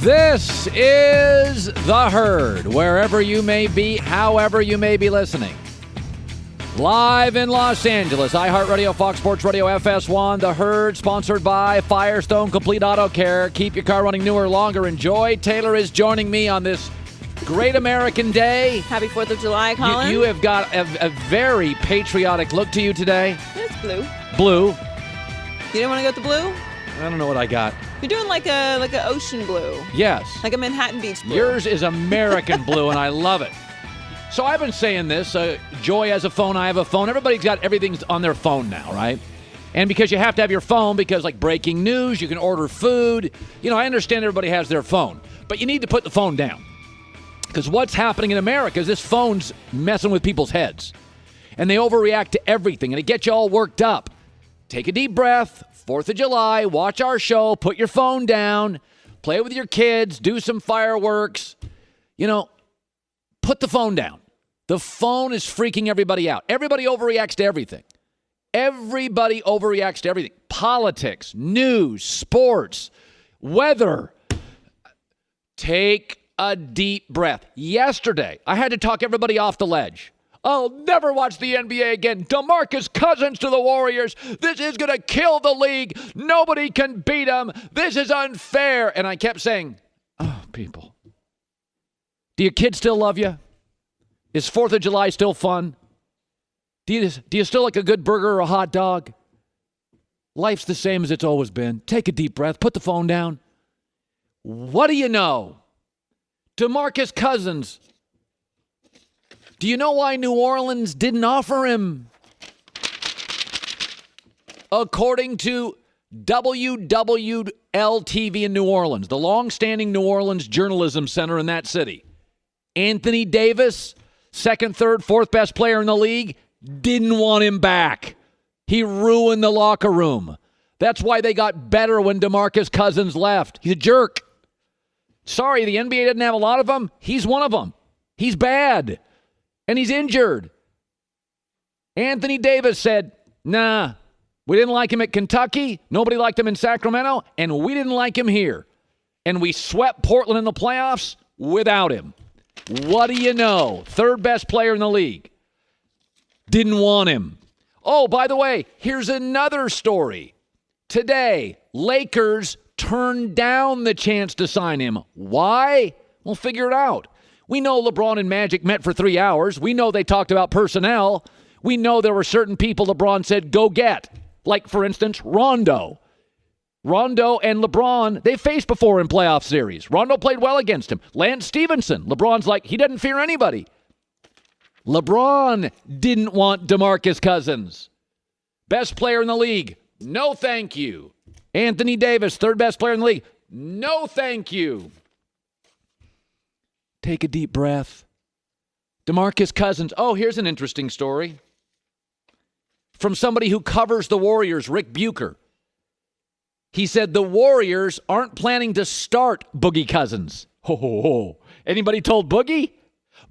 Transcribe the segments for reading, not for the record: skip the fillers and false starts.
This is The Herd, wherever you may be, however you may be listening. Live in Los Angeles, iHeartRadio, Fox Sports Radio, FS1, The Herd, sponsored by Firestone Complete Auto Care. Keep your car running newer, longer. Enjoy. Taylor is joining me on this great American day. Happy 4th of July, Colin. You have got a very patriotic look to you today. It's blue. Blue. You didn't want to go with the blue? I don't know what I got. You're doing like a ocean blue. Yes. Like a Manhattan Beach blue. Yours is American blue, and I love it. So I've been saying this. Joy has a phone. I have a phone. Everybody's got everything on their phone now, right? And because you have to have your phone, because like breaking news, you can order food. You know, I understand everybody has their phone, but you need to put the phone down. Because what's happening in America is this phone's messing with people's heads. And they overreact to everything, and it gets you all worked up. Take a deep breath. 4th of July, watch our show, put your phone down, play with your kids, do some fireworks. You know, put the phone down. The phone is freaking everybody out. Everybody overreacts to everything. Everybody overreacts to everything. Politics, news, sports, weather. Take a deep breath. Yesterday, I had to talk everybody off the ledge. I'll never watch the NBA again. DeMarcus Cousins to the Warriors. This is going to kill the league. Nobody can beat him. This is unfair. And I kept saying, oh, people. Do your kids still love you? Is 4th of July still fun? Do you still like a good burger or a hot dog? Life's the same as it's always been. Take a deep breath. Put the phone down. What do you know? DeMarcus Cousins. Do you know why New Orleans didn't offer him? According to WWL-TV in New Orleans, the long-standing New Orleans journalism center in that city, Anthony Davis, second, third, fourth best player in the league, didn't want him back. He ruined the locker room. That's why they got better when DeMarcus Cousins left. He's a jerk. Sorry, the NBA didn't have a lot of them. He's one of them. He's bad. And he's injured. Anthony Davis said, nah, we didn't like him at Kentucky. Nobody liked him in Sacramento. And we didn't like him here. And we swept Portland in the playoffs without him. What do you know? Third best player in the league. Didn't want him. Oh, by the way, here's another story. Today, Lakers turned down the chance to sign him. Why? We'll figure it out. We know LeBron and Magic met for 3 hours. We know they talked about personnel. We know there were certain people LeBron said, go get. Like, for instance, Rondo. Rondo and LeBron, they faced before in playoff series. Rondo played well against him. Lance Stevenson. LeBron's like, he doesn't fear anybody. LeBron didn't want DeMarcus Cousins. Best player in the league. No, thank you. Anthony Davis, third best player in the league. No, thank you. Take a deep breath. DeMarcus Cousins. Oh, here's an interesting story. From somebody who covers the Warriors, Rick Bucher. He said the Warriors aren't planning to start Boogie Cousins. Ho. Anybody told Boogie?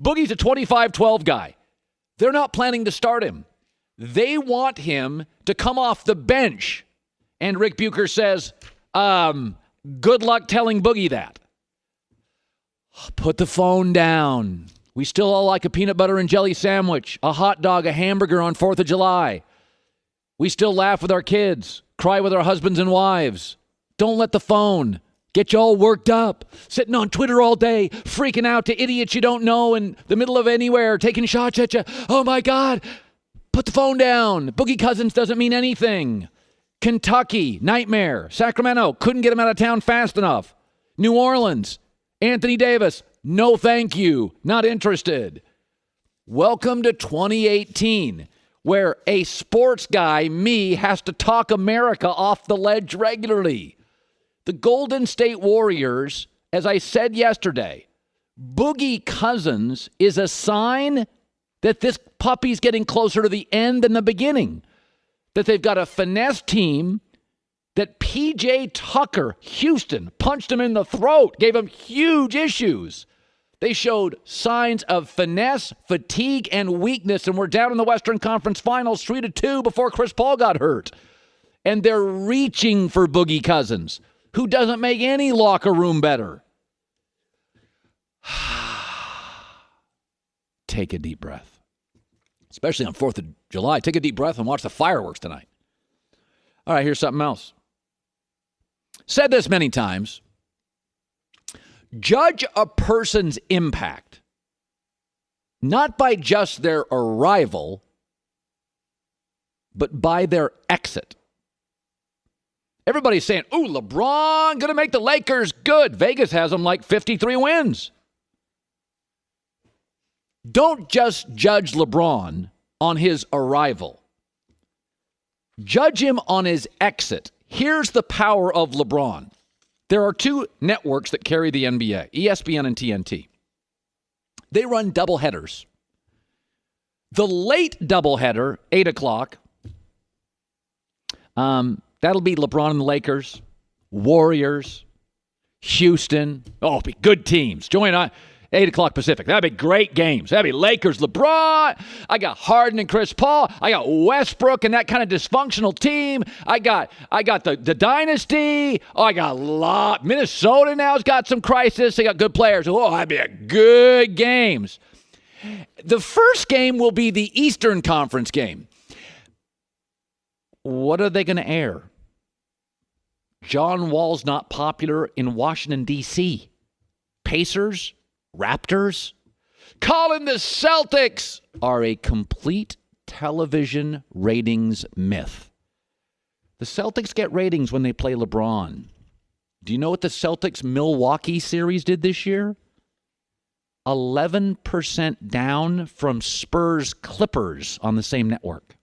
Boogie's a 25-12 guy. They're not planning to start him. They want him to come off the bench. And Rick Bucher says, good luck telling Boogie that. Put the phone down. We still all like a peanut butter and jelly sandwich, a hot dog, a hamburger on 4th of July. We still laugh with our kids, cry with our husbands and wives. Don't let the phone get you all worked up, sitting on Twitter all day, freaking out to idiots you don't know in the middle of anywhere, taking shots at you. Oh, my God. Put the phone down. Boogie Cousins doesn't mean anything. Kentucky, nightmare. Sacramento, couldn't get him out of town fast enough. New Orleans, Anthony Davis, no thank you, not interested. Welcome to 2018, where a sports guy, me, has to talk America off the ledge regularly. The Golden State Warriors, as I said yesterday, Boogie Cousins is a sign that this puppy's getting closer to the end than the beginning. That they've got a finesse team, that P.J. Tucker, Houston, punched him in the throat, gave him huge issues. They showed signs of finesse, fatigue, and weakness, and we're down in the Western Conference Finals 3-2 before Chris Paul got hurt. And they're reaching for Boogie Cousins, who doesn't make any locker room better. Take a deep breath. Especially on 4th of July. Take a deep breath and watch the fireworks tonight. All right, here's something else. Said this many times. Judge a person's impact not by just their arrival, but by their exit. Everybody's saying, ooh, LeBron going to make the Lakers good. Vegas has them like 53 wins. Don't just judge LeBron on his arrival. Judge him on his exit. Here's the power of LeBron. There are two networks that carry the NBA, ESPN and TNT. They run doubleheaders. The late doubleheader, 8 o'clock, that'll be LeBron and the Lakers, Warriors, Houston. Oh, it'll be good teams. Join on 8 o'clock Pacific. That'd be great games. That'd be Lakers, LeBron. I got Harden and Chris Paul. I got Westbrook and that kind of dysfunctional team. I got the dynasty. Oh, I got a lot. Minnesota now's got some crisis. They got good players. Oh, that'd be a good games. The first game will be the Eastern Conference game. What are they going to air? John Wall's not popular in Washington, D.C. Pacers, Raptors. Colin, the Celtics are a complete television ratings myth. The Celtics get ratings when they play LeBron. Do you know what the Celtics-Milwaukee series did this year? 11% down from Spurs-Clippers on the same network.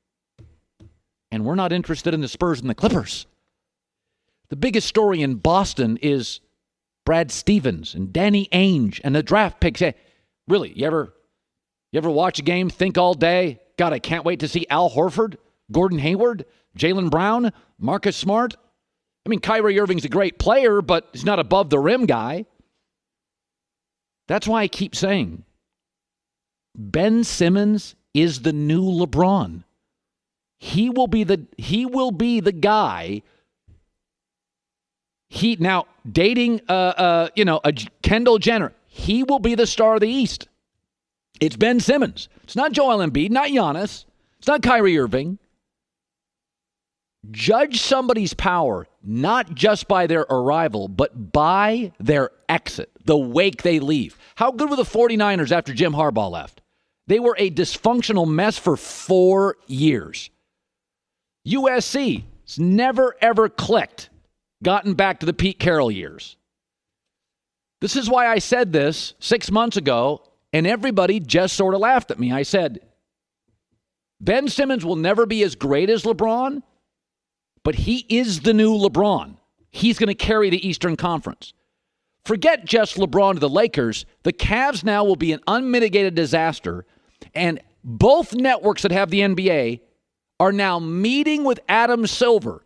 And we're not interested in the Spurs and the Clippers. The biggest story in Boston is Brad Stevens and Danny Ainge and the draft picks. Hey, really, you ever watch a game, think all day? God, I can't wait to see Al Horford, Gordon Hayward, Jaylen Brown, Marcus Smart. I mean, Kyrie Irving's a great player, but he's not above the rim guy. That's why I keep saying Ben Simmons is the new LeBron. He will be the guy. He now dating a Kendall Jenner. He will be the star of the East. It's Ben Simmons. It's not Joel Embiid, not Giannis. It's not Kyrie Irving. Judge somebody's power not just by their arrival, but by their exit, the wake they leave. How good were the 49ers after Jim Harbaugh left? They were a dysfunctional mess for 4 years. USC has never, ever clicked, gotten back to the Pete Carroll years. This is why I said this 6 months ago, and everybody just sort of laughed at me. I said, Ben Simmons will never be as great as LeBron, but he is the new LeBron. He's going to carry the Eastern Conference. Forget just LeBron to the Lakers. The Cavs now will be an unmitigated disaster, and both networks that have the NBA are now meeting with Adam Silver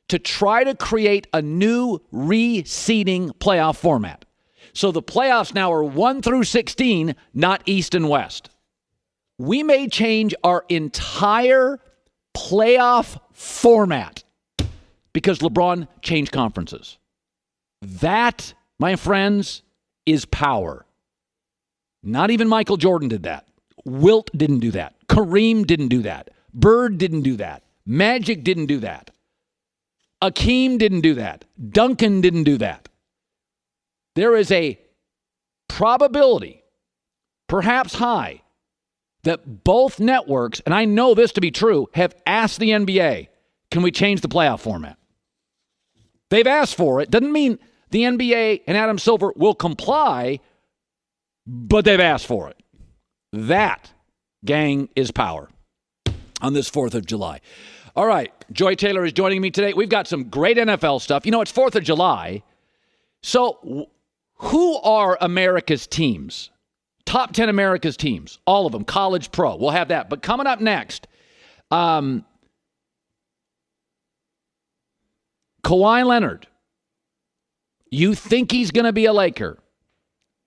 to try to create a new reseeding playoff format. So the playoffs now are 1 through 16, not East and West. We may change our entire playoff format because LeBron changed conferences. That, my friends, is power. Not even Michael Jordan did that. Wilt didn't do that. Kareem didn't do that. Bird didn't do that. Magic didn't do that. Akeem didn't do that. Duncan didn't do that. There is a probability, perhaps high, that both networks, and I know this to be true, have asked the NBA, can we change the playoff format? They've asked for it. Doesn't mean the NBA and Adam Silver will comply, but they've asked for it. That, gang, is power on this 4th of July. All right, Joy Taylor is joining me today. We've got some great NFL stuff. You know, it's 4th of July. So who are America's teams? Top 10 America's teams. All of them. College, pro. We'll have that. But coming up next, Kawhi Leonard. You think he's going to be a Laker,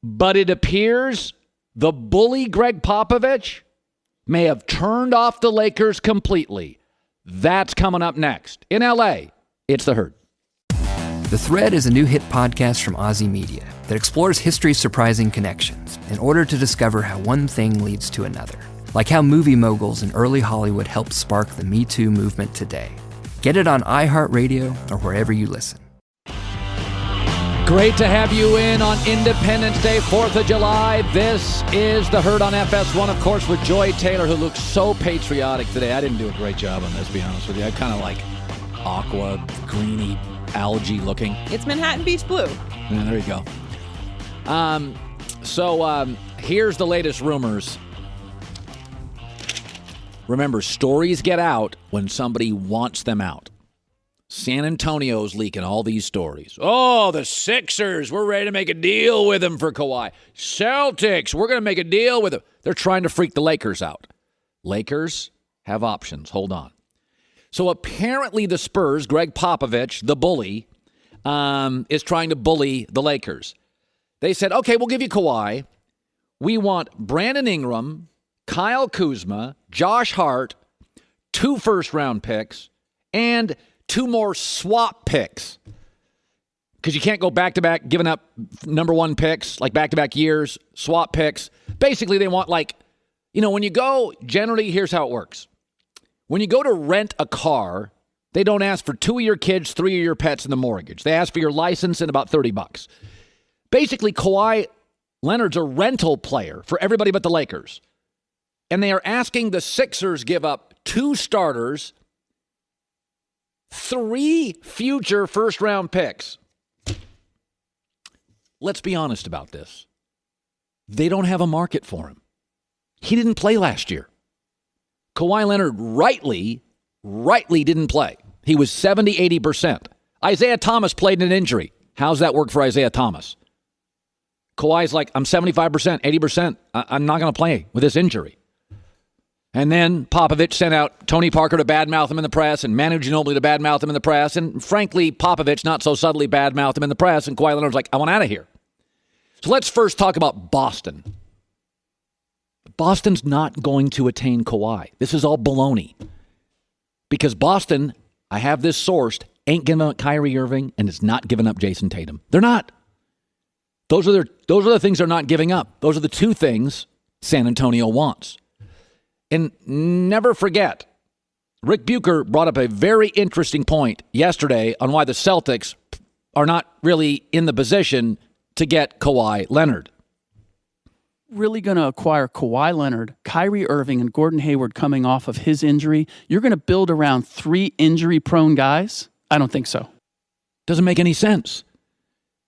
but it appears the bully Greg Popovich may have turned off the Lakers completely. That's coming up next. In L.A., it's The Herd. The Thread is a new hit podcast from Aussie Media that explores history's surprising connections in order to discover how one thing leads to another. Like how movie moguls in early Hollywood helped spark the Me Too movement today. Get it on iHeartRadio or wherever you listen. Great to have you in on Independence Day, 4th of July. This is The Herd on FS1, of course, with Joy Taylor, who looks so patriotic today. I didn't do a great job on this, to be honest with you. I kind of like aqua, greeny, algae looking. It's Manhattan Beach blue. Yeah, there you go. So here's the latest rumors. Remember, stories get out when somebody wants them out. San Antonio's leaking all these stories. Oh, the Sixers, we're ready to make a deal with them for Kawhi. Celtics, we're going to make a deal with them. They're trying to freak the Lakers out. Lakers have options. Hold on. So apparently the Spurs, Greg Popovich, the bully, is trying to bully the Lakers. They said, okay, we'll give you Kawhi. We want Brandon Ingram, Kyle Kuzma, Josh Hart, 2 first-round picks, and 2 more swap picks. Because you can't go back-to-back giving up number 1 picks, like back-to-back years, swap picks. Basically, they want when you go, generally, here's how it works. When you go to rent a car, they don't ask for 2 of your kids, 3 of your pets, and the mortgage. They ask for your license and about $30. Basically, Kawhi Leonard's a rental player for everybody but the Lakers. And they are asking the Sixers give up 2 starters, 3 future first-round picks. Let's be honest about this. They don't have a market for him. He didn't play last year. Kawhi Leonard rightly didn't play. He was 70, 80%. Isaiah Thomas played in an injury. How's that work for Isaiah Thomas? Kawhi's like, I'm 75%, 80%. I'm not going to play with this injury. And then Popovich sent out Tony Parker to badmouth him in the press and Manu Ginobili to badmouth him in the press. And frankly, Popovich not so subtly badmouthed him in the press. And Kawhi Leonard's like, I want out of here. So let's first talk about Boston. Boston's not going to attain Kawhi. This is all baloney. Because Boston, I have this sourced, ain't giving up Kyrie Irving and is not giving up Jason Tatum. They're not. Those are the things they're not giving up. Those are the 2 things San Antonio wants. And never forget, Rick Bucher brought up a very interesting point yesterday on why the Celtics are not really in the position to get Kawhi Leonard. Really going to acquire Kawhi Leonard, Kyrie Irving, and Gordon Hayward coming off of his injury? You're going to build around 3 injury-prone guys? I don't think so. Doesn't make any sense.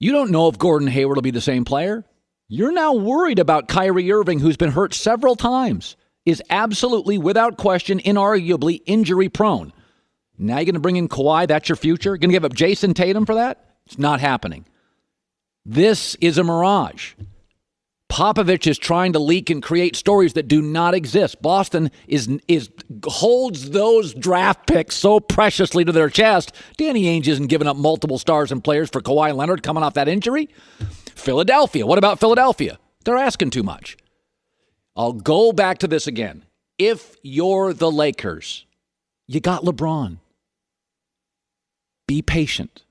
You don't know if Gordon Hayward will be the same player. You're now worried about Kyrie Irving, who's been hurt several times, is absolutely, without question, inarguably injury-prone. Now you're going to bring in Kawhi, that's your future? Going to give up Jason Tatum for that? It's not happening. This is a mirage. Popovich is trying to leak and create stories that do not exist. Boston holds those draft picks so preciously to their chest. Danny Ainge isn't giving up multiple stars and players for Kawhi Leonard coming off that injury. Philadelphia. What about Philadelphia? They're asking too much. I'll go back to this again. If you're the Lakers, you got LeBron. Be patient.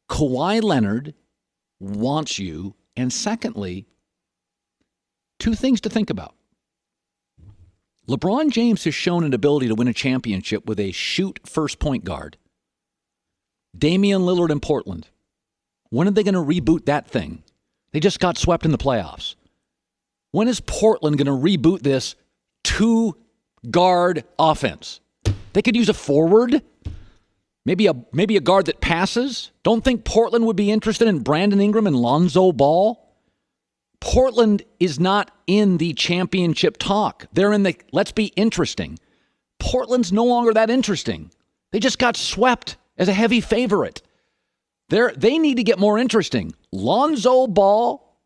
Kawhi Leonard wants you. And secondly, 2 things to think about. LeBron James has shown an ability to win a championship with a shoot first point guard. Damian Lillard in Portland. When are they going to reboot that thing? They just got swept in the playoffs. When is Portland going to reboot this 2-guard offense? They could use a forward, maybe a guard that passes. Don't think Portland would be interested in Brandon Ingram and Lonzo Ball. Portland is not in the championship talk. They're in the let's be interesting. Portland's no longer that interesting. They just got swept as a heavy favorite. They need to get more interesting. Lonzo Ball,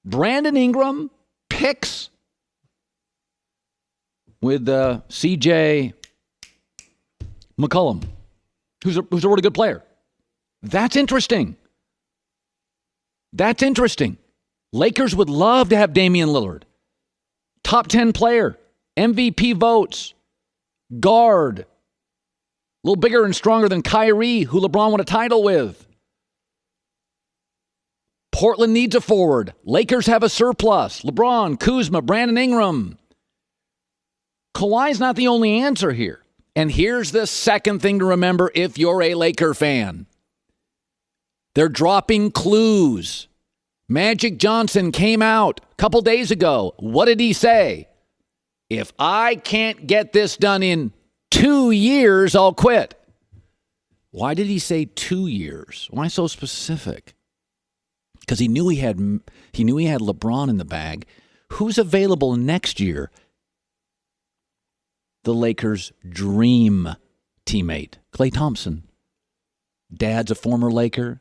Brandon Ingram, picks with C.J. McCollum, who's a really good player. That's interesting. That's interesting. Lakers would love to have Damian Lillard. Top 10 player, MVP votes, guard. little bigger and stronger than Kyrie, who LeBron won a title with. Portland needs a forward. Lakers have a surplus. LeBron, Kuzma, Brandon Ingram. Kawhi's not the only answer here. And here's the second thing to remember if you're a Laker fan. They're dropping clues. Magic Johnson came out a couple days ago. What did he say? If I can't get this done in 2 years, I'll quit. Why did he say 2 years? Why so specific? Because he knew he had LeBron in the bag. Who's available next year? The Lakers' dream teammate, Klay Thompson. Dad's a former Laker.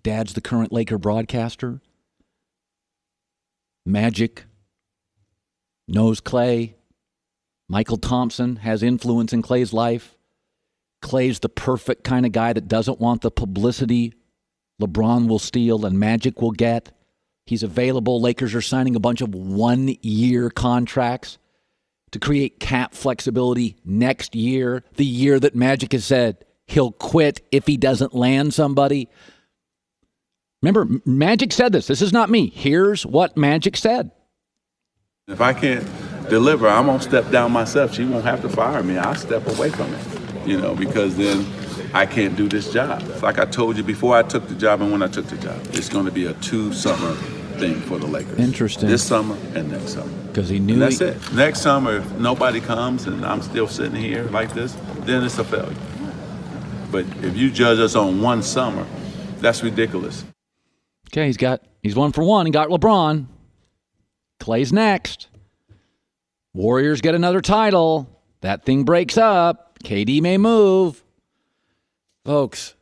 Dad's the current Laker broadcaster. Magic knows Klay. Michael Thompson has influence in Klay's life. Klay's the perfect kind of guy that doesn't want the publicity LeBron will steal and Magic will get. He's available. Lakers are signing a bunch of 1-year contracts to create cap flexibility next year, the year that Magic has said he'll quit if he doesn't land somebody. Remember, Magic said this. This is not me. Here's what Magic said. If I can't deliver, I'm going to step down myself. She won't have to fire me. I'll step away from it, because then I can't do this job. Like I told you before I took the job and when I took the job, it's going to be a 2-summer thing for the Lakers. Interesting. This summer and next summer. Because he knew that's it. Next summer, if nobody comes and I'm still sitting here like this, then it's a failure. But if you judge us on one summer, that's ridiculous. Okay, he's 1 for 1. He got LeBron. Klay's next. Warriors get another title. That thing breaks up. KD may move. Folks,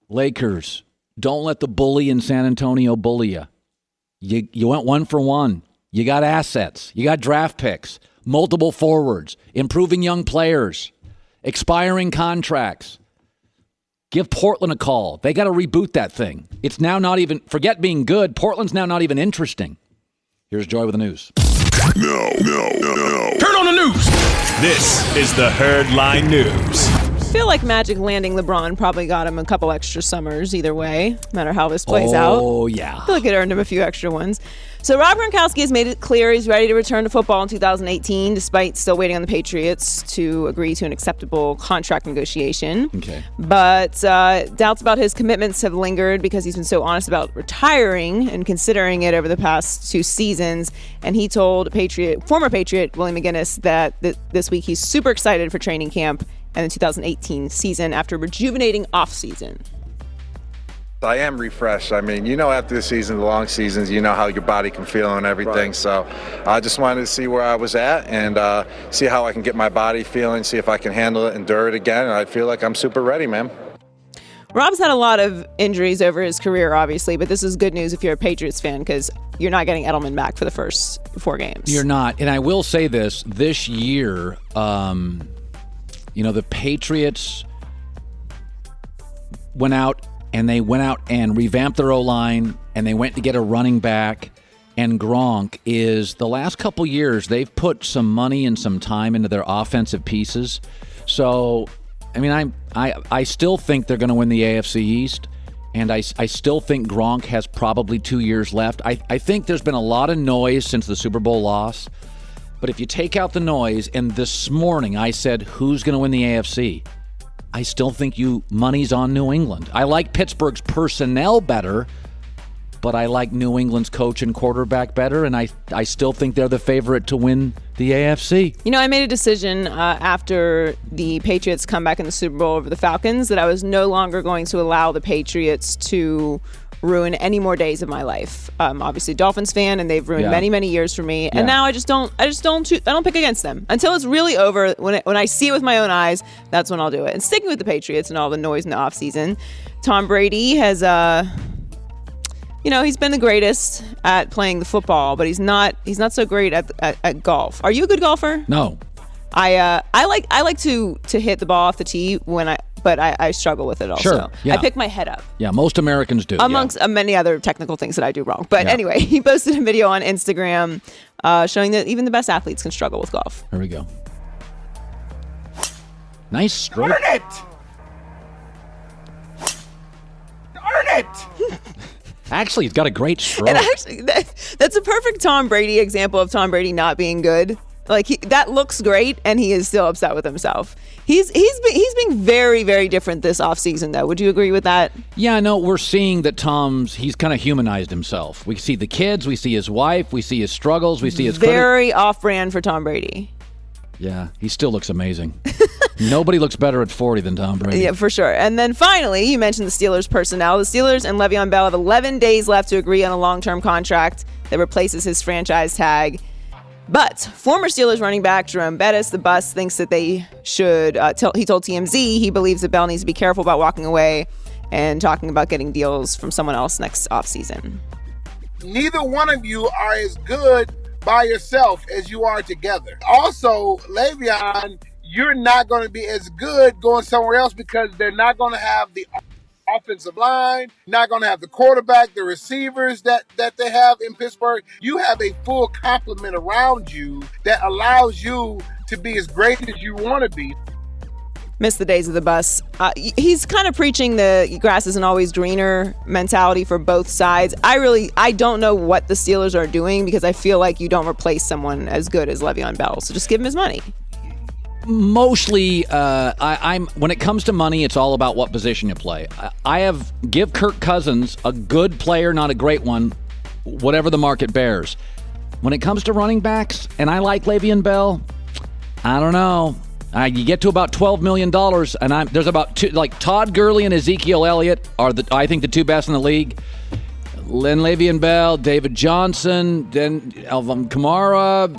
Lakers, don't let the bully in San Antonio bully you. You went 1 for 1. You got assets. You got draft picks, multiple forwards, improving young players, expiring contracts. Give Portland a call. They got to reboot that thing. It's now not even, forget being good, Portland's now not even interesting. Here's Joy with the news. No. Turn on the news. This is the Herd Line News. I feel like Magic landing LeBron probably got him a couple extra summers either way, no matter how this plays out. Oh, yeah. I feel like it earned him a few extra ones. So Rob Gronkowski has made it clear he's ready to return to football in 2018, despite still waiting on the Patriots to agree to an acceptable contract negotiation. Okay. But doubts about his commitments have lingered because he's been so honest about retiring and considering it over the past 2 seasons. And he told former Patriot Willie McGinnis that this week he's super excited for training camp and the 2018 season after rejuvenating offseason. I am refreshed. I mean, after the season, the long seasons, how your body can feel and everything. Right. So I just wanted to see where I was at and see how I can get my body feeling, see if I can handle it, endure it again. And I feel like I'm super ready, man. Rob's had a lot of injuries over his career, obviously, but this is good news if you're a Patriots fan because you're not getting Edelman back for the first 4 games. You're not. And I will say this year, the Patriots went out and revamped their O-line, and they went to get a running back. And Gronk is, the last couple years, they've put some money and some time into their offensive pieces. So, I mean, I still think they're going to win the AFC East, and I still think Gronk has probably 2 years left. I think there's been a lot of noise since the Super Bowl loss. But if you take out the noise, and this morning I said, who's going to win the AFC? I still think money's on New England. I like Pittsburgh's personnel better, but I like New England's coach and quarterback better, and I still think they're the favorite to win the AFC. I made a decision after the Patriots come back in the Super Bowl over the Falcons that I was no longer going to allow the Patriots to ruin any more days of my life. Obviously a Dolphins fan, and they've ruined many years for me. And now I don't pick against them until it's really over. When I see it with my own eyes, that's when I'll do it. And sticking with the Patriots and all the noise in the offseason, Tom Brady has he's been the greatest at playing the football, but he's not so great at golf. Are you a good golfer? No. I like to hit the ball off the tee but I struggle with it also. Sure, yeah. I pick my head up. Yeah, most Americans do. Amongst many other technical things that I do wrong. But anyway, he posted a video on Instagram showing that even the best athletes can struggle with golf. Here we go. Nice stroke. Actually, he's got a great stroke. And actually, that's a perfect Tom Brady example of Tom Brady not being good. Like that looks great, and he is still upset with himself. He's being very, very different this offseason, though. Would you agree with that? Yeah, no, we're seeing that he's kind of humanized himself. We see the kids, we see his wife, we see his struggles, we see his very off-brand for Tom Brady. Yeah, he still looks amazing. Nobody looks better at 40 than Tom Brady. Yeah, for sure. And then finally, you mentioned the Steelers' personnel. The Steelers and Le'Veon Bell have 11 days left to agree on a long-term contract that replaces his franchise tag. But former Steelers running back Jerome Bettis, the bus, thinks that they should, he told TMZ he believes that Bell needs to be careful about walking away and talking about getting deals from someone else next offseason. Neither one of you are as good by yourself as you are together. Also, Le'Veon, you're not going to be as good going somewhere else because they're not going to have the offensive line, not going to have the quarterback, the receivers that they have in Pittsburgh. You have a full complement around you that allows you to be as great as you want to be. Miss the days of the bus. He's kind of preaching the grass isn't always greener mentality for both sides. I don't know what the Steelers are doing because I feel like you don't replace someone as good as Le'Veon Bell. So just give him his money. Mostly, I'm when it comes to money, it's all about what position you play. Give Kirk Cousins a good player, not a great one, whatever the market bears. When it comes to running backs, and I like Le'Veon Bell, I don't know. You get to about $12 million, and there's about two, like Todd Gurley and Ezekiel Elliott are I think the two best in the league. Len Le'Veon Bell, David Johnson, then Alvin Kamara.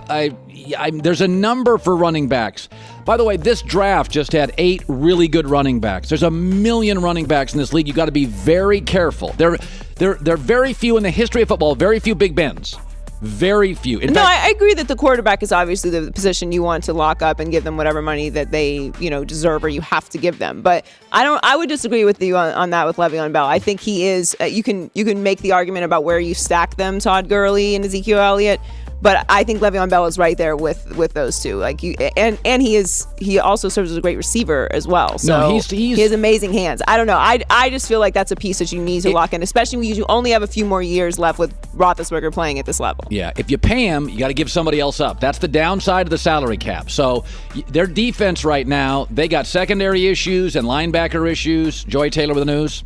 There's a number for running backs. By the way, this draft just had 8 really good running backs. There's a million running backs in this league. You got to be very careful. There are very few in the history of football. Very few Big Bens. Very few. I agree that the quarterback is obviously the position you want to lock up and give them whatever money that they, deserve or you have to give them. But I would disagree with you on that with Le'Veon Bell. I think he is. You can make the argument about where you stack them, Todd Gurley and Ezekiel Elliott. But I think Le'Veon Bell is right there with those two. And he also serves as a great receiver as well. So he has amazing hands. I don't know. I just feel like that's a piece that you need to lock in, especially when you only have a few more years left with Roethlisberger playing at this level. Yeah, if you pay him, you got to give somebody else up. That's the downside of the salary cap. So their defense right now, they got secondary issues and linebacker issues. Joy Taylor with the news.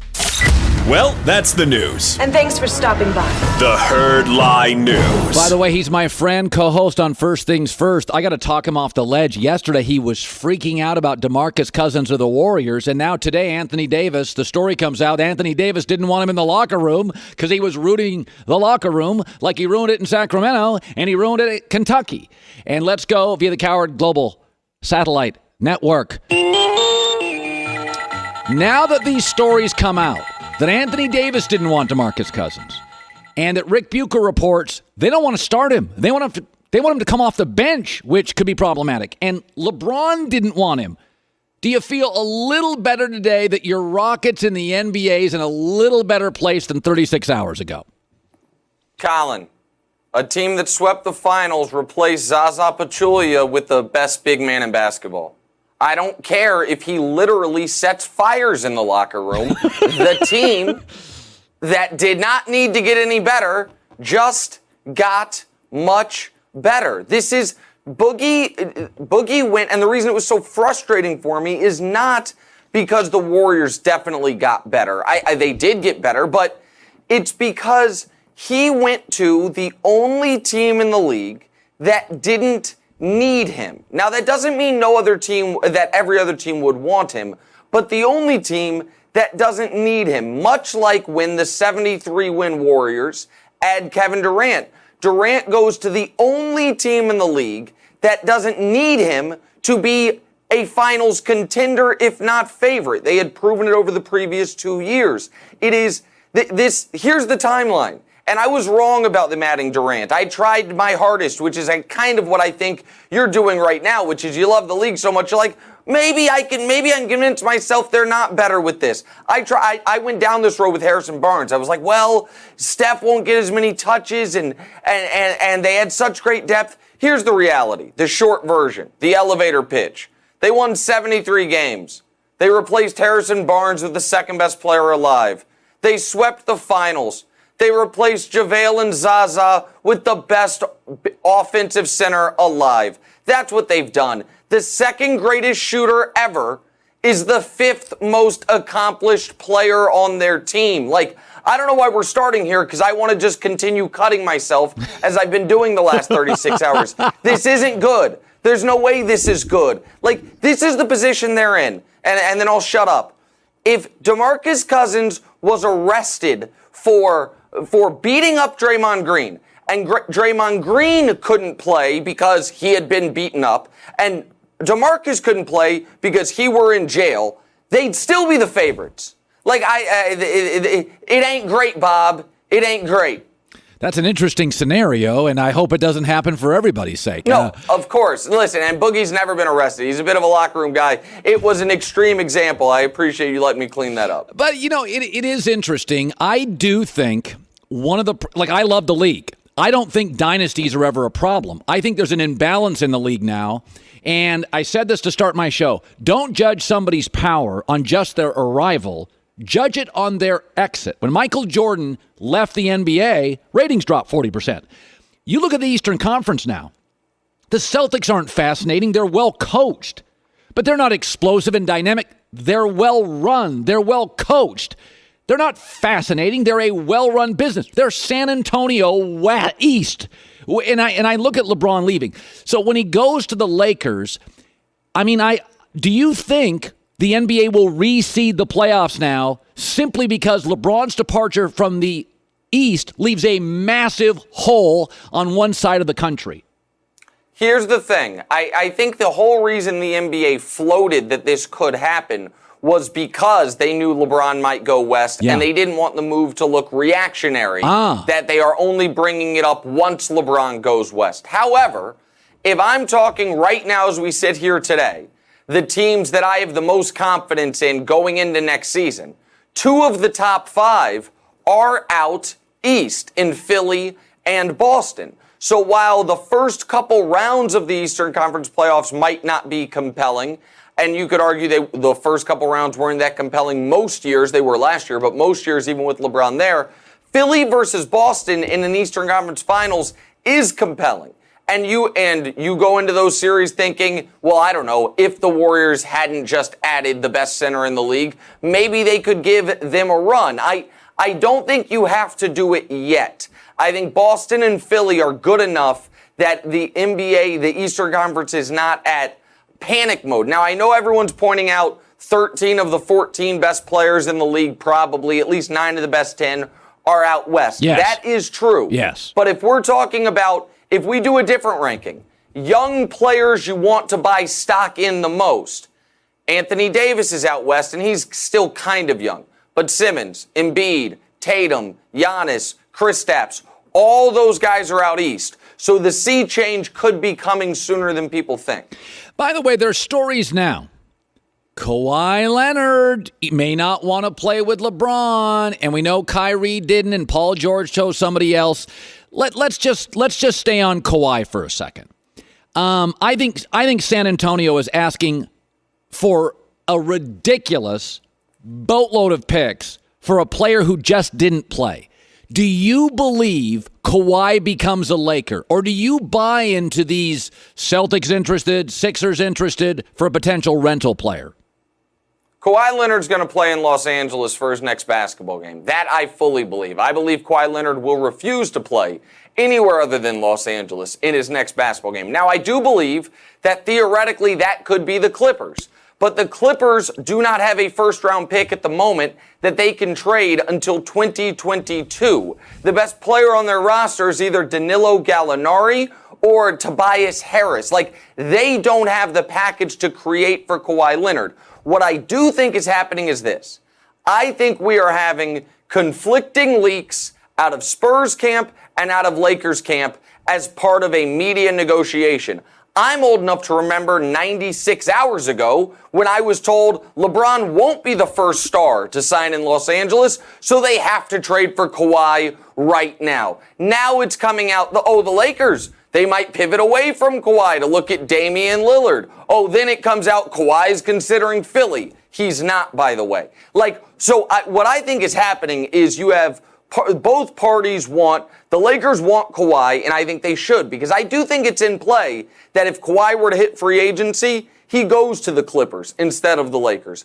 Well, that's the news. And thanks for stopping by. The Herd Lie News. By the way, he's my friend, co-host on First Things First. I got to talk him off the ledge. Yesterday, he was freaking out about DeMarcus Cousins of the Warriors. And now today, Anthony Davis, the story comes out, Anthony Davis didn't want him in the locker room because he was ruining the locker room like he ruined it in Sacramento and he ruined it at Kentucky. And let's go via the Coward Global Satellite Network. Now that these stories come out, that Anthony Davis didn't want DeMarcus Cousins, and that Rick Bucher reports they don't want to start him. They want him to come off the bench, which could be problematic. And LeBron didn't want him. Do you feel a little better today that your Rockets in the NBA is in a little better place than 36 hours ago? Colin, a team that swept the finals replaced Zaza Pachulia with the best big man in basketball. I don't care if he literally sets fires in the locker room. The team that did not need to get any better just got much better. This is Boogie went, and the reason it was so frustrating for me is not because the Warriors definitely got better. They did get better, but it's because he went to the only team in the league that didn't need him. Now, that doesn't mean that every other team would want him, but the only team that doesn't need him, much like when the 73-win Warriors add Kevin Durant. Durant goes to the only team in the league that doesn't need him to be a finals contender, if not favorite. They had proven it over the previous 2 years. It is here's the timeline. And I was wrong about them adding Durant. I tried my hardest, which is kind of what I think you're doing right now, which is you love the league so much, you're like, maybe I can convince myself they're not better with this. I went down this road with Harrison Barnes. I was like, well, Steph won't get as many touches and they had such great depth. Here's the reality, the short version, the elevator pitch. They won 73 games. They replaced Harrison Barnes with the second best player alive. They swept the finals. They replaced JaVale and Zaza with the best offensive center alive. That's what they've done. The second greatest shooter ever is the fifth most accomplished player on their team. Like, I don't know why we're starting here, because I want to just continue cutting myself as I've been doing the last 36 hours. This isn't good. There's no way this is good. Like, this is the position they're in. And then I'll shut up. If DeMarcus Cousins was arrested for beating up Draymond Green, and Draymond Green couldn't play because he had been beaten up, and DeMarcus couldn't play because he were in jail, they'd still be the favorites. Like, it ain't great, Bob. It ain't great. That's an interesting scenario, and I hope it doesn't happen for everybody's sake. No, of course. Listen, and Boogie's never been arrested. He's a bit of a locker room guy. It was an extreme example. I appreciate you letting me clean that up. But, it is interesting. I do think I love the league. I don't think dynasties are ever a problem. I think there's an imbalance in the league now. And I said this to start my show. Don't judge somebody's power on just their arrival. Judge it on their exit. When Michael Jordan left the NBA, ratings dropped 40%. You look at the Eastern Conference now. The Celtics aren't fascinating. They're well coached. But they're not explosive and dynamic. They're well run. They're well coached. They're not fascinating. They're a well-run business. They're San Antonio East. And I look at LeBron leaving. So when he goes to the Lakers, do you think the NBA will reseed the playoffs now simply because LeBron's departure from the East leaves a massive hole on one side of the country? Here's the thing. I think the whole reason the NBA floated that this could happen was because they knew LeBron might go west, and they didn't want the move to look reactionary, that they are only bringing it up once LeBron goes west. However, if I'm talking right now as we sit here today, the teams that I have the most confidence in going into next season, 2 of the top 5 are out east in Philly and Boston. So while the first couple rounds of the Eastern Conference playoffs might not be compelling, and you could argue the first couple rounds weren't that compelling most years, they were last year, but most years, even with LeBron there, Philly versus Boston in an Eastern Conference Finals is compelling. And you go into those series thinking, well, I don't know, if the Warriors hadn't just added the best center in the league, maybe they could give them a run. I don't think you have to do it yet. I think Boston and Philly are good enough that the NBA, the Eastern Conference, is not at panic mode. Now, I know everyone's pointing out 13 of the 14 best players in the league, probably at least 9 of the best 10 are out west. Yes. That is true. Yes. But if we're talking about, if we do a different ranking, young players you want to buy stock in the most, Anthony Davis is out west, and he's still kind of young. But Simmons, Embiid, Tatum, Giannis, Kristaps, all those guys are out east. So the sea change could be coming sooner than people think. By the way, there's stories now. Kawhi Leonard may not want to play with LeBron, and we know Kyrie didn't, and Paul George chose somebody else. Let's just stay on Kawhi for a second. I think San Antonio is asking for a ridiculous boatload of picks for a player who just didn't play. Do you believe Kawhi becomes a Laker, or do you buy into these Celtics interested, Sixers interested for a potential rental player? Kawhi Leonard's going to play in Los Angeles for his next basketball game. That I fully believe. I believe Kawhi Leonard will refuse to play anywhere other than Los Angeles in his next basketball game. Now, I do believe that theoretically that could be the Clippers. But the Clippers do not have a first-round pick at the moment that they can trade until 2022. The best player on their roster is either Danilo Gallinari or Tobias Harris. Like, they don't have the package to create for Kawhi Leonard. What I do think is happening is this. I think we are having conflicting leaks out of Spurs camp and out of Lakers camp as part of a media negotiation. I'm old enough to remember 96 hours ago when I was told LeBron won't be the first star to sign in Los Angeles, so they have to trade for Kawhi right now. Now it's coming out, the Lakers, they might pivot away from Kawhi to look at Damian Lillard. Oh, then it comes out Kawhi's considering Philly. He's not, by the way. What I think is happening is you have both parties the Lakers want Kawhi, and I think they should, because I do think it's in play that if Kawhi were to hit free agency, he goes to the Clippers instead of the Lakers.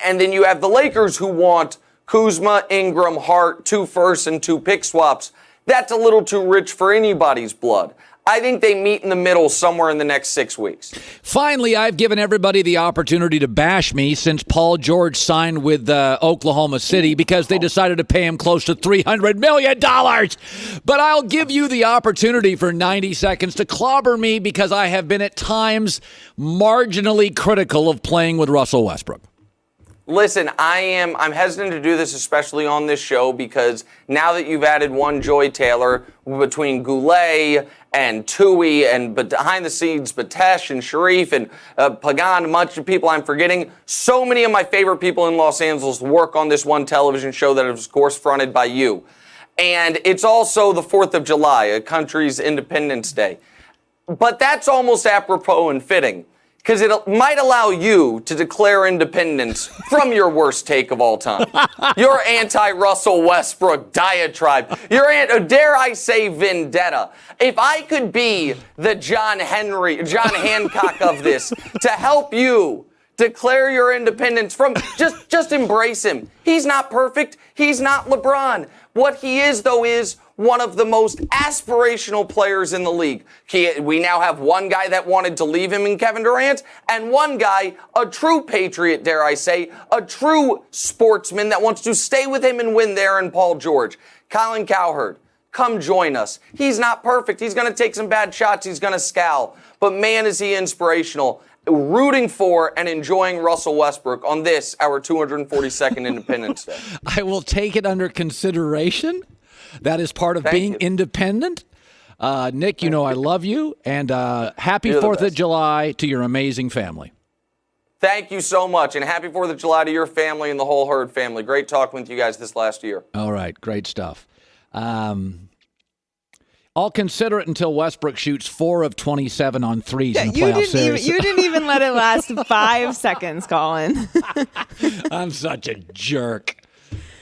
And then you have the Lakers who want Kuzma, Ingram, Hart, 2 firsts and 2 pick swaps. That's a little too rich for anybody's blood. I think they meet in the middle somewhere in the next 6 weeks. Finally, I've given everybody the opportunity to bash me since Paul George signed with Oklahoma City because they decided to pay him close to $300 million. But I'll give you the opportunity for 90 seconds to clobber me because I have been at times marginally critical of playing with Russell Westbrook. Listen, I'm hesitant to do this, especially on this show, because now that you've added one Joy Taylor between Goulet and Tui and behind the scenes Batesh and Sharif and Pagan, much of people I'm forgetting, so many of my favorite people in Los Angeles work on this one television show that is, of course, fronted by you. And it's also the 4th of July, a country's Independence Day. But that's almost apropos and fitting, because it might allow you to declare independence from your worst take of all time. Your anti-Russell Westbrook diatribe. Your dare I say vendetta. If I could be the John Hancock of this to help you declare your independence from, just embrace him. He's not perfect. He's not LeBron. What he is, though, is one of the most aspirational players in the league. We now have one guy that wanted to leave him in Kevin Durant, and one guy, a true patriot, dare I say, a true sportsman that wants to stay with him and win there in Paul George. Colin Cowherd, come join us. He's not perfect. He's going to take some bad shots. He's going to scowl. But man, is he inspirational. Rooting for and enjoying Russell Westbrook on this, our 242nd Independence Day. I will take it under consideration. That is part of being independent. Nick, you know I love you, and happy 4th of July to your amazing family. Thank you so much, and happy 4th of July to your family and the whole Herd family. Great talking with you guys this last year. All right, great stuff. I'll consider it until Westbrook shoots 4 of 27 on threes in the playoff series. You didn't even let it last 5 seconds, Colin. I'm such a jerk.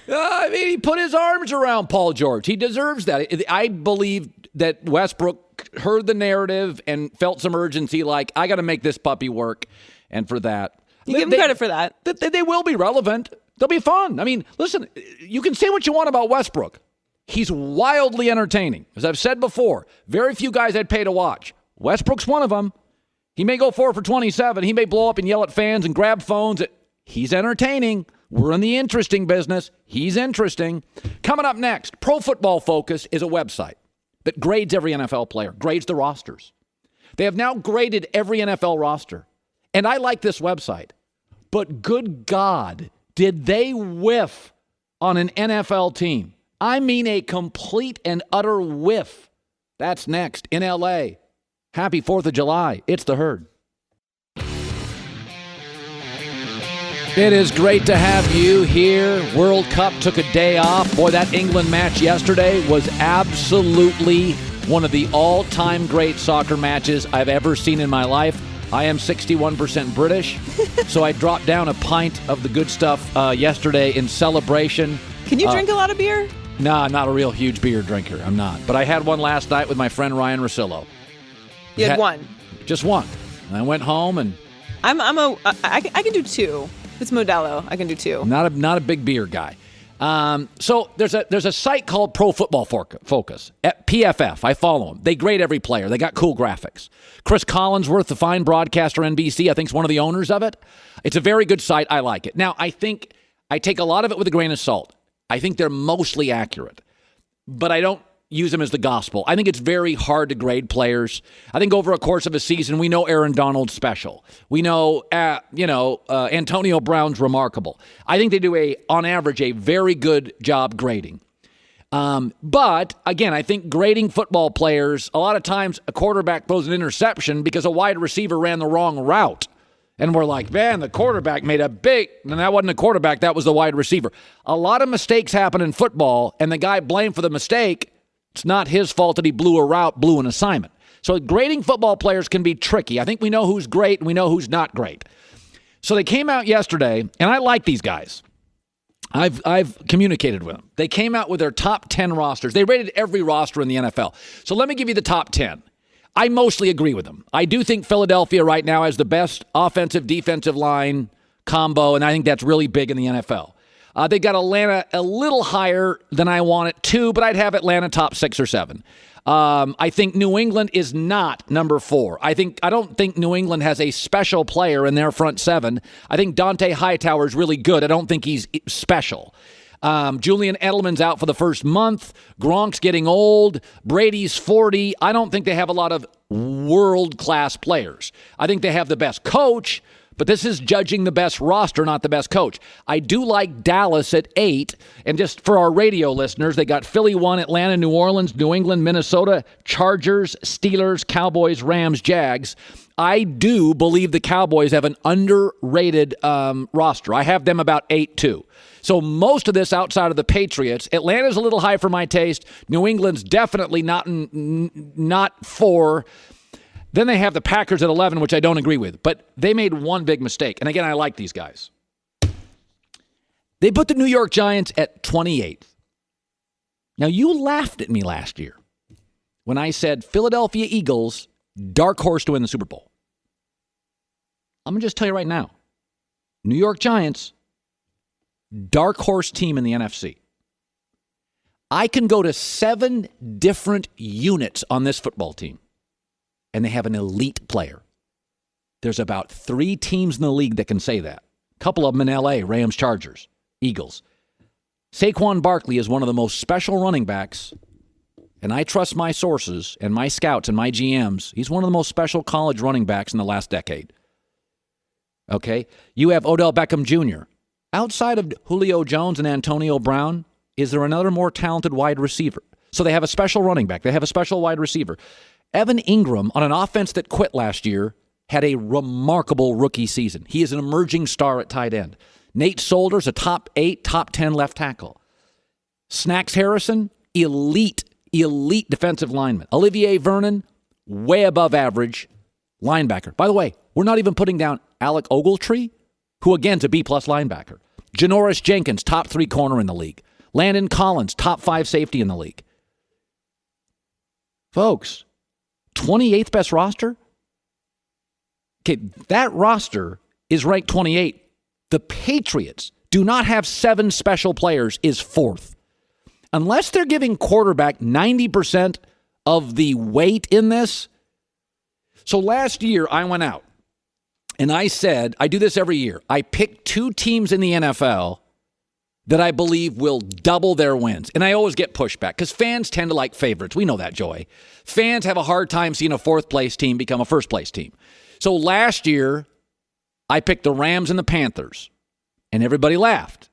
I mean, he put his arms around Paul George. He deserves that. I believe that Westbrook heard the narrative and felt some urgency, like, I got to make this puppy work. And for that, you give him credit for that. They will be relevant. They'll be fun. I mean, listen, you can say what you want about Westbrook. He's wildly entertaining. As I've said before, very few guys I'd pay to watch. Westbrook's one of them. He may go 4 for 27. He may blow up and yell at fans and grab phones. He's entertaining. We're in the interesting business. He's interesting. Coming up next, Pro Football Focus is a website that grades every NFL player, grades the rosters. They have now graded every NFL roster. And I like this website. But good God, did they whiff on an NFL team? I mean a complete and utter whiff. That's next in L.A. Happy 4th of July. It's the Herd. It is great to have you here. World Cup took a day off. Boy, that England match yesterday was absolutely one of the all-time great soccer matches I've ever seen in my life. I am 61% British, so I dropped down a pint of the good stuff yesterday in celebration. Can you drink a lot of beer? No, I'm not a real huge beer drinker. I'm not. But I had one last night with my friend Ryan Rosillo. You had one? Just one. And I went home and... I can do 2. It's Modelo. I can do 2. I'm not a big beer guy. So there's a site called Pro Football Focus at PFF. I follow them. They grade every player. They got cool graphics. Chris Collinsworth, the fine broadcaster, NBC, I think is one of the owners of it. It's a very good site. I like it. Now, I think I take a lot of it with a grain of salt. I think they're mostly accurate, but I don't use them as the gospel. I think it's very hard to grade players. I think over a course of a season, we know Aaron Donald's special. We know, Antonio Brown's remarkable. I think they do on average, a very good job grading. But again, I think grading football players, a lot of times a quarterback throws an interception because a wide receiver ran the wrong route. And we're like, man, the quarterback made and that wasn't a quarterback, that was the wide receiver. A lot of mistakes happen in football, and the guy blamed for the mistake, it's not his fault that he blew a route, blew an assignment. So grading football players can be tricky. I think we know who's great and we know who's not great. So they came out yesterday, and I like these guys. I've communicated with them. They came out with their top 10 rosters. They rated every roster in the NFL. So let me give you the top 10. I mostly agree with them. I do think Philadelphia right now has the best offensive-defensive line combo, and I think that's really big in the NFL. They got Atlanta a little higher than I want it to, but I'd have Atlanta top 6 or 7. I think New England is not number 4. I don't think New England has a special player in their front 7. I think Dante Hightower is really good. I don't think he's special. Julian Edelman's out for the first month. Gronk's getting old. Brady's 40. I don't think they have a lot of world-class players. I think they have the best coach, but this is judging the best roster, not the best coach. I do like Dallas at 8. And just for our radio listeners, they got Philly 1, Atlanta, New Orleans, New England, Minnesota, Chargers, Steelers, Cowboys, Rams, Jags. I do believe the Cowboys have an underrated roster. I have them about 8 too. So most of this outside of the Patriots, Atlanta's a little high for my taste. New England's definitely not 4. Then they have the Packers at 11, which I don't agree with. But they made one big mistake. And again, I like these guys. They put the New York Giants at 28th. Now, you laughed at me last year when I said Philadelphia Eagles, dark horse to win the Super Bowl. I'm going to just tell you right now. New York Giants, dark horse team in the NFC. I can go to 7 different units on this football team, and they have an elite player. There's about 3 teams in the league that can say that. A couple of them in L.A., Rams, Chargers, Eagles. Saquon Barkley is one of the most special running backs, and I trust my sources and my scouts and my GMs. He's one of the most special college running backs in the last decade. Okay? You have Odell Beckham Jr. Outside of Julio Jones and Antonio Brown, is there another more talented wide receiver? So they have a special running back. They have a special wide receiver. Evan Ingram, on an offense that quit last year, had a remarkable rookie season. He is an emerging star at tight end. Nate Solder's a top 8, top 10 left tackle. Snacks Harrison, elite defensive lineman. Olivier Vernon, way above average linebacker. By the way, we're not even putting down Alec Ogletree, who again's a B-plus linebacker. Janoris Jenkins, top 3 corner in the league. Landon Collins, top 5 safety in the league. Folks, 28th best roster? Okay, that roster is ranked 28. The Patriots do not have 7 special players, is 4th. Unless they're giving quarterback 90% of the weight in this. So last year, I went out and I said, I do this every year. I pick 2 teams in the NFL that I believe will double their wins. And I always get pushback because fans tend to like favorites. We know that, Joy. Fans have a hard time seeing a 4th-place team become a 1st-place team. So last year, I picked the Rams and the Panthers, and everybody laughed.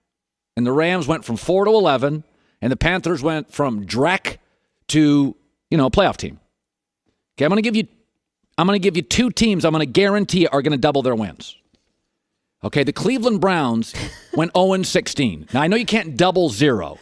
And the Rams went from 4 to 11, and the Panthers went from dreck to, a playoff team. Okay, I'm going to give you 2 teams I'm going to guarantee are going to double their wins. Okay, the Cleveland Browns went 0-16. Now, I know you can't double 0,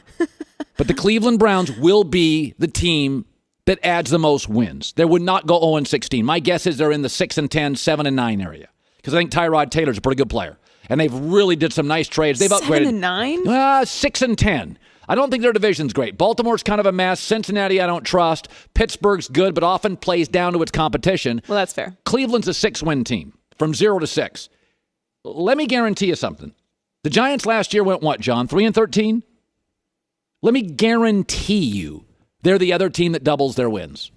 but the Cleveland Browns will be the team that adds the most wins. They would not go 0-16. My guess is they're in the 6-10, 7-9 area because I think Tyrod Taylor's a pretty good player, and they've really did some nice trades. They've upgraded 7-9? 6-10. I don't think their division's great. Baltimore's kind of a mess. Cincinnati, I don't trust. Pittsburgh's good, but often plays down to its competition. Well, that's fair. Cleveland's a 6-win team from 0 to 6. Let me guarantee you something. The Giants last year went what, John? 3-13? Let me guarantee you they're the other team that doubles their wins.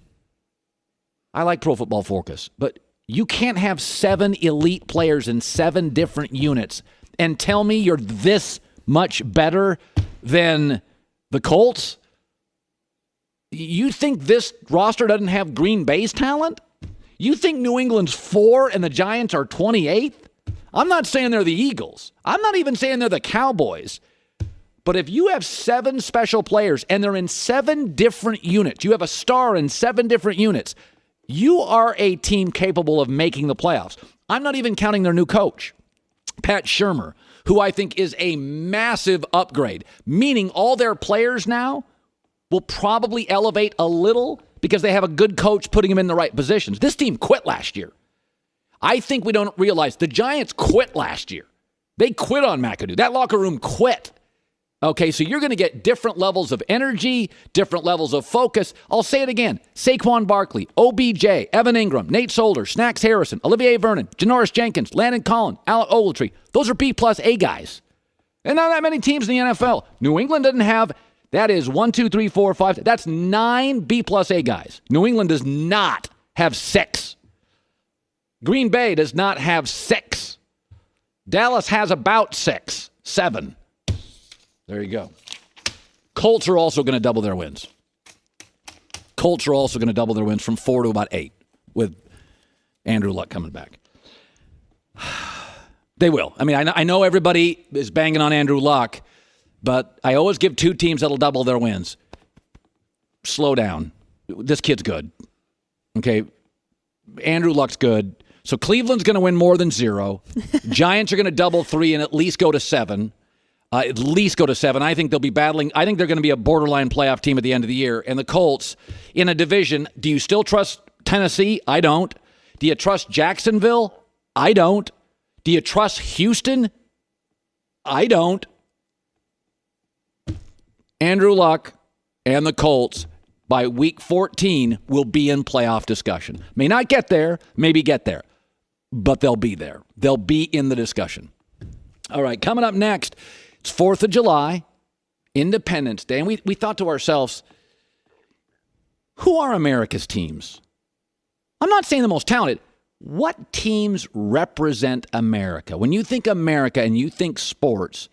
I like Pro Football Focus, but you can't have 7 elite players in 7 different units and tell me you're this much better than the Colts. You think this roster doesn't have Green Bay's talent? You think New England's 4 and the Giants are 28th? I'm not saying they're the Eagles. I'm not even saying they're the Cowboys. But if you have 7 special players and they're in 7 different units, you have a star in 7 different units, you are a team capable of making the playoffs. I'm not even counting their new coach, Pat Shurmur, who I think is a massive upgrade, meaning all their players now will probably elevate a little because they have a good coach putting them in the right positions. This team quit last year. I think we don't realize the Giants quit last year. They quit on McAdoo. That locker room quit. Okay, so you're going to get different levels of energy, different levels of focus. I'll say it again. Saquon Barkley, OBJ, Evan Ingram, Nate Solder, Snacks Harrison, Olivier Vernon, Janoris Jenkins, Landon Collin, Alec Ogletree. Those are B plus A guys. And not that many teams in the NFL. New England doesn't have, that is 1, 2, 3, 4, 5. That's 9 B plus A guys. New England does not have 6. Green Bay does not have 6. Dallas has about 6, 7. There you go. Colts are also going to double their wins. Colts are also going to double their wins from 4 to about 8 with Andrew Luck coming back. They will. I mean, I know everybody is banging on Andrew Luck, but I always give 2 teams that'll double their wins. Slow down. This kid's good. Okay? Andrew Luck's good. So Cleveland's going to win more than 0. Giants are going to double 3 and at least go to 7. At least go to 7. I think they'll be battling. I think they're going to be a borderline playoff team at the end of the year. And the Colts, in a division, do you still trust Tennessee? I don't. Do you trust Jacksonville? I don't. Do you trust Houston? I don't. Andrew Luck and the Colts, by week 14, will be in playoff discussion. May not get there, maybe get there, but they'll be there. They'll be in the discussion. All right, coming up next, it's 4th of July, Independence Day, and we thought to ourselves, who are America's teams? I'm not saying the most talented. What teams represent America? When you think America and you think sports,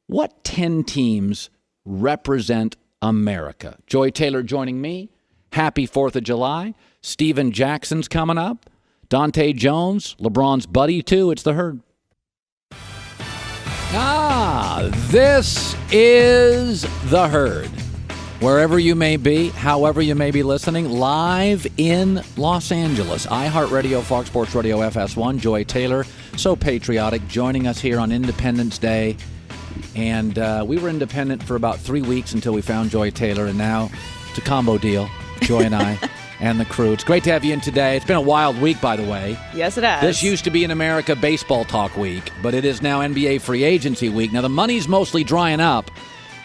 what 10 teams represent America? Joy Taylor joining me. Happy 4th of July. Steven Jackson's coming up. Dahntay Jones, LeBron's buddy, too. It's the Herd. This is the Herd. Wherever you may be, however you may be listening, live in Los Angeles. iHeartRadio, Fox Sports Radio, FS1. Joy Taylor, so patriotic, joining us here on Independence Day. And we were independent for about 3 weeks until we found Joy Taylor, and now it's a combo deal, Joy and I. And the crew. It's great to have you in today. It's been a wild week, by the way. Yes, it has. This used to be an America Baseball Talk week, but it is now NBA Free Agency week. Now, the money's mostly drying up,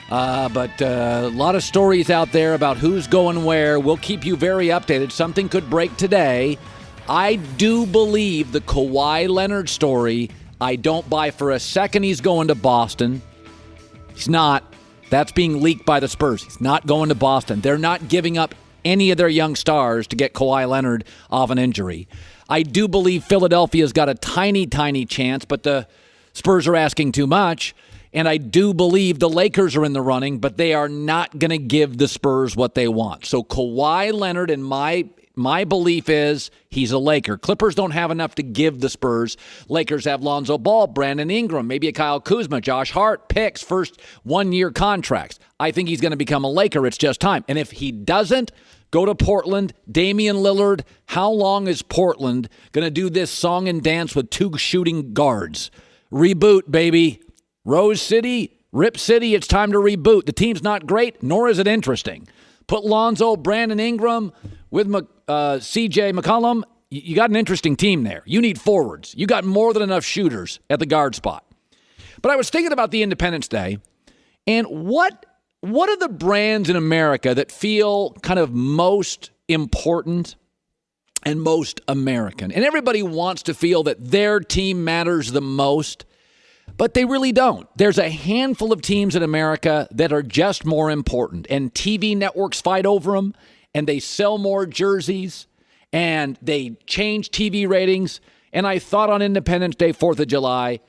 but a lot of stories out there about who's going where. We'll keep you very updated. Something could break today. I do believe the Kawhi Leonard story. I don't buy for a second he's going to Boston. He's not. That's being leaked by the Spurs. He's not going to Boston. They're not giving up any of their young stars to get Kawhi Leonard off an injury. I do believe Philadelphia's got a tiny, tiny chance, but the Spurs are asking too much. And I do believe the Lakers are in the running, but they are not going to give the Spurs what they want. So Kawhi Leonard, in my belief, is he's a Laker. Clippers don't have enough to give the Spurs. Lakers have Lonzo Ball, Brandon Ingram, maybe a Kyle Kuzma, Josh Hart, picks, first one-year contracts. I think he's going to become a Laker. It's just time. And if he doesn't, go to Portland, Damian Lillard. How long is Portland going to do this song and dance with 2 shooting guards? Reboot, baby. Rose City, Rip City, it's time to reboot. The team's not great, nor is it interesting. Put Lonzo, Brandon Ingram with C.J. McCollum. You got an interesting team there. You need forwards. You got more than enough shooters at the guard spot. But I was thinking about the Independence Day, and what are the brands in America that feel kind of most important and most American? And everybody wants to feel that their team matters the most, but they really don't. There's a handful of teams in America that are just more important, and TV networks fight over them, and they sell more jerseys, and they change TV ratings. And I thought on Independence Day, 4th of July,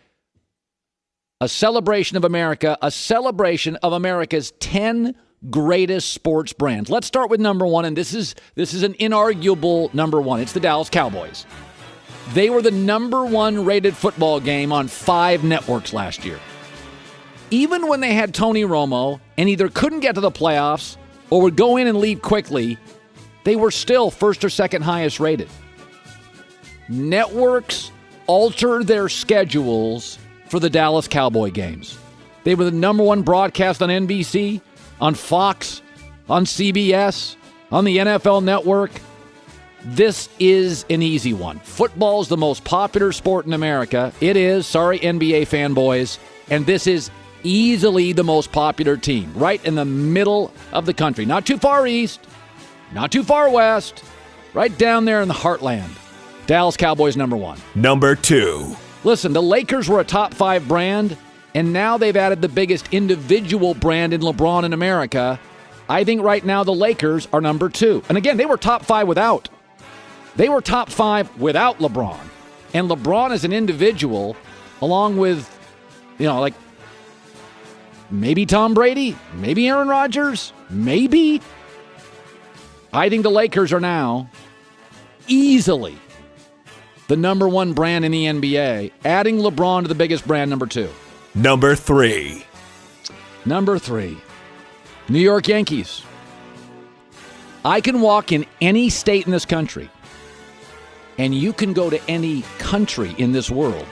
a celebration of America, a celebration of America's 10 greatest sports brands. Let's start with number 1, and this is an inarguable number 1. It's the Dallas Cowboys. They were the number 1 rated football game on 5 networks last year. Even when they had Tony Romo and either couldn't get to the playoffs or would go in and leave quickly, they were still first or second highest rated. Networks alter their schedules for the Dallas Cowboy games. They were the number 1 broadcast on NBC, on Fox, on CBS, on the NFL Network. This is an easy one. Football is the most popular sport in America. It is. Sorry, NBA fanboys. And this is easily the most popular team, right in the middle of the country. Not too far east, not too far west, right down there in the heartland. Dallas Cowboys number 1. Number 2. Listen, the Lakers were a top 5 brand, and now they've added the biggest individual brand in LeBron in America. I think right now the Lakers are number 2. And again, they were top 5 without. They were top 5 without LeBron. And LeBron as an individual, along with, like maybe Tom Brady, maybe Aaron Rodgers, maybe. I think the Lakers are now easily the number 1 brand in the NBA, adding LeBron to the biggest brand, number 2. Number 3. Number 3, New York Yankees. I can walk in any state in this country, and you can go to any country in this world,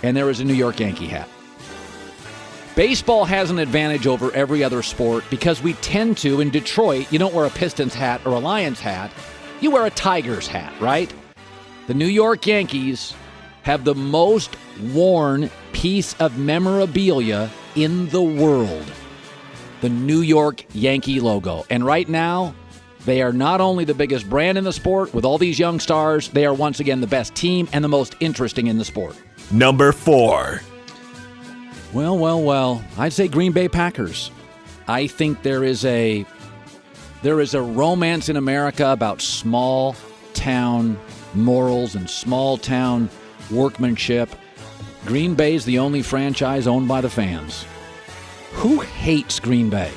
and there is a New York Yankee hat. Baseball has an advantage over every other sport because we tend to, in Detroit, you don't wear a Pistons hat or a Lions hat. You wear a Tigers hat, right? The New York Yankees have the most worn piece of memorabilia in the world. The New York Yankee logo. And right now, they are not only the biggest brand in the sport with all these young stars, they are once again the best team and the most interesting in the sport. Number 4. Well. I'd say Green Bay Packers. I think there is a romance in America about small town morals and small town workmanship. Green Bay is the only franchise owned by the fans. Who hates Green Bay?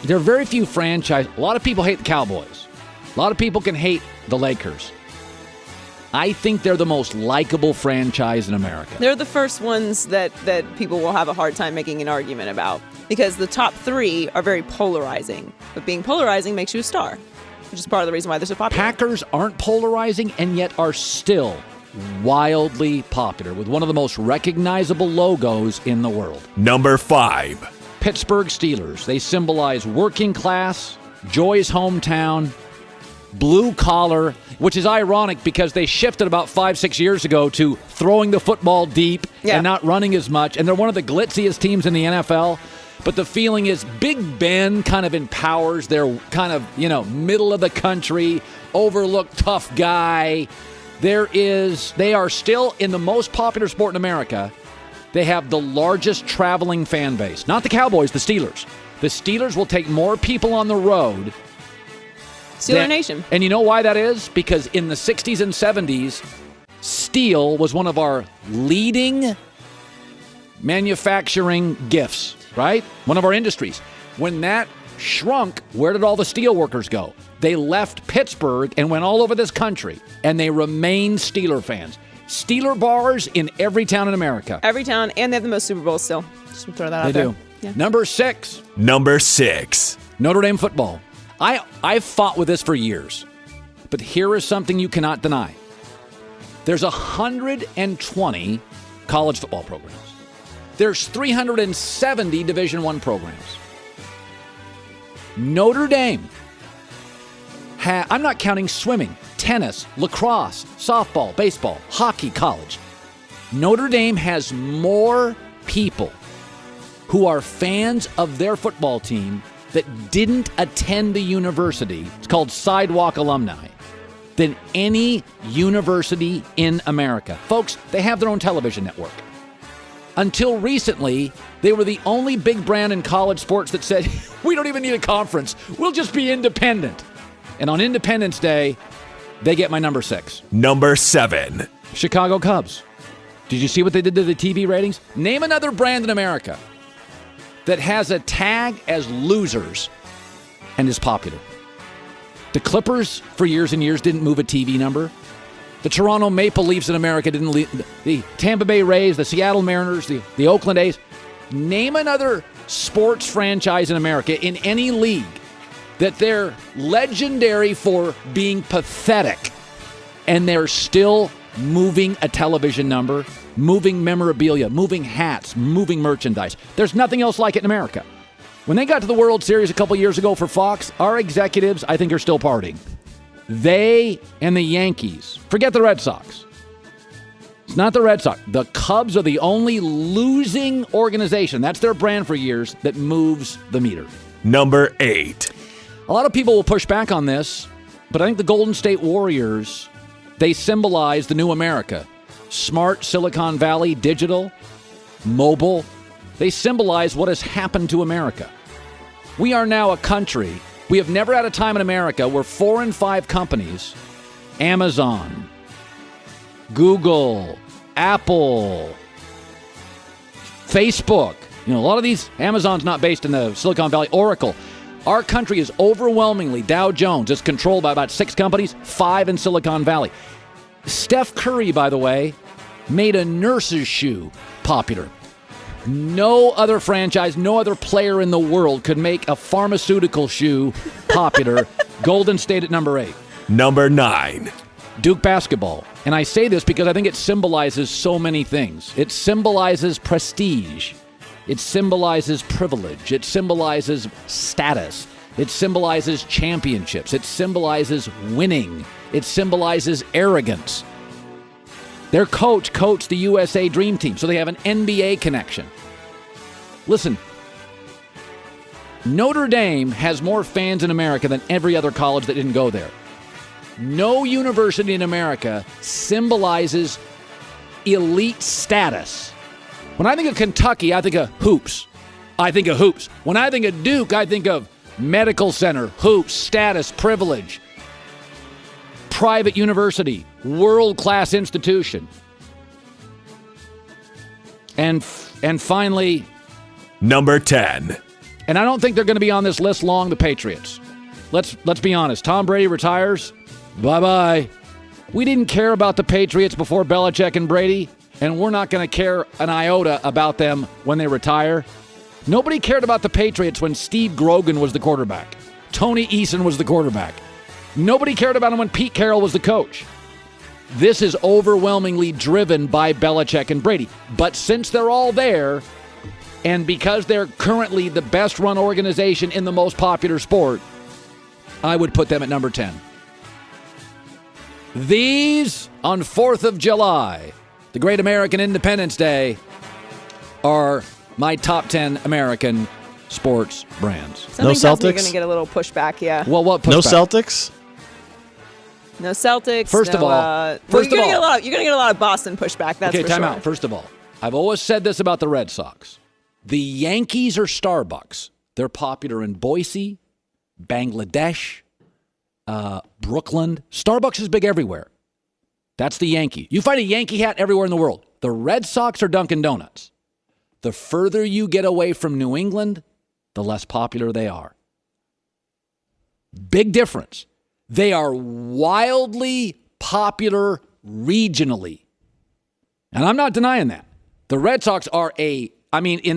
There are very few franchises. A lot of people hate the Cowboys. A lot of people can hate the Lakers. I think they're the most likable franchise in America. They're the first ones that people will have a hard time making an argument about because the top 3 are very polarizing. But being polarizing makes you a star, which is part of the reason why they're so popular. Packers aren't polarizing and yet are still wildly popular with one of the most recognizable logos in the world. Number 5. Pittsburgh Steelers. They symbolize working class, Joy's hometown, blue collar, which is ironic because they shifted about 5-6 years ago to throwing the football deep and not running as much. And they're one of the glitziest teams in the NFL. But the feeling is Big Ben kind of empowers their kind of, middle of the country, overlooked tough guy. They are still in the most popular sport in America. They have the largest traveling fan base. Not the Cowboys, the Steelers. The Steelers will take more people on the road. Steeler Nation. And you know why that is? Because in the 60s and 70s, steel was one of our leading manufacturing gifts, right? One of our industries. When that shrunk, where did all the steel workers go? They left Pittsburgh and went all over this country, and they remain Steeler fans. Steeler bars in every town in America. Every town, and they have the most Super Bowls still. Just throw that out there. They do. Yeah. Number 6. Number 6. Notre Dame football. I've fought with this for years, but here is something you cannot deny. There's 120 college football programs. There's 370 Division I programs. Notre Dame, I'm not counting swimming, tennis, lacrosse, softball, baseball, hockey, college. Notre Dame has more people who are fans of their football team that didn't attend the university, it's called sidewalk alumni, than any university in America. Folks, they have their own television network. Until recently, they were the only big brand in college sports that said, we don't even need a conference, we'll just be independent. And on Independence Day, they get my number 6. Number 7. Chicago Cubs. Did you see what they did to the TV ratings? Name another brand in America that has a tag as losers and is popular. The Clippers, for years and years, didn't move a TV number. The Toronto Maple Leafs in America didn't leave. The Tampa Bay Rays, the Seattle Mariners, the Oakland A's. Name another sports franchise in America in any league that they're legendary for being pathetic and they're still moving a television number, moving memorabilia, moving hats, moving merchandise. There's nothing else like it in America. When they got to the World Series a couple years ago for Fox, our executives, I think, are still partying. They and the Yankees. Forget the Red Sox. It's not the Red Sox. The Cubs are the only losing organization, that's their brand for years, that moves the meter. Number 8. A lot of people will push back on this, but I think the Golden State Warriors, they symbolize the new America. Smart, Silicon Valley, digital, mobile. They symbolize what has happened to America. We are now a country. We have never had a time in America where 4 in 5 companies, Amazon, Google, Apple, Facebook, a lot of these, Amazon's not based in the Silicon Valley, Oracle. Our country is overwhelmingly, Dow Jones is controlled by about 6 companies, 5 in Silicon Valley. Steph Curry, by the way, made a nurse's shoe popular. No other franchise, no other player in the world could make a pharmaceutical shoe popular. Golden State at number 8. Number 9. Duke basketball. And I say this because I think it symbolizes so many things. It symbolizes prestige. It symbolizes privilege. It symbolizes status. It symbolizes championships. It symbolizes winning. It symbolizes arrogance. Their coach coached the USA Dream Team, so they have an NBA connection. Listen, Notre Dame has more fans in America than every other college that didn't go there. No university in America symbolizes elite status. When I think of Kentucky, I think of hoops. When I think of Duke, I think of medical center, hoops, status, privilege, private university, world-class institution. And finally, number 10. And I don't think they're going to be on this list long, the Patriots. Let's be honest. Tom Brady retires. Bye-bye. We didn't care about the Patriots before Belichick and Brady, and we're not going to care an iota about them when they retire. Nobody cared about the Patriots when Steve Grogan was the quarterback. Tony Eason was the quarterback. Nobody cared about him when Pete Carroll was the coach. This is overwhelmingly driven by Belichick and Brady. But since they're all there, and because they're currently the best-run organization in the most popular sport, I would put them at number 10. These, on 4th of July, the great American Independence Day, are my top 10 American sports brands. Something tells me you're going to get a little pushback, yeah. Well, what pushback? No Celtics? No Celtics. First of all, you're going to get a lot of Boston pushback, that's okay, for time sure. out. First of all, I've always said this about the Red Sox. The Yankees are Starbucks. They're popular in Boise, Bangladesh, Brooklyn. Starbucks is big everywhere. That's the Yankee. You find a Yankee hat everywhere in the world. The Red Sox are Dunkin' Donuts. The further you get away from New England, the less popular they are. Big difference. They are wildly popular regionally. And I'm not denying that. The Red Sox are in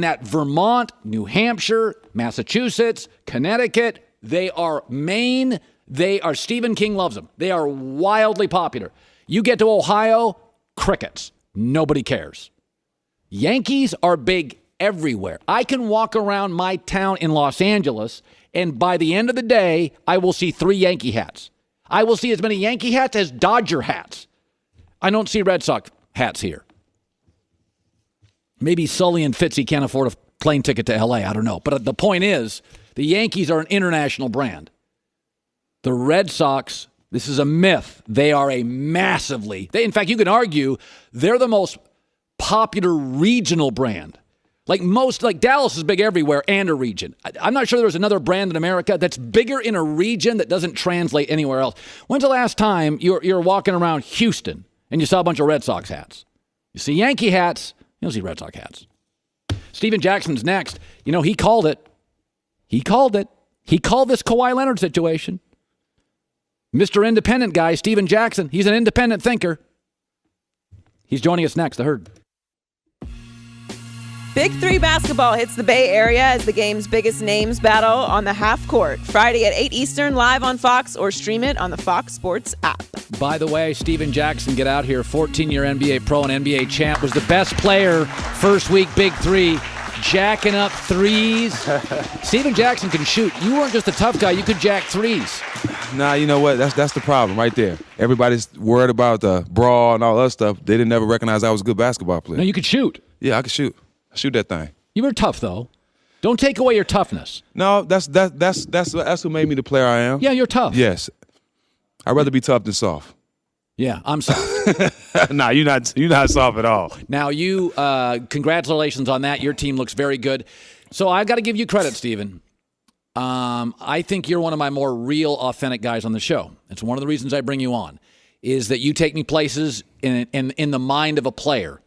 that Vermont, New Hampshire, Massachusetts, Connecticut, they are Maine, Stephen King loves them. They are wildly popular. You get to Ohio, crickets. Nobody cares. Yankees are big everywhere. I can walk around my town in Los Angeles, and by the end of the day, I will see 3 Yankee hats. I will see as many Yankee hats as Dodger hats. I don't see Red Sox hats here. Maybe Sully and Fitzy can't afford a plane ticket to L.A. I don't know. But the point is, the Yankees are an international brand. The Red Sox, this is a myth. They are in fact, you can argue they're the most popular regional brand. Like Dallas is big everywhere and a region. I'm not sure there's another brand in America that's bigger in a region that doesn't translate anywhere else. When's the last time you're walking around Houston and you saw a bunch of Red Sox hats? You see Yankee hats, you don't see Red Sox hats. Steven Jackson's next. He called it. He called this Kawhi Leonard situation. Mr. Independent guy, Steven Jackson, he's an independent thinker. He's joining us next, The Herd. Big 3 basketball hits the Bay Area as the game's biggest names battle on the half court. Friday at 8 Eastern, live on Fox, or stream it on the Fox Sports app. By the way, Steven Jackson, get out here, 14-year NBA pro and NBA champ, was the best player first week, Big 3, jacking up threes. Steven Jackson can shoot. You weren't just a tough guy, you could jack threes. Nah, you know what? That's the problem right there. Everybody's worried about the brawl and all that stuff. They didn't ever recognize I was a good basketball player. No, you could shoot. Yeah, I could shoot. I shoot that thing. You were tough, though. Don't take away your toughness. No, that's who made me the player I am. Yeah, you're tough. Yes. I'd rather be tough than soft. Yeah, I'm soft. Nah, you're not soft at all. Now, you, congratulations on that. Your team looks very good. So I've got to give you credit, Stephen. I think you're one of my more real, authentic guys on the show. It's one of the reasons I bring you on, is that you take me places in the mind of a player.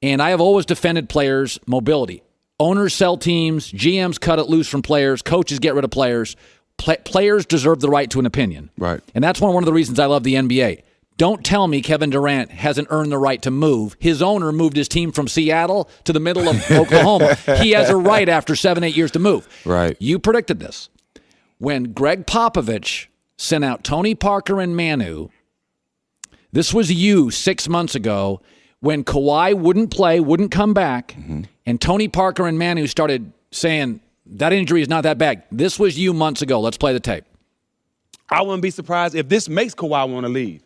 And I have always defended players' mobility. Owners sell teams, GMs cut it loose from players, coaches get rid of players. Players deserve the right to an opinion. Right. And that's one of the reasons I love the NBA. Don't tell me Kevin Durant hasn't earned the right to move. His owner moved his team from Seattle to the middle of Oklahoma. He has a right after 7-8 years to move. Right. You predicted this. When Greg Popovich sent out Tony Parker and Manu, this was you 6 months ago when Kawhi wouldn't play, wouldn't come back, and Tony Parker and Manu started saying, that injury is not that bad. This was you months ago. Let's play the tape. I wouldn't be surprised if this makes Kawhi want to leave.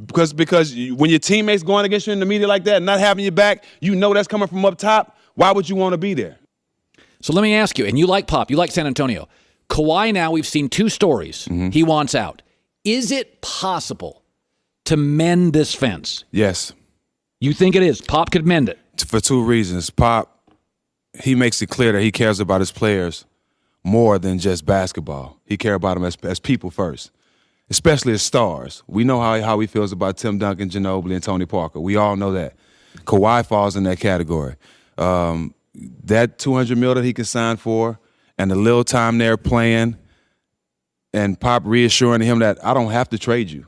Because when your teammates going against you in the media like that and not having your back, you know that's coming from up top. Why would you want to be there? So let me ask you, and you like Pop, you like San Antonio. Kawhi now, we've seen 2 stories. He wants out. Is it possible to mend this fence? Yes. You think it is? Pop could mend it? For 2 reasons. Pop, he makes it clear that he cares about his players more than just basketball. He cares about them as people first, especially as stars. We know how he feels about Tim Duncan, Ginobili, and Tony Parker. We all know that. Kawhi falls in that category. That $200 million that he can sign for and the little time they're playing and Pop reassuring him that I don't have to trade you.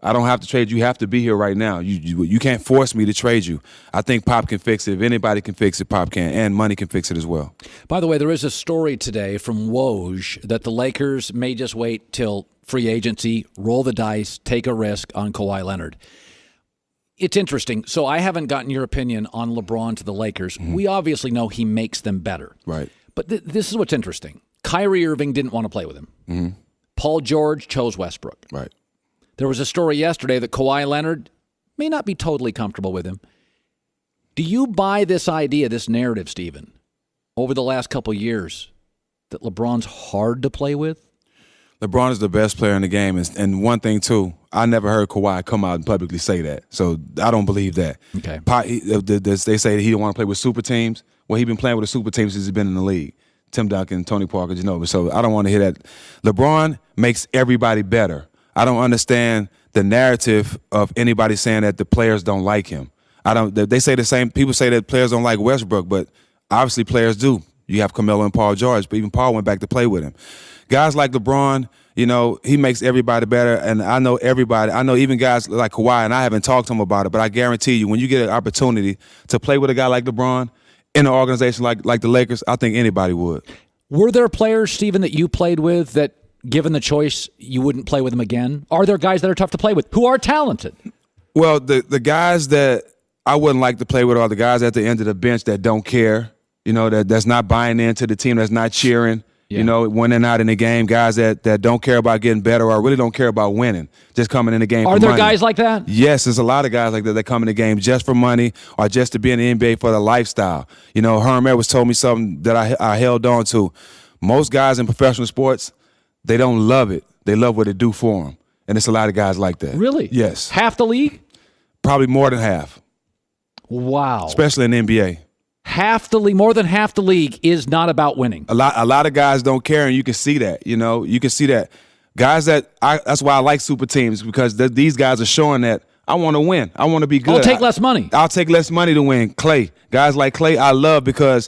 I don't have to trade you. You have to be here right now. You can't force me to trade you. I think Pop can fix it. If anybody can fix it, Pop can. And money can fix it as well. By the way, there is a story today from Woj that the Lakers may just wait till free agency, roll the dice, take a risk on Kawhi Leonard. It's interesting. So I haven't gotten your opinion on LeBron to the Lakers. We obviously know he makes them better. Right. But this is what's interesting. Kyrie Irving didn't want to play with him. Paul George chose Westbrook. Right. There was a story yesterday that Kawhi Leonard may not be totally comfortable with him. Do you buy this idea, this narrative, Stephen, over the last couple of years, that LeBron's hard to play with? LeBron is the best player in the game. And one thing, too, I never heard Kawhi come out and publicly say that. So I don't believe that. Okay. They say that he don't want to play with super teams. Well, he's been playing with a super team since he's been in the league. Tim Duncan, Tony Parker, Ginobili. So I don't want to hear that. LeBron makes everybody better. I don't understand the narrative of anybody saying that the players don't like him. They say the same. People say that players don't like Westbrook, but obviously players do. You have Carmelo and Paul George, but even Paul went back to play with him. Guys like LeBron, he makes everybody better, and I know everybody. I know even guys like Kawhi, and I haven't talked to him about it, but I guarantee you, when you get an opportunity to play with a guy like LeBron in an organization like the Lakers, I think anybody would. Were there players, Stephen, that you played with that, given the choice, you wouldn't play with them again? Are there guys that are tough to play with who are talented? Well, the guys that I wouldn't like to play with are the guys at the end of the bench that don't care, that's not buying into the team, that's not cheering, when they're not in the game, guys that don't care about getting better or really don't care about winning, just coming in the game for money. Are there guys like that? Yes, there's a lot of guys like that come in the game just for money or just to be in the NBA for the lifestyle. Herm Edwards told me something that I held on to. Most guys in professional sports, they don't love it. They love what it do for them. And it's a lot of guys like that. Really? Yes. Half the league? Probably more than half. Wow. Especially in the NBA. More than half the league is not about winning. A lot of guys don't care, and you can see that. You can see that. Guys that's why I like super teams, because these guys are showing that I want to win. I want to be good. I'll take less money. I'll take less money to win. Guys like Clay, I love because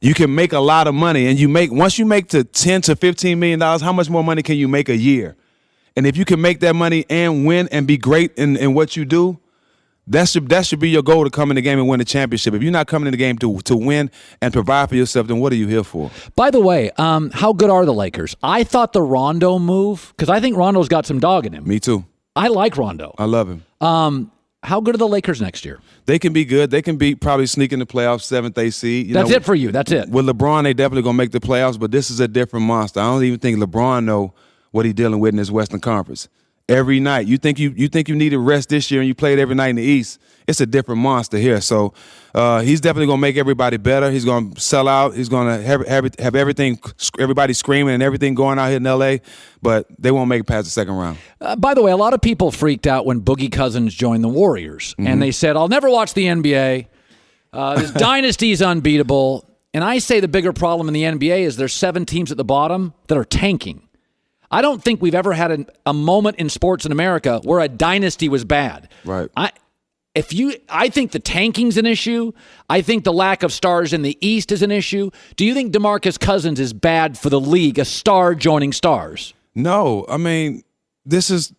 you can make a lot of money, and once you make to $10 to $15 million, how much more money can you make a year? And if you can make that money and win and be great in what you do, that should be your goal, to come in the game and win a championship. If you're not coming in the game to win and provide for yourself, then what are you here for? By the way, how good are the Lakers? I thought the Rondo move, because I think Rondo's got some dog in him. Me too. I like Rondo. I love him. How good are the Lakers next year? They can be good. They can probably sneak in the playoffs, 7th, 8th seed. That's it for you. That's it. With LeBron, they definitely going to make the playoffs, but this is a different monster. I don't even think LeBron know what he's dealing with in his Western Conference. Every night. You think you needed rest this year and you played every night in the East. It's a different monster here. So he's definitely going to make everybody better. He's going to sell out. He's going to have everything, everybody screaming and everything going out here in L.A., but they won't make it past the second round. By the way, a lot of people freaked out when Boogie Cousins joined the Warriors, and they said, I'll never watch the NBA. This dynasty is unbeatable. And I say the bigger problem in the NBA is there's 7 teams at the bottom that are tanking. I don't think we've ever had a moment in sports in America where a dynasty was bad. Right. I think the tanking's an issue. I think the lack of stars in the East is an issue. Do you think DeMarcus Cousins is bad for the league, a star joining stars? No. I mean, this is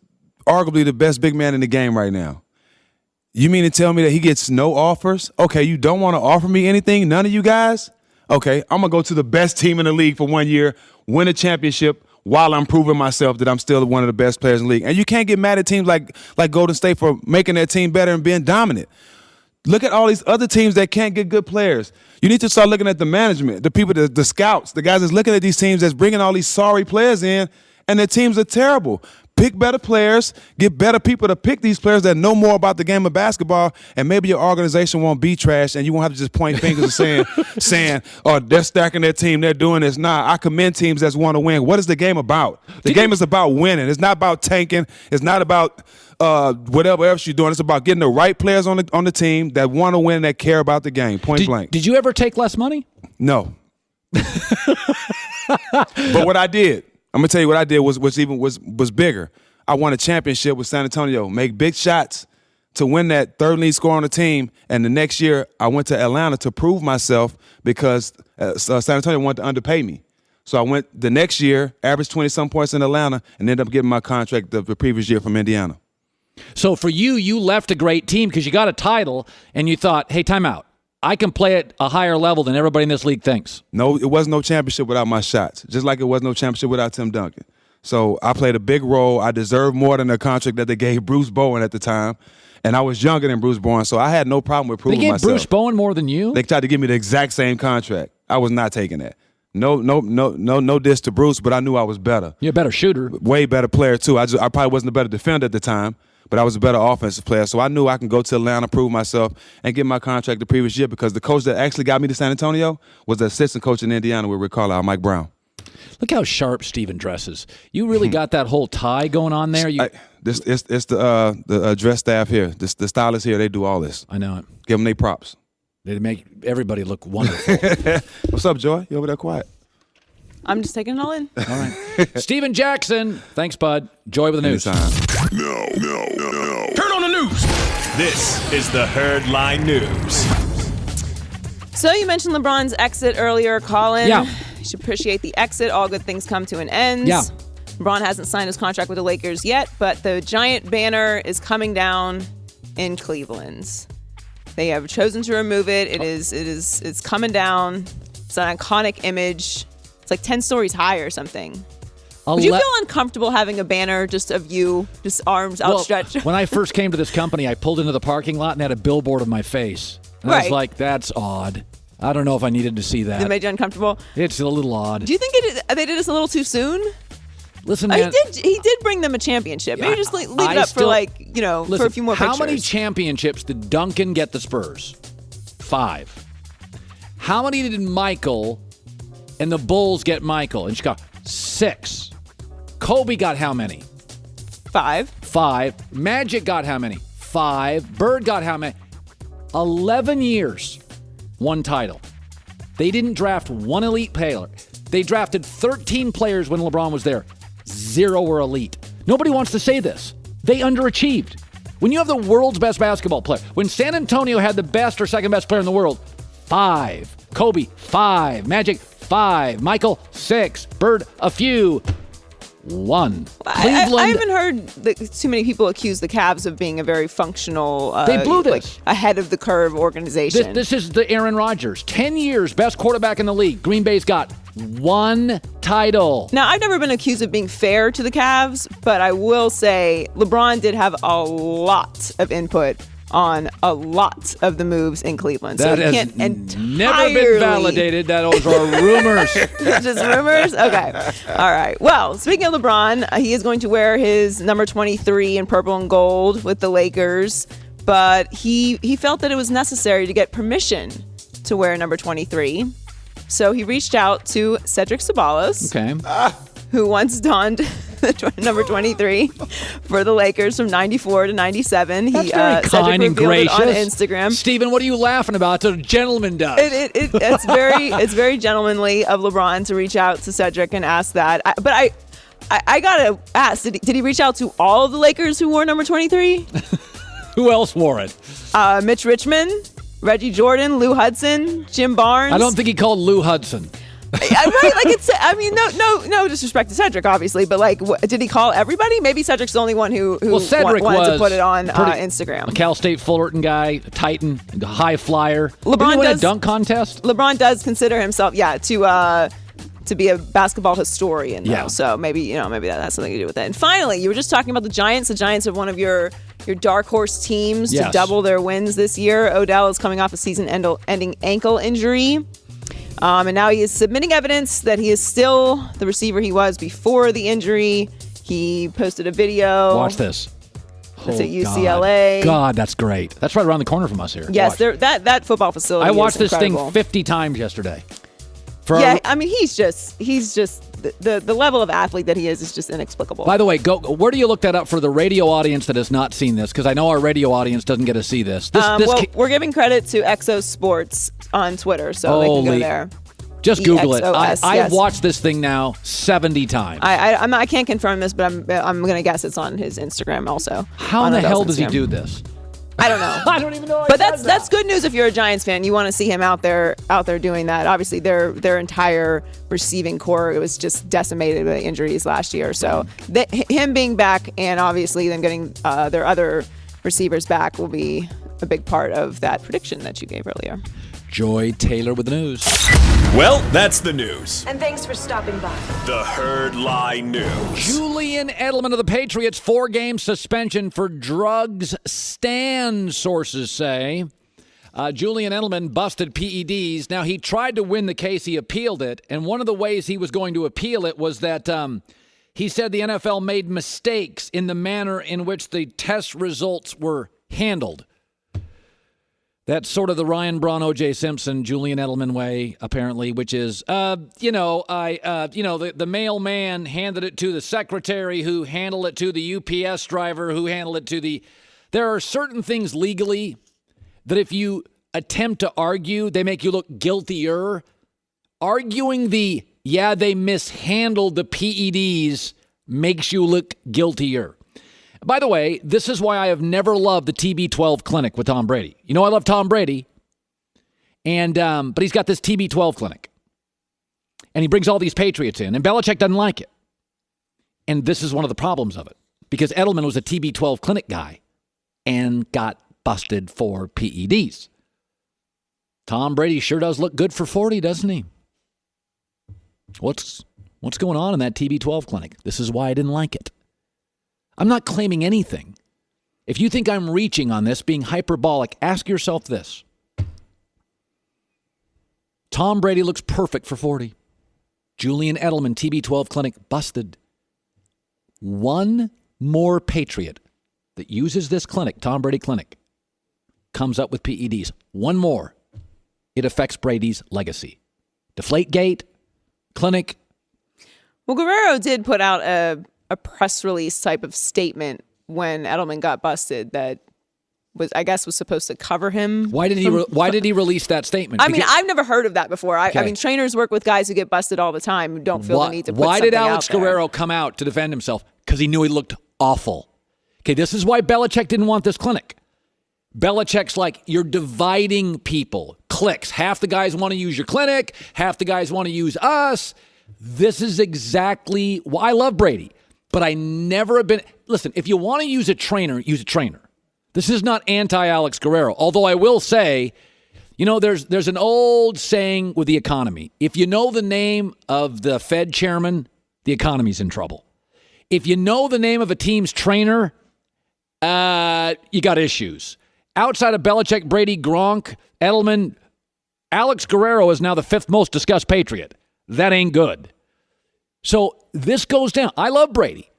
arguably the best big man in the game right now. You mean to tell me that he gets no offers? Okay, you don't want to offer me anything? None of you guys? Okay, I'm going to go to the best team in the league for 1 year, win a championship, while I'm proving myself that I'm still one of the best players in the league. And you can't get mad at teams like Golden State for making their team better and being dominant. Look at all these other teams that can't get good players. You need to start looking at the management, the people, the scouts, the guys that's looking at these teams that's bringing all these sorry players in, and their teams are terrible. Pick better players, get better people to pick these players that know more about the game of basketball, and maybe your organization won't be trash, and you won't have to just point fingers and saying, oh, they're stacking their team, they're doing this. Nah, I commend teams that want to win. What is the game about? The game is about winning. It's not about tanking. It's not about whatever else you're doing. It's about getting the right players on the team that want to win, that care about the game, point blank. Did you ever take less money? No. But what I did, I'm gonna tell you what I did was bigger. I won a championship with San Antonio, make big shots to win that third lead score on the team. And the next year, I went to Atlanta to prove myself because San Antonio wanted to underpay me. So I went the next year, averaged 20-some points in Atlanta, and ended up getting my contract the previous year from Indiana. So for you left a great team because you got a title, and you thought, hey, time out. I can play at a higher level than everybody in this league thinks. No, it was no championship without my shots, just like it was no championship without Tim Duncan. So I played a big role. I deserved more than the contract that they gave Bruce Bowen at the time, and I was younger than Bruce Bowen, so I had no problem with proving myself. They gave Bruce Bowen more than you? They tried to give me the exact same contract. I was not taking that. No diss to Bruce, but I knew I was better. You're a better shooter. Way better player, too. I probably wasn't a better defender at the time, but I was a better offensive player. So I knew I can go to Atlanta, prove myself, and get my contract the previous year because the coach that actually got me to San Antonio was the assistant coach in Indiana with Rick Carlisle, Mike Brown. Look how sharp Steven dresses. You really got that whole tie going on there? It's the dress staff here. The stylists here, they do all this. I know it. Give them their props. They make everybody look wonderful. What's up, Joy? You over there quiet? I'm just taking it all in. All right. Steven Jackson. Thanks, bud. Joy with the news. Anytime. No. Turn on the news. This is the Herd Line News. So you mentioned LeBron's exit earlier, Colin. Yeah. You should appreciate the exit. All good things come to an end. Yeah. LeBron hasn't signed his contract with the Lakers yet, but the giant banner is coming down in Cleveland. They have chosen to remove it. It's coming down. It's an iconic image. It's like 10 stories high or something. Would you feel uncomfortable having a banner just of you, just arms outstretched? When I first came to this company, I pulled into the parking lot and had a billboard of my face. And I was like, that's odd. I don't know if I needed to see that. It made you uncomfortable? It's a little odd. Do you think they did this a little too soon? Listen, man. He did bring them a championship. Maybe just leave it up for for a few more pictures. How many championships did Duncan get the Spurs? 5. How many did Michael and the Bulls get Michael in Chicago? 6. Kobe got how many? 5. Magic got how many? 5. Bird got how many? 11 years. 1 title. They didn't draft 1 elite player. They drafted 13 players when LeBron was there. 0 were elite. Nobody wants to say this. They underachieved. When you have the world's best basketball player, when San Antonio had the best or second best player in the world, 5. Kobe, 5. Magic, 5. Michael, 6. Bird, a few. 1. Cleveland. I haven't heard too many people accuse the Cavs of being a very functional, they blew this. Ahead of the curve organization. This is the Aaron Rodgers. 10 years, best quarterback in the league. Green Bay's got 1 title. Now, I've never been accused of being fair to the Cavs, but I will say LeBron did have a lot of input on a lot of the moves in Cleveland. That so he has can't never been validated. Those are rumors. Just rumors? Okay. All right. Well, speaking of LeBron, he is going to wear his number 23 in purple and gold with the Lakers, but he felt that it was necessary to get permission to wear number 23. So he reached out to Cedric Ceballos, who once donned number 23 for the Lakers from 94 to 97. That's very kind and gracious. On Instagram. Stephen, what are you laughing about? It's a gentleman does. It's very gentlemanly of LeBron to reach out to Cedric and ask that. But I gotta ask, did he reach out to all of the Lakers who wore number 23? Who else wore it? Mitch Richmond, Reggie Jordan, Lou Hudson, Jim Barnes. I don't think he called Lou Hudson. Right, like no disrespect to Cedric, obviously, but like, did he call everybody? Maybe Cedric's the only one who wanted to put it on Instagram. A Cal State Fullerton guy, a Titan, a high flyer. LeBron win a dunk contest. LeBron does consider himself, to be a basketball historian. Though. So maybe that has something to do with it. And finally, you were just talking about the Giants. The Giants are one of your dark horse teams to double their wins this year. Odell is coming off a season-ending ankle injury. And now he is submitting evidence that he is still the receiver he was before the injury. He posted a video. Watch this. It's at UCLA. God, that's great. That's right around the corner from us here. Yes, that football facility. I watched is this incredible. thing 50 times yesterday. He's just the level of athlete that he is just inexplicable. By the way, where do you look that up for the radio audience that has not seen this? Because I know our radio audience doesn't get to see this. We're giving credit to Exos Sports on Twitter, so they can go there. Just Google it. EXOS, I've watched this thing now 70 times. I can't confirm this, but I'm going to guess it's on his Instagram also. How in the hell does he do this? I don't know. I don't even know. But that's good news if you're a Giants fan. You want to see him out there doing that. Obviously, their entire receiving core, it was just decimated by injuries last year. So him being back and obviously them getting their other receivers back will be a big part of that prediction that you gave earlier. Joy Taylor with the news. Well, that's the news. And thanks for stopping by. The Herd Line News. Julian Edelman of the Patriots, 4-game suspension for drugs stand, sources say. Julian Edelman busted PEDs. Now, he tried to win the case. He appealed it. And one of the ways he was going to appeal it was that he said the NFL made mistakes in the manner in which the test results were handled. That's sort of the Ryan Braun, O.J. Simpson, Julian Edelman way, apparently, which is, the mailman handed it to the secretary who handled it to the UPS driver who handled it to the... There are certain things legally that if you attempt to argue, they make you look guiltier. Arguing they mishandled the PEDs makes you look guiltier. By the way, this is why I have never loved the TB12 clinic with Tom Brady. You know I love Tom Brady, and but he's got this TB12 clinic, and he brings all these Patriots in, and Belichick doesn't like it. And this is one of the problems of it, because Edelman was a TB12 clinic guy and got busted for PEDs. Tom Brady sure does look good for 40, doesn't he? What's going on in that TB12 clinic? This is why I didn't like it. I'm not claiming anything. If you think I'm reaching on this, being hyperbolic, ask yourself this. Tom Brady looks perfect for 40. Julian Edelman, TB12 clinic, busted. One more Patriot that uses this clinic, Tom Brady clinic, comes up with PEDs. One more. It affects Brady's legacy. Deflategate, clinic. Well, Guerrero did put out a press release type of statement when Edelman got busted that was supposed to cover him. Why did he release that statement? I mean, I've never heard of that before. I mean, trainers work with guys who get busted all the time who don't feel the need to put Why something did Alex out there. Guerrero come out to defend himself? Because he knew he looked awful. Okay, this is why Belichick didn't want this clinic. Belichick's like, you're dividing people. Cliques. Half the guys want to use your clinic. Half the guys want to use us. This is exactly why I love Brady. But I never have been... Listen, if you want to use a trainer, use a trainer. This is not anti-Alex Guerrero. Although I will say, there's an old saying with the economy. If you know the name of the Fed chairman, the economy's in trouble. If you know the name of a team's trainer, you got issues. outside of Belichick, Brady, Gronk, Edelman, Alex Guerrero is now the 5th most discussed Patriot. That ain't good. So this goes down. I love Brady.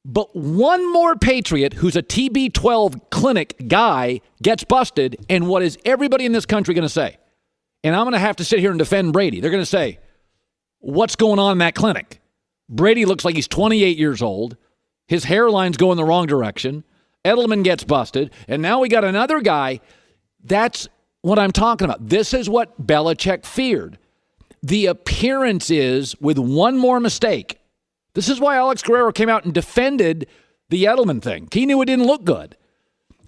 But one more Patriot who's a TB12 clinic guy gets busted, and what is everybody in this country going to say? And I'm going to have to sit here and defend Brady. They're going to say, what's going on in that clinic? Brady looks like he's 28 years old. His hairline's going the wrong direction. Edelman gets busted. And now we got another guy. That's what I'm talking about. This is what Belichick feared. The appearance is, with one more mistake, this is why Alex Guerrero came out and defended the Edelman thing. He knew it didn't look good.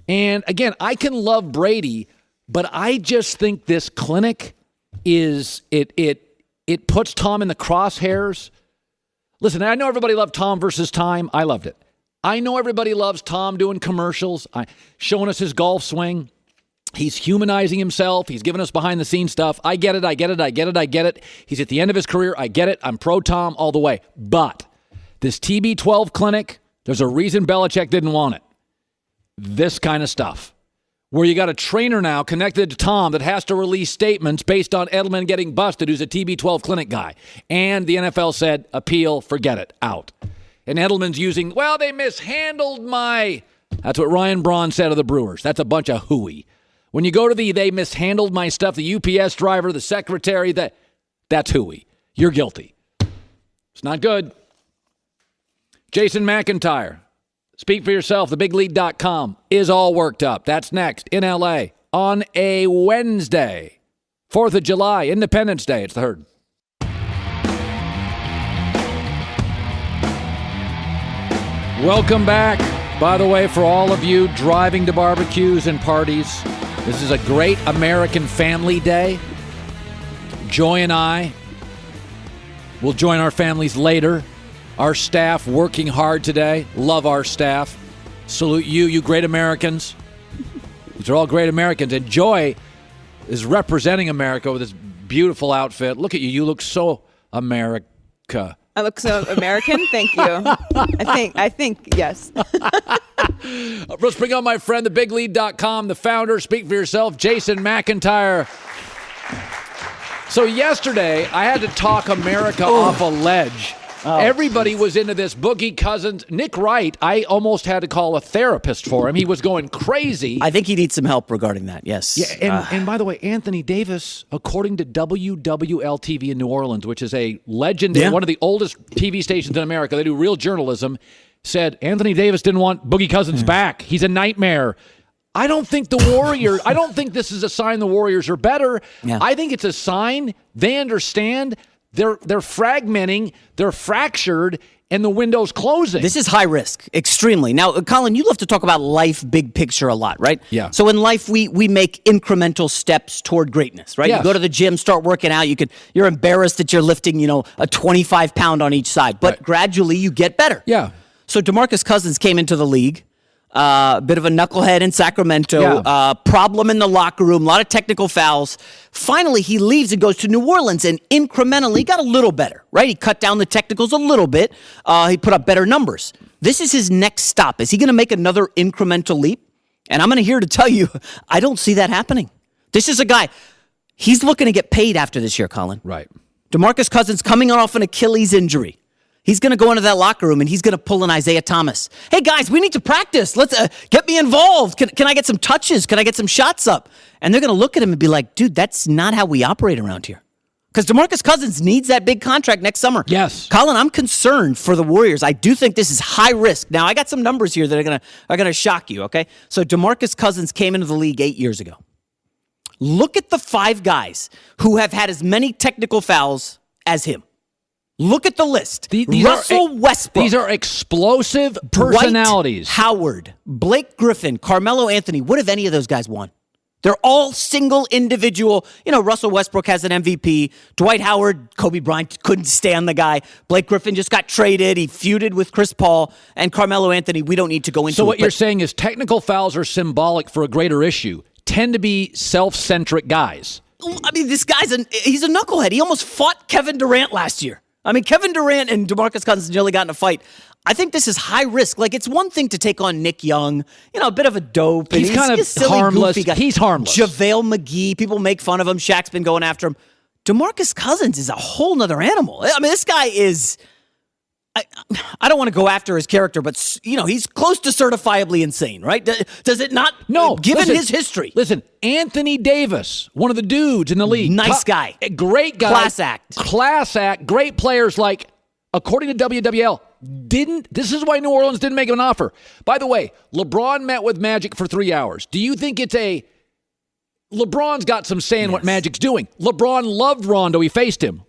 And again, I can love Brady, but I just think this clinic is, it puts Tom in the crosshairs. Listen, I know everybody loved Tom versus Time. I loved it. I know everybody loves Tom doing commercials, showing us his golf swing. He's humanizing himself. He's giving us behind-the-scenes stuff. I get it. He's at the end of his career. I get it. I'm pro-Tom all the way. But this TB12 clinic, there's a reason Belichick didn't want it. This kind of stuff, where you got a trainer now connected to Tom that has to release statements based on Edelman getting busted, who's a TB12 clinic guy. And the NFL said, appeal, forget it, out. And Edelman's using, they mishandled my... That's what Ryan Braun said of the Brewers. That's a bunch of hooey. When you go to they mishandled my stuff, the UPS driver, the secretary, that's hooey. You're guilty. It's not good. Jason McIntyre, speak for yourself. TheBigLead.com is all worked up. That's next in L.A. on a Wednesday. 4th of July, Independence Day. It's the Herd. Welcome back. By the way, for all of you driving to barbecues and parties, this is a great American family day. Joy and I will join our families later. Our staff working hard today. Love our staff. Salute you great Americans. These are all great Americans. And Joy is representing America with this beautiful outfit. Look at you. You look so America. I look so American. Thank you. I think yes. Let's bring on my friend, TheBigLead.com, the founder. Speak for yourself, Jason McIntyre. So yesterday, I had to talk America off a ledge. Everybody was into this. Boogie Cousins. Nick Wright, I almost had to call a therapist for him. He was going crazy. I think he needs some help regarding that, yes. Yeah, and by the way, Anthony Davis, according to WWL-TV in New Orleans, which is a legendary, one of the oldest TV stations in America, they do real journalism, said Anthony Davis didn't want Boogie Cousins back. He's a nightmare. I don't think the Warriors, I don't think this is a sign the Warriors are better. Yeah. I think it's a sign they understand they're fragmenting, they're fractured, and the window's closing. This is high risk, extremely. Now, Colin, you love to talk about life big picture a lot, right? Yeah. So in life, we make incremental steps toward greatness, right? Yes. You go to the gym, start working out. You're embarrassed that you're lifting, a 25-pound on each side, but gradually you get better. Yeah. So DeMarcus Cousins came into the league. Bit of a knucklehead in Sacramento, problem in the locker room, a lot of technical fouls. Finally, he leaves and goes to New Orleans and incrementally got a little better, right? He cut down the technicals a little bit. He put up better numbers. This is his next stop. Is he going to make another incremental leap? And I'm here to tell you, I don't see that happening. This is a guy, he's looking to get paid after this year, Colin. Right. DeMarcus Cousins coming off an Achilles injury. He's going to go into that locker room and he's going to pull an Isaiah Thomas. Hey, guys, we need to practice. Let's get me involved. Can I get some touches? Can I get some shots up? And they're going to look at him and be like, dude, that's not how we operate around here. Because DeMarcus Cousins needs that big contract next summer. Yes. Colin, I'm concerned for the Warriors. I do think this is high risk. Now, I got some numbers here that are going to shock you, okay? So DeMarcus Cousins came into the league 8 years ago. Look at the 5 guys who have had as many technical fouls as him. Look at the list. Russell Westbrook. These are explosive personalities. Dwight Howard, Blake Griffin, Carmelo Anthony. What have any of those guys won? They're all single individual. Russell Westbrook has an MVP. Dwight Howard, Kobe Bryant couldn't stand the guy. Blake Griffin just got traded. He feuded with Chris Paul. And Carmelo Anthony, we don't need to go into it. So what you're saying is technical fouls are symbolic for a greater issue. Tend to be self-centric guys. I mean, this guy's he's a knucklehead. He almost fought Kevin Durant last year. I mean, Kevin Durant and DeMarcus Cousins nearly got in a fight. I think this is high risk. Like, it's one thing to take on Nick Young, a bit of a dope. He's kind of silly, harmless. Goofy guy. He's harmless. JaVale McGee, people make fun of him. Shaq's been going after him. DeMarcus Cousins is a whole nother animal. I mean, this guy is... I don't want to go after his character, but, he's close to certifiably insane, right? Does it not? No. Given his history. Listen, Anthony Davis, one of the dudes in the league. Nice guy. Great guy. Class act. Great players according to WWL, this is why New Orleans didn't make him an offer. By the way, LeBron met with Magic for 3 hours. Do you think LeBron's got some say in what Magic's doing? LeBron loved Rondo. He faced him.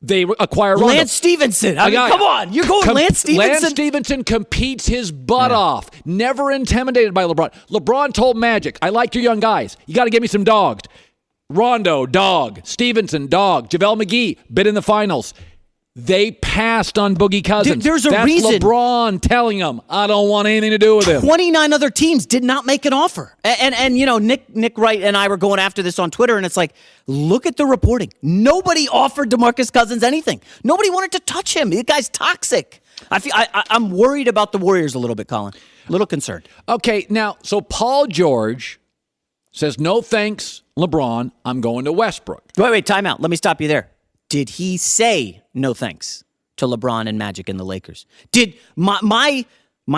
They acquire Rondo. Lance Stevenson. I mean, come on. You're going Lance Stevenson? Lance Stevenson competes his butt off. Never intimidated by LeBron. LeBron told Magic, I like your young guys. You got to give me some dogs. Rondo, dog. Stevenson, dog. JaVale McGee, been in the finals. They passed on Boogie Cousins. There's a That's reason. LeBron telling them, I don't want anything to do with him. 29 other teams did not make an offer. And Nick Wright and I were going after this on Twitter, and it's like, look at the reporting. Nobody offered DeMarcus Cousins anything. Nobody wanted to touch him. The guy's toxic. I'm worried about the Warriors a little bit, Colin. A little concerned. Okay, now, so Paul George says, no thanks, LeBron. I'm going to Westbrook. Wait, time out. Let me stop you there. Did he say no thanks to LeBron and Magic and the Lakers? Did my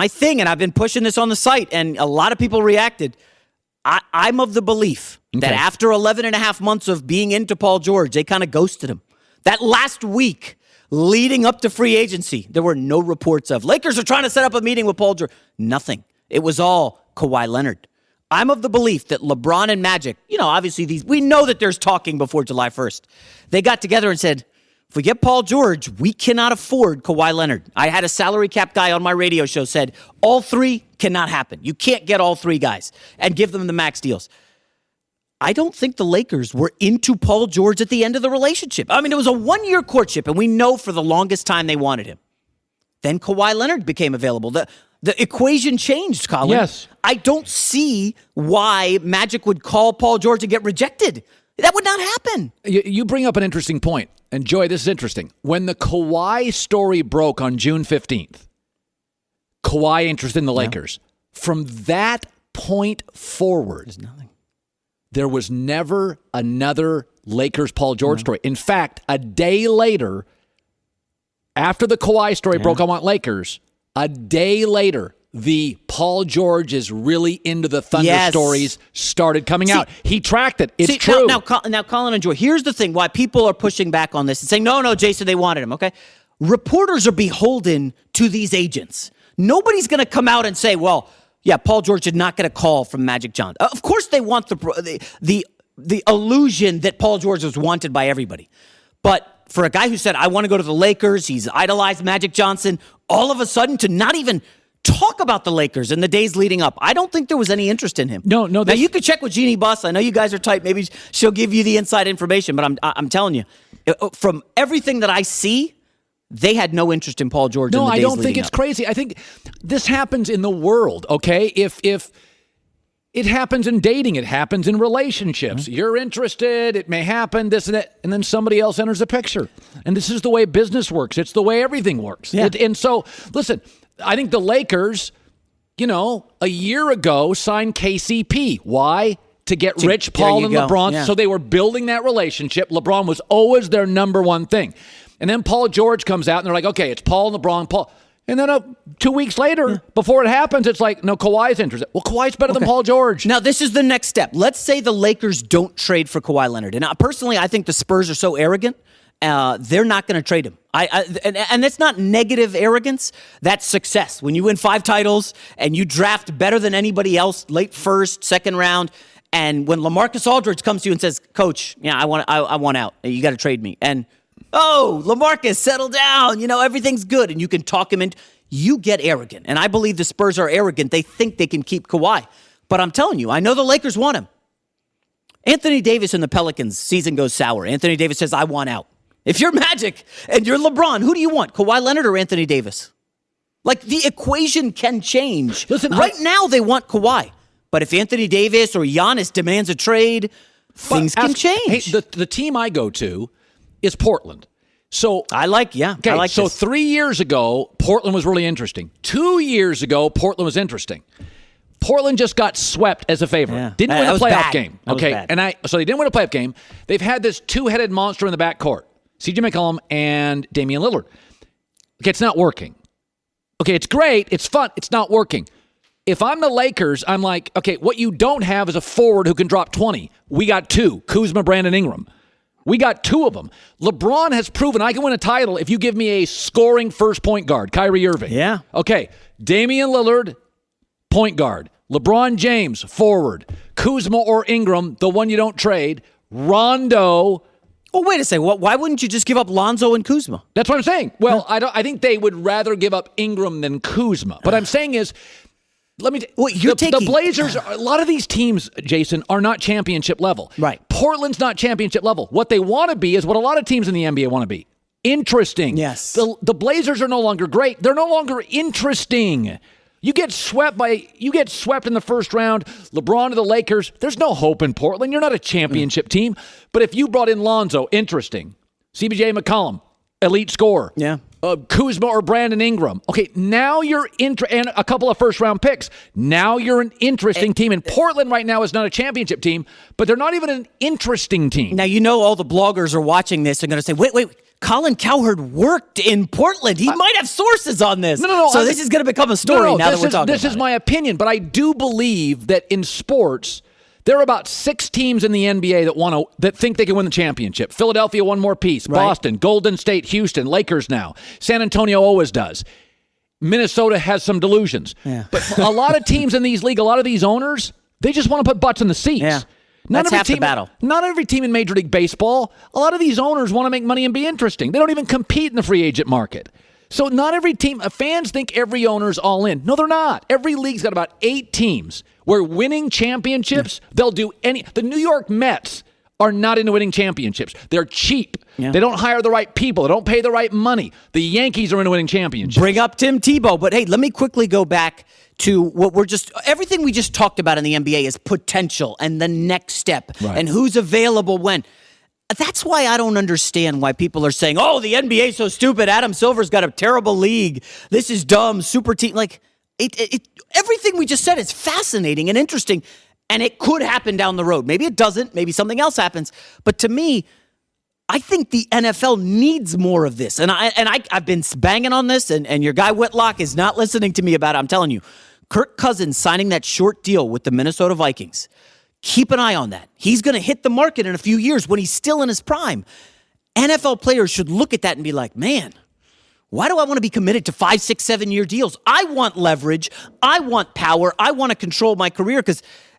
thing, and I've been pushing this on the site, and a lot of people reacted. I'm of the belief that after 11 and a half months of being into Paul George, they kind of ghosted him. That last week leading up to free agency, there were no reports of Lakers are trying to set up a meeting with Paul George. Nothing. It was all Kawhi Leonard. I'm of the belief that LeBron and Magic, obviously we know that there's talking before July 1st. They got together and said, if we get Paul George, we cannot afford Kawhi Leonard. I had a salary cap guy on my radio show said, all three cannot happen. You can't get all three guys and give them the max deals. I don't think the Lakers were into Paul George at the end of the relationship. I mean, it was a 1-year courtship, and we know for the longest time they wanted him. Then Kawhi Leonard became available. The equation changed, Colin. Yes. I don't see why Magic would call Paul George and get rejected. That would not happen. You bring up an interesting point. And, Joy, this is interesting. When the Kawhi story broke on June 15th, Kawhi interested in the Lakers. From that point forward, there's nothing. There was never another Lakers-Paul George story. In fact, a day later, after the Kawhi story broke on Lakers, a day later, the Paul George is really into the Thunder stories started coming out. He tracked it. It's true. Now, Colin and Joy, here's the thing. Why people are pushing back on this and saying, no, Jason, they wanted him, okay? Reporters are beholden to these agents. Nobody's going to come out and say, well, yeah, Paul George did not get a call from Magic Johnson. Of course they want the illusion that Paul George was wanted by everybody. But for a guy who said, I want to go to the Lakers, he's idolized Magic Johnson, all of a sudden to not even talk about the Lakers in the days leading up, I don't think there was any interest in him. No. Now, you could check with Jeannie Buss. I know you guys are tight. Maybe she'll give you the inside information, but I'm telling you, from everything that I see, they had no interest in Paul George in the days leading up. No, I don't think it's crazy. I think this happens in the world, okay? If it happens in dating, it happens in relationships. Mm-hmm. You're interested, it may happen, this and that, and then somebody else enters the picture. And this is the way business works. It's the way everything works. Yeah. And so, listen, I think the Lakers, a year ago signed KCP. Why? To get Rich Paul and LeBron. Yeah. So they were building that relationship. LeBron was always their number one thing. And then Paul George comes out and they're like, okay, it's Paul and LeBron, Paul. And then 2 weeks later, before it happens, it's like, no, Kawhi's interested. Well, Kawhi's better than Paul George. Now, this is the next step. Let's say the Lakers don't trade for Kawhi Leonard. And personally, I think the Spurs are so arrogant, they're not going to trade him. And that's not negative arrogance. That's success. When you win 5 titles and you draft better than anybody else, late first, second round, and when LaMarcus Aldridge comes to you and says, Coach, I want out. You got to trade me. And LaMarcus, settle down. Everything's good. And you can talk him into. You get arrogant. And I believe the Spurs are arrogant. They think they can keep Kawhi. But I'm telling you, I know the Lakers want him. Anthony Davis and the Pelicans season goes sour. Anthony Davis says, I want out. If you're Magic and you're LeBron, who do you want? Kawhi Leonard or Anthony Davis? Like, the equation can change. Listen, right now they want Kawhi. But if Anthony Davis or Giannis demands a trade, things can change. Hey, the team I go to is Portland. So I like so this. 3 years ago, Portland was really interesting. 2 years ago, Portland was interesting. Portland just got swept as a favorite. Yeah. Didn't win a playoff game. That was bad. So they didn't win a playoff game. They've had this two-headed monster in the backcourt. CJ McCollum and Damian Lillard. Okay, it's not working. Okay, it's great. It's fun. It's not working. If I'm the Lakers, I'm like, okay, what you don't have is a forward who can drop 20. We got two, Kuzma, Brandon Ingram. We got two of them. LeBron has proven I can win a title if you give me a scoring first point guard, Kyrie Irving. Yeah. Okay, Damian Lillard, point guard. LeBron James, forward. Kuzma or Ingram, the one you don't trade. Rondo. Well, wait a second. Why wouldn't you just give up Lonzo and Kuzma? That's what I'm saying. Well, I think they would rather give up Ingram than Kuzma. What I'm saying is, the Blazers, a lot of these teams, Jason, are not championship level. Right. Portland's not championship level. What they want to be is what a lot of teams in the NBA want to be. Interesting. Yes. The Blazers are no longer great. They're no longer interesting. You get swept in the first round, LeBron to the Lakers. There's no hope in Portland. You're not a championship team. But if you brought in Lonzo, interesting. CJ McCollum, elite scorer. Yeah. Kuzma or Brandon Ingram. Okay, now you're and a couple of first-round picks. Now you're an interesting team. And Portland right now is not a championship team, but they're not even an interesting team. Now, all the bloggers are watching this and going to say, wait. Colin Cowherd worked in Portland. He might have sources on this. No. So this is going to become a story now that we're talking about This is my opinion, but I do believe that in sports, there are about 6 teams in the NBA that think they can win the championship. Philadelphia, one more piece. Right. Boston, Golden State, Houston, Lakers now. San Antonio always does. Minnesota has some delusions. Yeah. But a lot of teams in these league, a lot of these owners, they just want to put butts in the seats. Yeah. That's half the battle. Not every team in Major League Baseball. A lot of these owners want to make money and be interesting. They don't even compete in the free agent market. So not every team, fans think every owner's all in. No, they're not. Every league's got about 8 teams where winning championships, they'll do any. The New York Mets are not into winning championships. They're cheap. Yeah. They don't hire the right people. They don't pay the right money. The Yankees are into winning championships. Bring up Tim Tebow. But hey, let me quickly go back to everything we just talked about in the NBA is potential and the next step and who's available when. That's why I don't understand why people are saying, oh, the NBA is so stupid. Adam Silver's got a terrible league. This is dumb. Super team. Like, everything we just said is fascinating and interesting, and it could happen down the road. Maybe it doesn't. Maybe something else happens. But to me, I think the NFL needs more of this. And I've been banging on this, and your guy Whitlock is not listening to me about it. I'm telling you, Kirk Cousins signing that short deal with the Minnesota Vikings. Keep an eye on that. He's going to hit the market in a few years when he's still in his prime. NFL players should look at that and be like, man, why do I want to be committed to 5, 6, 7-year deals? I want leverage. I want power. I want to control my career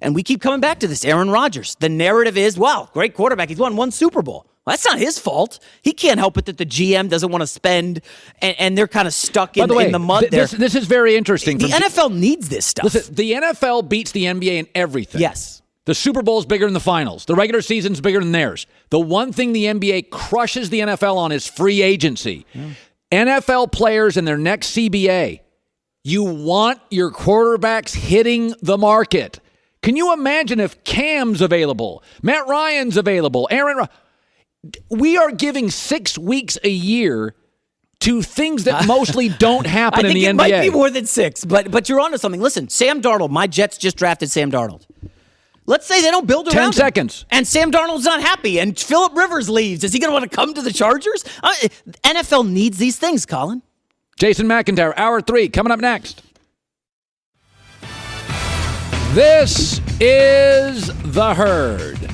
and we keep coming back to this, Aaron Rodgers. The narrative is, wow, great quarterback. He's won 1 Super Bowl. Well, that's not his fault. He can't help it that the GM doesn't want to spend, and they're kind of stuck in the mud there. This is very interesting. The NFL needs this stuff. Listen, the NFL beats the NBA in everything. Yes. The Super Bowl is bigger than the finals. The regular season's bigger than theirs. The one thing the NBA crushes the NFL on is free agency. Yeah. NFL players in their next CBA, you want your quarterbacks hitting the market. Can you imagine if Cam's available, Matt Ryan's available, we are giving 6 weeks a year to things that mostly don't happen in the NBA. I think it might be more than 6, but you're onto something. Listen, Sam Darnold, my Jets just drafted Sam Darnold. Let's say they don't build around 10 seconds. Him, and Sam Darnold's not happy, and Phillip Rivers leaves. Is he going to want to come to the Chargers? NFL needs these things, Colin. Jason McIntyre, Hour 3, coming up next. This is The Herd.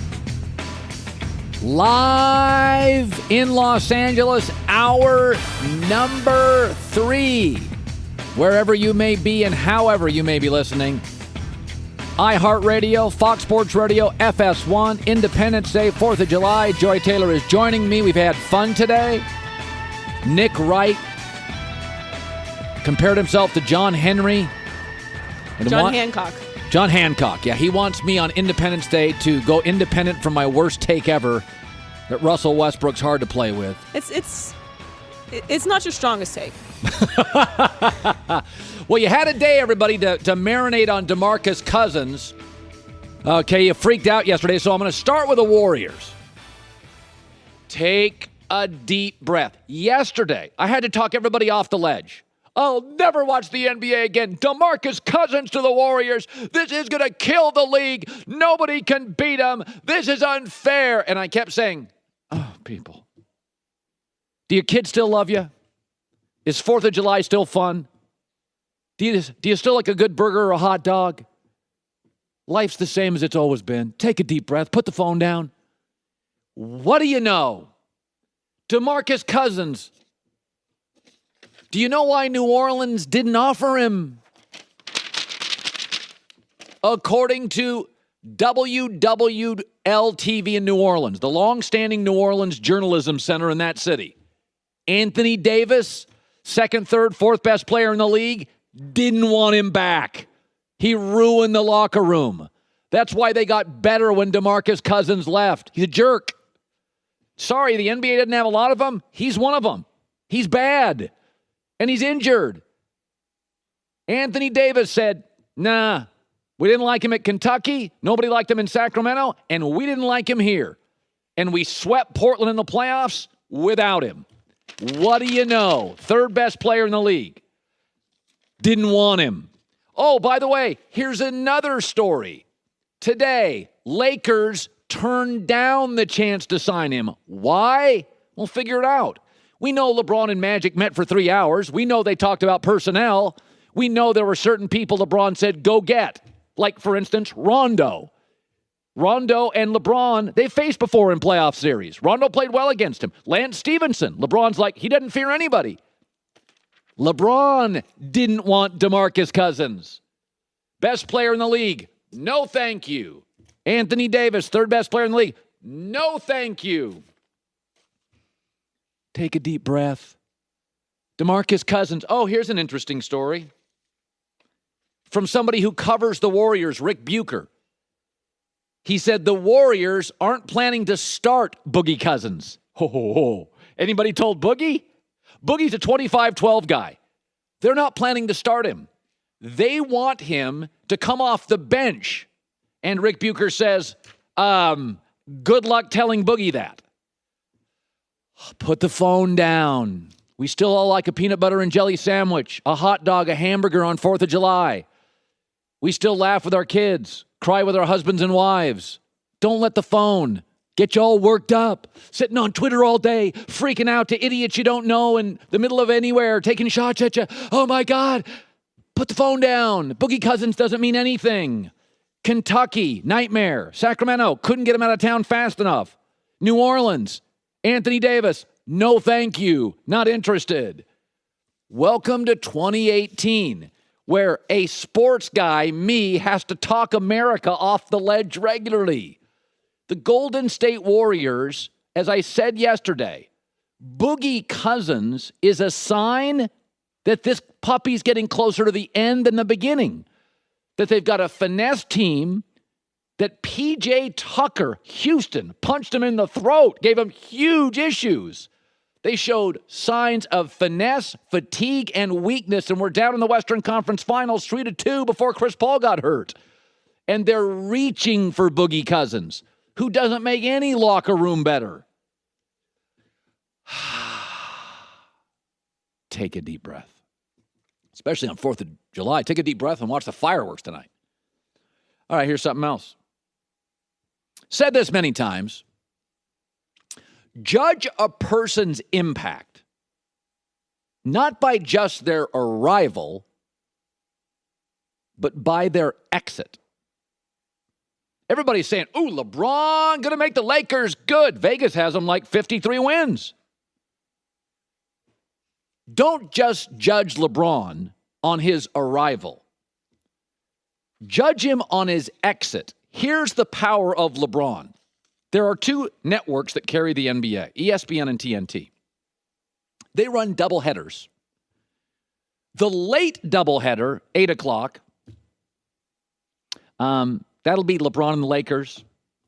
Live in Los Angeles, hour number 3. Wherever you may be and however you may be listening. iHeartRadio, Fox Sports Radio, FS1, Independence Day, 4th of July. Joy Taylor is joining me. We've had fun today. Nick Wright compared himself to John Henry. John Hancock. John Hancock, yeah. He wants me on Independence Day to go independent from my worst take ever, that Russell Westbrook's hard to play with. It's not your strongest take. Well, you had a day, everybody, to marinate on DeMarcus Cousins. Okay, you freaked out yesterday, so I'm going to start with the Warriors. Take a deep breath. Yesterday, I had to talk everybody off the ledge. I'll never watch the NBA again. DeMarcus Cousins to the Warriors. This is going to kill the league. Nobody can beat him. This is unfair. And I kept saying, oh, people, do your kids still love you? Is 4th of July still fun? Do you still like a good burger or a hot dog? Life's the same as it's always been. Take a deep breath. Put the phone down. What do you know? DeMarcus Cousins. Do you know why New Orleans didn't offer him? According to WWL-TV in New Orleans, the long-standing New Orleans journalism center in that city, Anthony Davis, second, third, fourth best player in the league, didn't want him back. He ruined the locker room. That's why they got better when DeMarcus Cousins left. He's a jerk. Sorry, the NBA didn't have a lot of them. He's one of them. He's bad. And he's injured. Anthony Davis said, nah, we didn't like him at Kentucky. Nobody liked him in Sacramento. And we didn't like him here. And we swept Portland in the playoffs without him. What do you know? Third best player in the league. Didn't want him. Oh, by the way, here's another story. Today, Lakers turned down the chance to sign him. Why? We'll figure it out. We know LeBron and Magic met for 3 hours. We know they talked about personnel. We know there were certain people LeBron said, go get. Like, for instance, Rondo. Rondo and LeBron, they faced before in playoff series. Rondo played well against him. Lance Stevenson. LeBron's like, he doesn't fear anybody. LeBron didn't want DeMarcus Cousins. Best player in the league. No, thank you. Anthony Davis, third best player in the league. No, thank you. Take a deep breath. DeMarcus Cousins. Oh, here's an interesting story. From somebody who covers the Warriors, Rick Bucher. He said the Warriors aren't planning to start Boogie Cousins. Anybody told Boogie? Boogie's a 25-12 guy. They're not planning to start him. They want him to come off the bench. And Rick Bucher says, good luck telling Boogie that. Put the phone down. We still all like a peanut butter and jelly sandwich, a hot dog, a hamburger on 4th of July. We still laugh with our kids, cry with our husbands and wives. Don't let the phone get you all worked up, sitting on Twitter all day, freaking out to idiots you don't know in the middle of anywhere, taking shots at you. Oh, my God. Put the phone down. Boogie Cousins doesn't mean anything. Kentucky, nightmare. Sacramento, couldn't get him out of town fast enough. New Orleans, Anthony Davis, no thank you, not interested. Welcome to 2018, where a sports guy, me, has to talk America off the ledge regularly. The Golden State Warriors, as I said yesterday, Boogie Cousins is a sign that this puppy's getting closer to the end than the beginning. That they've got a finesse team, that P.J. Tucker, Houston, punched him in the throat, gave him huge issues. They showed signs of finesse, fatigue, and weakness, and we're down in the Western Conference Finals 3-2 before Chris Paul got hurt. And they're reaching for Boogie Cousins, who doesn't make any locker room better. Take a deep breath. Especially on 4th of July. Take a deep breath and watch the fireworks tonight. All right, here's something else. Said this many times. Judge a person's impact not by just their arrival, but by their exit. Everybody's saying, ooh, LeBron going to make the Lakers good. Vegas has them like 53 wins. Don't just judge LeBron on his arrival. Judge him on his exit. Here's the power of LeBron. There are two networks that carry the NBA, ESPN and TNT. They run doubleheaders. The late doubleheader, 8 o'clock, that'll be LeBron and the Lakers,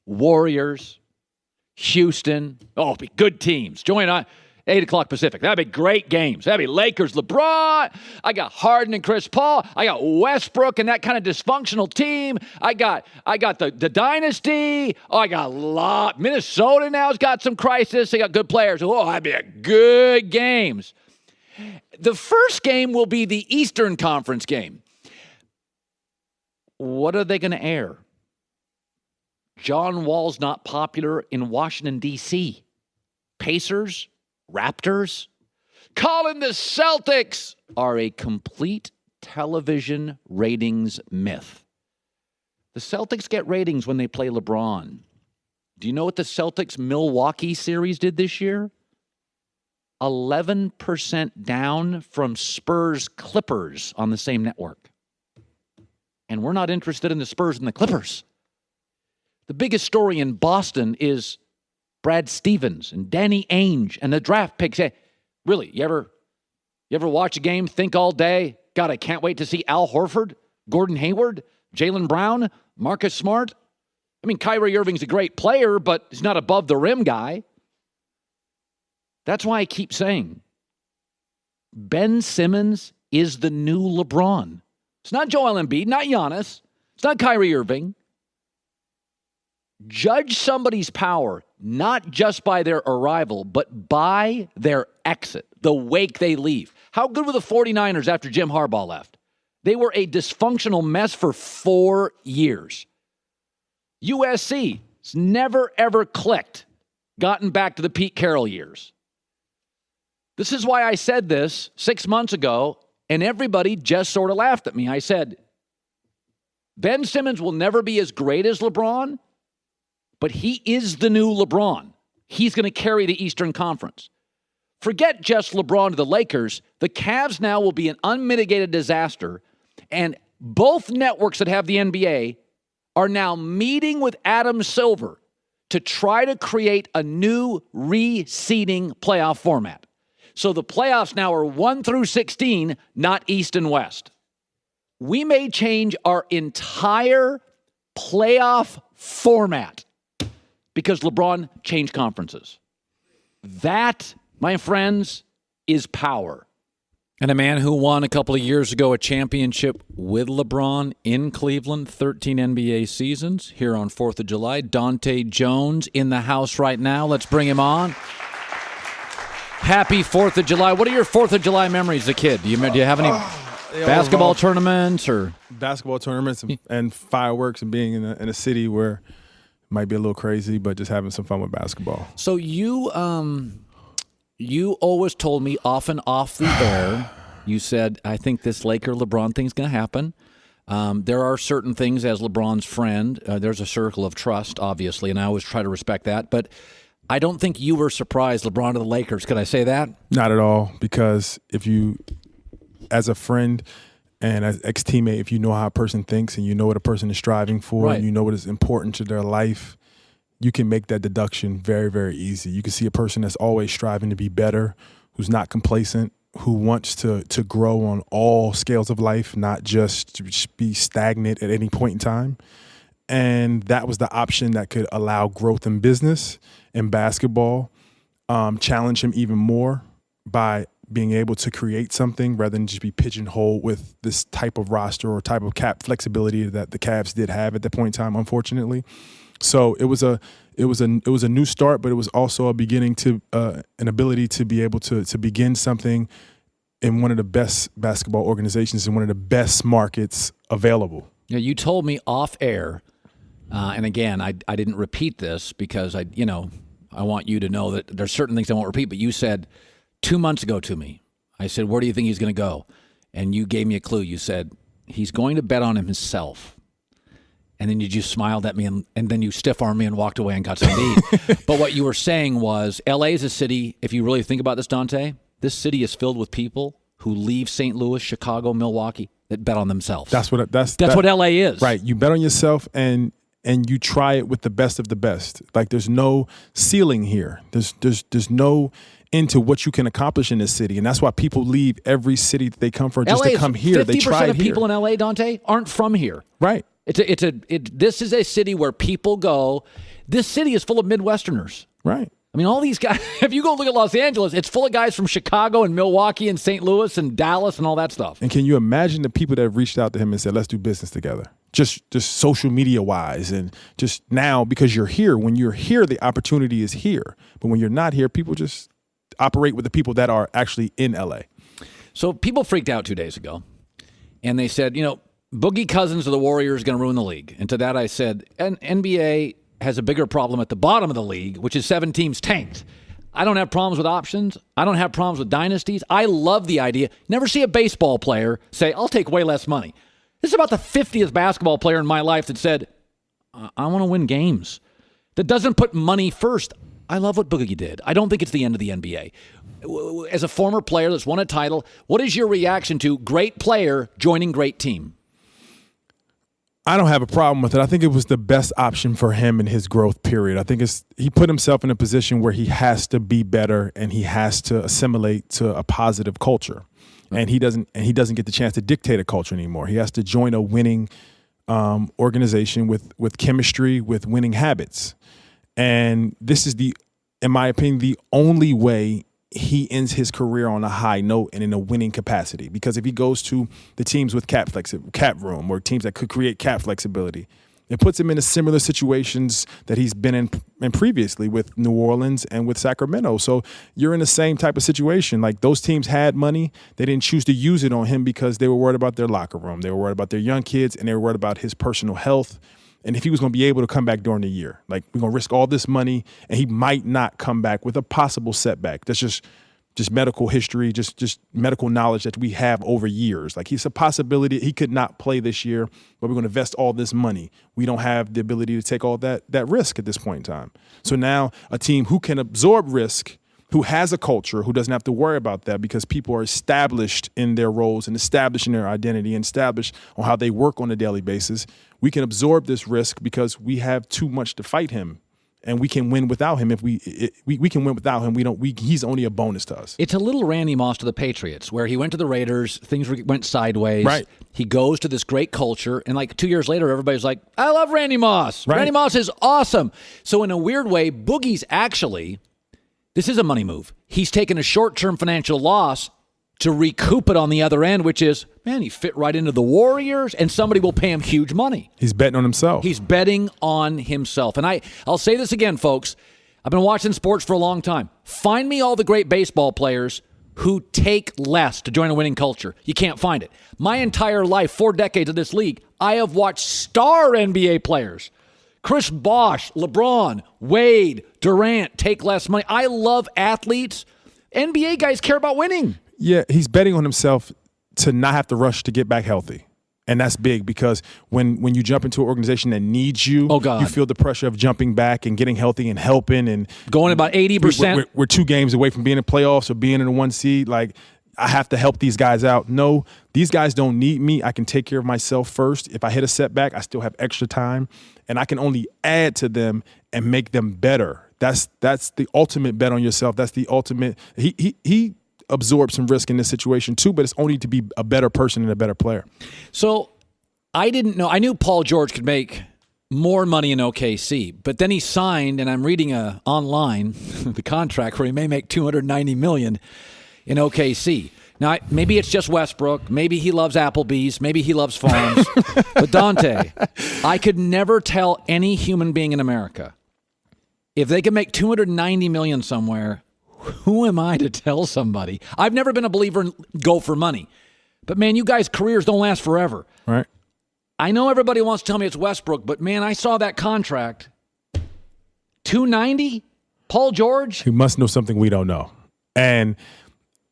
Warriors, Houston. Oh, it'll be good teams. 8 o'clock Pacific. That'd be great games. That'd be Lakers, LeBron. I got Harden and Chris Paul. I got Westbrook and that kind of dysfunctional team. I got the dynasty. Oh, I got a lot. Minnesota now's got some crisis. They got good players. Oh, that'd be a good games. The first game will be the Eastern Conference game. What are they going to air? John Wall's not popular in Washington, D.C. Pacers, Raptors. Colin, the Celtics are a complete television ratings myth. The Celtics get ratings when they play LeBron. Do you know what the Celtics-Milwaukee series did this year? 11% down from Spurs-Clippers on the same network. And we're not interested in the Spurs and the Clippers. The biggest story in Boston is Brad Stevens and Danny Ainge and the draft picks. Hey, really, you ever watch a game, think all day, God, I can't wait to see Al Horford, Gordon Hayward, Jaylen Brown, Marcus Smart? I mean, Kyrie Irving's a great player, but he's not above the rim guy. That's why I keep saying Ben Simmons is the new LeBron. It's not Joel Embiid, not Giannis. It's not Kyrie Irving. Judge somebody's power not just by their arrival, but by their exit, the wake they leave. How good were the 49ers after Jim Harbaugh left? They were a dysfunctional mess for 4 years. USC has never, ever clicked, gotten back to the Pete Carroll years. This is why I said this 6 months ago, and everybody just sort of laughed at me. I said, Ben Simmons will never be as great as LeBron, but he is the new LeBron. He's going to carry the Eastern Conference. Forget just LeBron to the Lakers. The Cavs now will be an unmitigated disaster, and both networks that have the NBA are now meeting with Adam Silver to try to create a new reseeding playoff format. So the playoffs now are 1 through 16, not East and West. We may change our entire playoff format because LeBron changed conferences. That, my friends, is power. And a man who won a couple of years ago a championship with LeBron in Cleveland, 13 NBA seasons, here on 4th of July. Dahntay Jones in the house right now. Let's bring him on. Happy 4th of July. What are your 4th of July memories as a kid? Do you have any basketball tournaments or basketball tournaments and fireworks and being in a city where it might be a little crazy, but just having some fun with basketball. So you always told me often off the air, you said, I think this Laker LeBron thing's going to happen. There are certain things as LeBron's friend. There's a circle of trust, obviously, and I always try to respect that. But I don't think you were surprised LeBron to the Lakers. Could I say that? Not at all, because if you, as a friend and as ex-teammate, if you know how a person thinks and you know what a person is striving for and you know what is important to their life, you can make that deduction very, very easy. You can see a person that's always striving to be better, who's not complacent, who wants to grow on all scales of life, not just to be stagnant at any point in time. And that was the option that could allow growth in business and basketball, challenge him even more by being able to create something rather than just be pigeonholed with this type of roster or type of cap flexibility that the Cavs did have at that point in time, unfortunately. So it was a new start, but it was also a beginning to an ability to be able to begin something in one of the best basketball organizations in one of the best markets available. Yeah, you told me off air, and again, I didn't repeat this because I want you to know that there's certain things I won't repeat. But you said 2 months ago to me, I said, "Where do you think he's going to go?" And you gave me a clue. You said he's going to bet on himself. And then you just smiled at me, and then you stiff-armed me and walked away and got some to eat. But what you were saying was, L.A. is a city, if you really think about this, Dahntay, this city is filled with people who leave St. Louis, Chicago, Milwaukee, that bet on themselves. That's what L.A. is. Right. You bet on yourself, and you try it with the best of the best. Like, there's no ceiling here. There's no end to what you can accomplish in this city, and that's why people leave every city that they come from just to come here. They try it here. 50% of people in L.A., Dahntay, aren't from here. Right. This is a city where people go. This city is full of Midwesterners. Right. I mean, all these guys, if you go look at Los Angeles, it's full of guys from Chicago and Milwaukee and St. Louis and Dallas and all that stuff. And can you imagine the people that have reached out to him and said, let's do business together? Just social media wise, and just now, because you're here. When you're here, the opportunity is here. But when you're not here, people just operate with the people that are actually in LA. So people freaked out 2 days ago, and they said, Boogie Cousins of the Warriors is going to ruin the league. And to that I said, NBA has a bigger problem at the bottom of the league, which is 7 teams tanked. I don't have problems with options. I don't have problems with dynasties. I love the idea. Never see a baseball player say, I'll take way less money. This is about the 50th basketball player in my life that said, I want to win games. That doesn't put money first. I love what Boogie did. I don't think it's the end of the NBA. As a former player that's won a title, what is your reaction to great player joining great team? I don't have a problem with it. I think it was the best option for him in his growth period. I think he put himself in a position where he has to be better and he has to assimilate to a positive culture. And he doesn't get the chance to dictate a culture anymore. He has to join a winning organization with chemistry, with winning habits. And this is in my opinion, the only way he ends his career on a high note and in a winning capacity. Because if he goes to the teams with cap room or teams that could create cap flexibility, it puts him in similar situations that he's been in previously with New Orleans and with Sacramento. So you're in the same type of situation. Like, those teams had money. They didn't choose to use it on him because they were worried about their locker room. They were worried about their young kids, and they were worried about his personal health. And if he was going to be able to come back during the year, like, we're going to risk all this money, and he might not come back with a possible setback. That's just medical history, just medical knowledge that we have over years. Like, it's a possibility he could not play this year, but we're going to invest all this money. We don't have the ability to take all that risk at this point in time. So now a team who can absorb risk, who has a culture, who doesn't have to worry about that because people are established in their roles and established in their identity and established on how they work on a daily basis, we can absorb this risk because we have too much to fight him. And we can win without him. If we can win without him, he's only a bonus to us. It's a little Randy Moss to the Patriots, where he went to the Raiders, things went sideways. Right. He goes to this great culture, and like 2 years later, everybody's like, I love Randy Moss. Right. Randy Moss is awesome. So in a weird way, Boogie's actually, this is a money move. He's taken a short-term financial loss to recoup it on the other end, which is, man, he fit right into the Warriors, and somebody will pay him huge money. He's betting on himself. He's betting on himself. And I'll say this again, folks. I've been watching sports for a long time. Find me all the great baseball players who take less to join a winning culture. You can't find it. My entire life, 4 decades of this league, I have watched star NBA players. Chris Bosh, LeBron, Wade, Durant take less money. I love athletes. NBA guys care about winning. Yeah, he's betting on himself to not have to rush to get back healthy. And that's big because when you jump into an organization that needs you, you feel the pressure of jumping back and getting healthy and helping. And going about 80%. We're 2 games away from being in playoffs or being in the 1 seed. Like, I have to help these guys out. No, these guys don't need me. I can take care of myself first. If I hit a setback, I still have extra time. And I can only add to them and make them better. That's the ultimate bet on yourself. That's the ultimate. He absorb some risk in this situation too, but it's only to be a better person and a better player. So I didn't know. I knew Paul George could make more money in OKC, but then he signed, and I'm reading online the contract where he may make $290 million in OKC. Now, maybe it's just Westbrook. Maybe he loves Applebee's. Maybe he loves farms. But Dahntay, I could never tell any human being in America, if they can make $290 million somewhere, who am I to tell somebody? I've never been a believer in go for money. But, man, you guys' careers don't last forever. Right. I know everybody wants to tell me it's Westbrook, but, man, I saw that contract. $290? Paul George? He must know something we don't know. And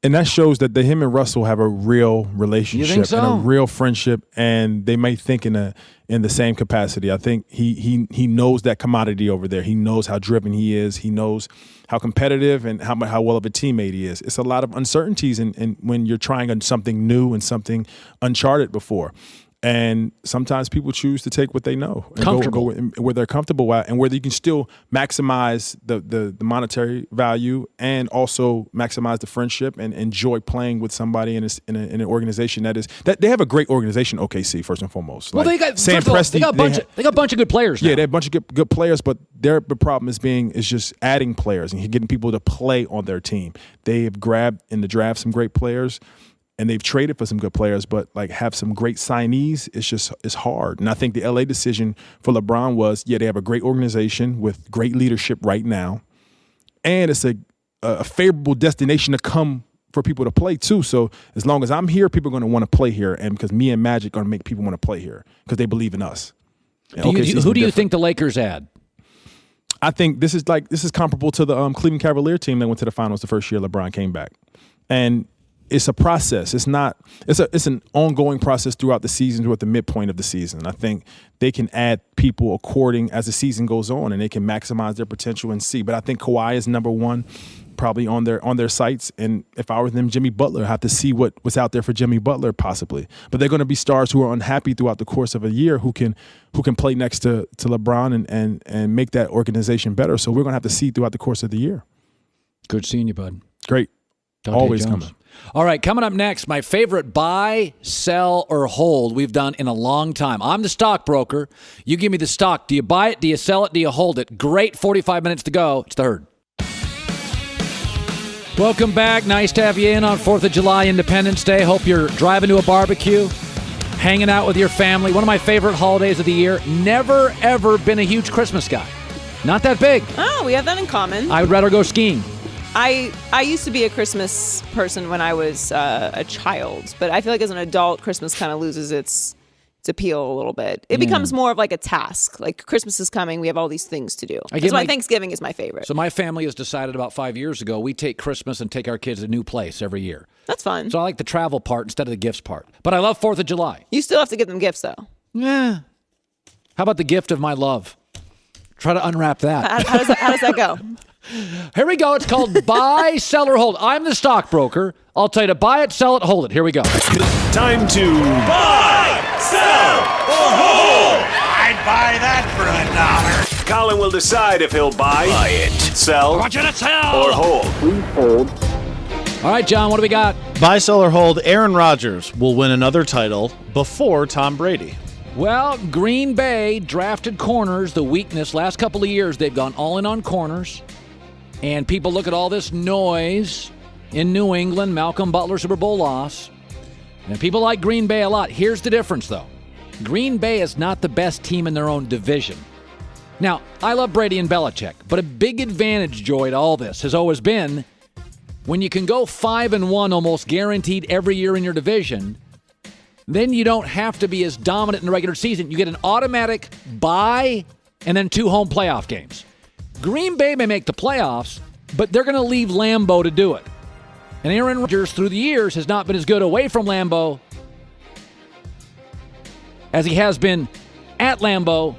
that shows that him and Russell have a real relationship. You think so? And a real friendship, and they may think in the same capacity. I think he knows that commodity over there. He knows how driven he is. He knows how competitive and how well of a teammate he is. It's a lot of uncertainties in when you're trying on something new and something uncharted before. And sometimes people choose to take what they know and go where they're comfortable at, and where you can still maximize the monetary value and also maximize the friendship and enjoy playing with somebody in an organization that they have a great organization. OKC, first and foremost. Well, like they got Sam Presti. They got a bunch of good players now. Yeah, they have a bunch of good players, but the problem is just adding players and getting people to play on their team. They have grabbed in the draft some great players. And they've traded for some good players, but like have some great signees. It's hard. And I think the LA decision for LeBron was, they have a great organization with great leadership right now, and it's a favorable destination to come for people to play too. So as long as I'm here, people are going to want to play here, and because me and Magic are going to make people want to play here because they believe in us. Who do you think the Lakers add? I think this is comparable to the Cleveland Cavalier team that went to the finals the first year LeBron came back, and it's a process. It's an ongoing process throughout the season, throughout the midpoint of the season. I think they can add people according as the season goes on, and they can maximize their potential and see. But I think Kawhi is number one, probably on their sights. And if I were them, Jimmy Butler, I have to see what's out there for Jimmy Butler possibly. But they're going to be stars who are unhappy throughout the course of a year who can play next to LeBron and make that organization better. So we're going to have to see throughout the course of the year. Good seeing you, bud. Great. Dahntay Always Jones. coming. All right, coming up next, my favorite buy, sell, or hold we've done in a long time. I'm the stockbroker. You give me the stock. Do you buy it? Do you sell it? Do you hold it? Great 45 minutes to go. It's the Herd. Welcome back. Nice to have you in on 4th of July, Independence Day. Hope you're driving to a barbecue, hanging out with your family. One of my favorite holidays of the year. Never, ever been a huge Christmas guy. Not that big. Oh, we have that in common. I would rather go skiing. I used to be a Christmas person when I was a child, but I feel like as an adult, Christmas kind of loses its appeal a little bit. It becomes more of like a task. Like Christmas is coming, we have all these things to do. That's why Thanksgiving is my favorite. So my family has decided about 5 years ago, we take Christmas and take our kids to a new place every year. That's fun. So I like the travel part instead of the gifts part. But I love 4th of July. You still have to give them gifts, though. Yeah. How about the gift of my love? Try to unwrap that. How does that go? Here we go. It's called buy, sell, or hold. I'm the stockbroker. I'll tell you to buy it, sell it, hold it. Here we go. Time to buy, sell, or hold. I'd buy that for $1. Colin will decide if he'll buy it, sell, I want you to sell, or hold. Please hold. All right, John, what do we got? Buy, sell, or hold. Aaron Rodgers will win another title before Tom Brady. Well, Green Bay drafted corners, the weakness. Last couple of years, they've gone all in on corners. And people look at all this noise in New England, Malcolm Butler Super Bowl loss. And people like Green Bay a lot. Here's the difference, though. Green Bay is not the best team in their own division. Now, I love Brady and Belichick, but a big advantage, Joy, to all this has always been when you can go 5-1 almost guaranteed every year in your division, then you don't have to be as dominant in the regular season. You get an automatic bye and then 2 home playoff games. Green Bay may make the playoffs, but they're going to leave Lambeau to do it. And Aaron Rodgers, through the years, has not been as good away from Lambeau as he has been at Lambeau.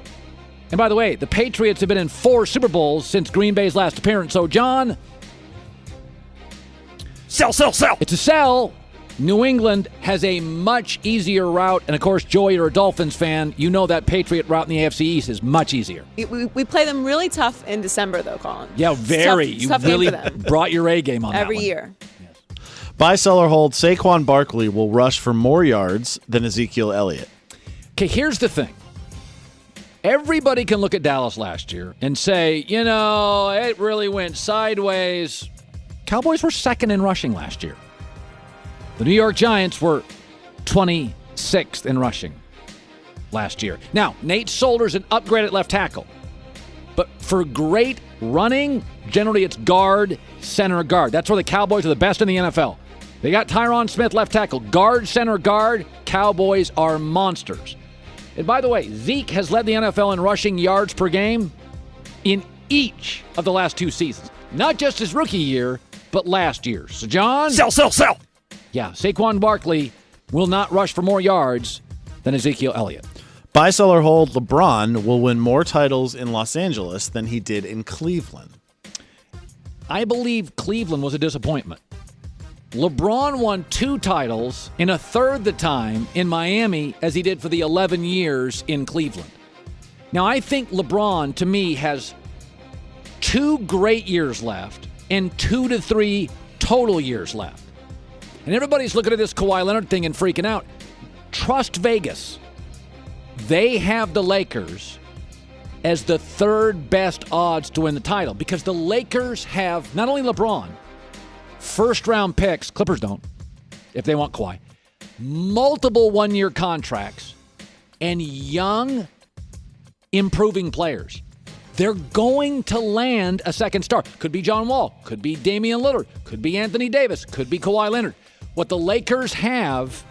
And by the way, the Patriots have been in 4 Super Bowls since Green Bay's last appearance. So, John, sell. It's a sell. New England has a much easier route. And, of course, Joy, you're a Dolphins fan. You know that Patriot route in the AFC East is much easier. We play them really tough in December, though, Colin. Yeah, very. It's tough you really game for them. brought your A game on Every that one. year. Buy, sell, or hold. Saquon Barkley will rush for more yards than Ezekiel Elliott. Okay, here's the thing. Everybody can look at Dallas last year and say, it really went sideways. Cowboys were second in rushing last year. The New York Giants were 26th in rushing last year. Now, Nate Solder's an upgrade at left tackle. But for great running, generally it's guard, center, guard. That's where the Cowboys are the best in the NFL. They got Tyron Smith, left tackle. Guard, center, guard. Cowboys are monsters. And by the way, Zeke has led the NFL in rushing yards per game in each of the last 2 seasons. Not just his rookie year, but last year. So, John? Sell. Yeah, Saquon Barkley will not rush for more yards than Ezekiel Elliott. Buy, sell, or hold. LeBron will win more titles in Los Angeles than he did in Cleveland. I believe Cleveland was a disappointment. LeBron won 2 titles in a third the time in Miami as he did for the 11 years in Cleveland. Now, I think LeBron, to me, has 2 great years left and 2 to 3 total years left. And everybody's looking at this Kawhi Leonard thing and freaking out. Trust Vegas. They have the Lakers as the 3rd best odds to win the title because the Lakers have not only LeBron, first-round picks, Clippers don't, if they want Kawhi, multiple one-year contracts, and young, improving players. They're going to land a second star. Could be John Wall, could be Damian Lillard, could be Anthony Davis, could be Kawhi Leonard. What the Lakers have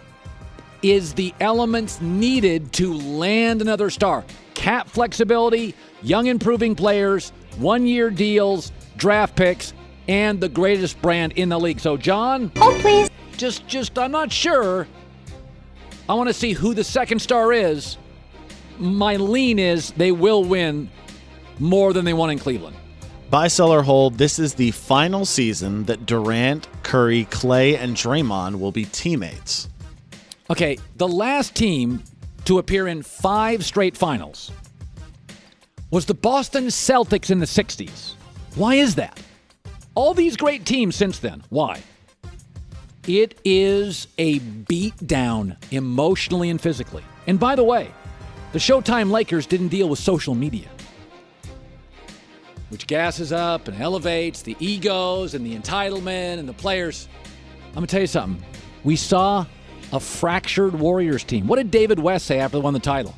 is the elements needed to land another star. Cap flexibility, young improving players, one-year deals, draft picks, and the greatest brand in the league. So, John, please. Just I'm not sure. I want to see who the second star is. My lean is they will win more than they won in Cleveland. Buy, sell, or hold. This is the final season that Durant, Curry, Clay, and Draymond will be teammates. Okay, the last team to appear in 5 straight finals was the Boston Celtics in the 60s. Why is that? All these great teams since then. Why? It is a beatdown emotionally and physically. And by the way, the Showtime Lakers didn't deal with social media, which gasses up and elevates the egos and the entitlement and the players. I'm going to tell you something. We saw a fractured Warriors team. What did David West say after they won the title?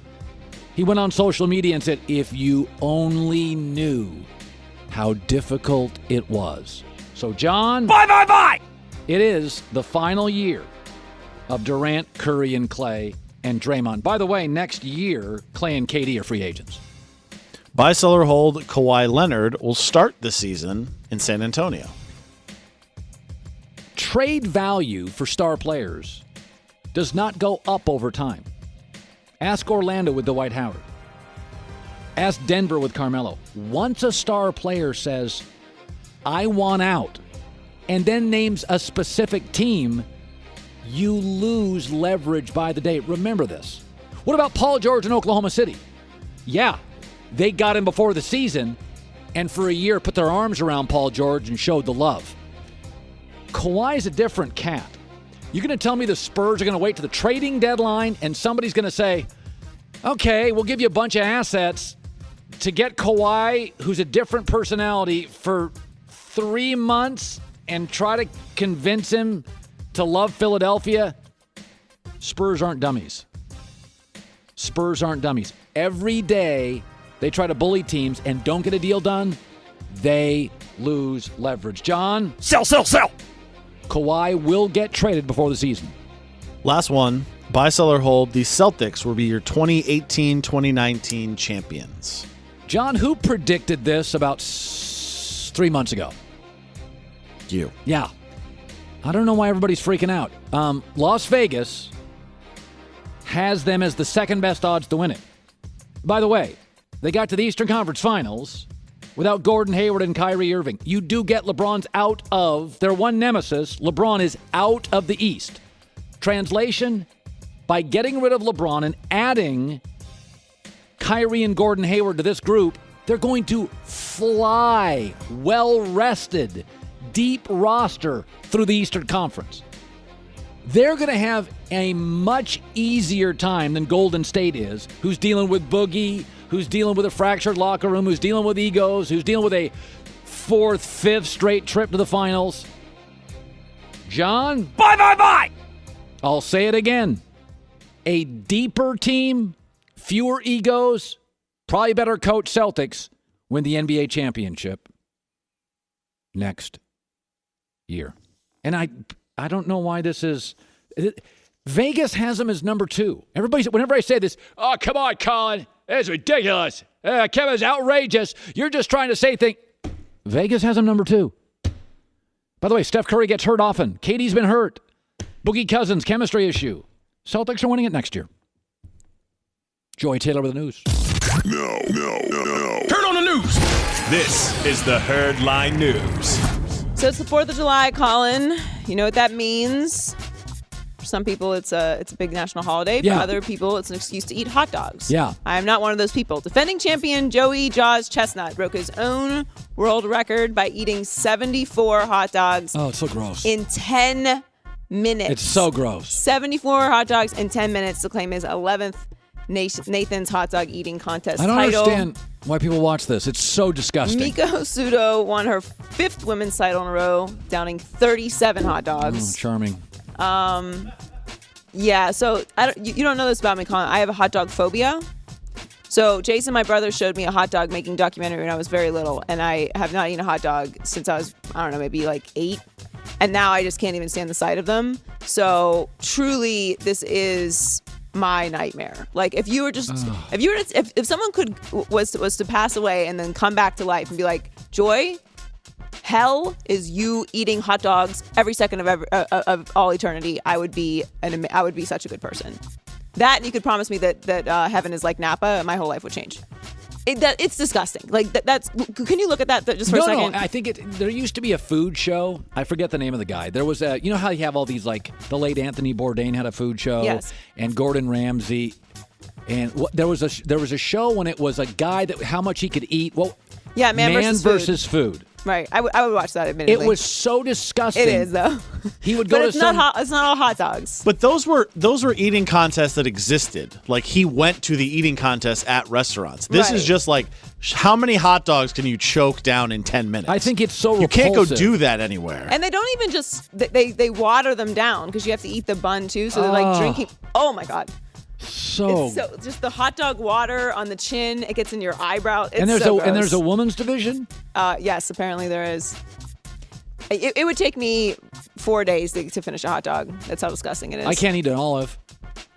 He went on social media and said, if you only knew how difficult it was. So, John. Bye! It is the final year of Durant, Curry, and Clay, and Draymond. By the way, next year, Clay and KD are free agents. Buy, sell, or hold. Kawhi Leonard will start the season in San Antonio. Trade value for star players does not go up over time. Ask Orlando with Dwight Howard. Ask Denver with Carmelo. Once a star player says, I want out, and then names a specific team, you lose leverage by the day. Remember this. What about Paul George in Oklahoma City? Yeah, they got him before the season, and for a year put their arms around Paul George and showed the love. Kawhi's a different cat. You're going to tell me the Spurs are going to wait to the trading deadline and somebody's going to say, okay, we'll give you a bunch of assets to get Kawhi, who's a different personality, for 3 months and try to convince him to love Philadelphia? Spurs aren't dummies. Spurs aren't dummies. Every day they try to bully teams and don't get a deal done, they lose leverage. John? Sell! Kawhi will get traded before the season. Last one. Buy, sell, or hold. The Celtics will be your 2018-2019 champions. John, who predicted this about 3 months ago? You. Yeah. I don't know why everybody's freaking out. Las Vegas has them as the 2nd best odds to win it. By the way, they got to the Eastern Conference Finals without Gordon Hayward and Kyrie Irving. You do get LeBron's out of their one nemesis. LeBron is out of the East. Translation, by getting rid of LeBron and adding Kyrie and Gordon Hayward to this group, they're going to fly, well-rested, deep roster through the Eastern Conference. They're going to have a much easier time than Golden State is, who's dealing with Boogie, who's dealing with a fractured locker room, who's dealing with egos, who's dealing with a 4th, 5th straight trip to the finals. John? Bye! I'll say it again. A deeper team, fewer egos, probably better coach Celtics win the NBA championship next year. And I don't know why this is. Vegas has them as number 2. Whenever I say this, oh, come on, Colin. It's ridiculous. Kevin's outrageous. You're just trying to say things. Vegas has them number 2. By the way, Steph Curry gets hurt often. KD's been hurt. Boogie Cousins, chemistry issue. Celtics are winning it next year. Joy Taylor with the news. No. Turn on the news. This is the Herd Line News. So it's the 4th of July, Colin. You know what that means? For some people, it's a big national holiday. For other people, it's an excuse to eat hot dogs. Yeah. I am not one of those people. Defending champion Joey Jaws Chestnut broke his own world record by eating 74 hot dogs. Oh, it's so gross. In 10 minutes. It's so gross. 74 hot dogs in 10 minutes to claim his 11th Nathan's hot dog eating contest I don't title. understand why people watch this. It's so disgusting. Miko Sudo won her 5th women's title in a row, downing 37 hot dogs. Oh, charming. Yeah, so you don't know this about me, Colin. I have a hot dog phobia. So Jason, my brother, showed me a hot dog making documentary when I was very little, and I have not eaten a hot dog since I was, I don't know, maybe like 8. And now I just can't even stand the sight of them. So truly, this is my nightmare. Like if someone was to pass away and then come back to life and be like, Joy, hell is you eating hot dogs every second of all eternity, I would be such a good person. That, and you could promise me that heaven is like Napa, my whole life would change. It's disgusting. Like that's. Can you look at that just for a second? No, I think there used to be a food show. I forget the name of the guy. There was you know how you have all these, like the late Anthony Bourdain had a food show. Yes. And Gordon Ramsay, and there was a show when it was a guy that how much he could eat. Well, yeah, man versus food. Right, I would watch that. Admittedly, it was so disgusting. It is though. He would go but to it's not it's not all hot dogs. But those were eating contests that existed. Like he went to the eating contest at restaurants. This is just like how many hot dogs can you choke down in 10 minutes? I think it's so you can't go repulsive. do that anywhere. And they don't even just they water them down because you have to eat the bun too. So they're like drinking. Oh my god. So just the hot dog water on the chin, it gets in your eyebrow. It's and there's so gross. And there's a women's division? Yes, apparently there is. It would take me 4 days to finish a hot dog. That's how disgusting it is. I can't eat an olive.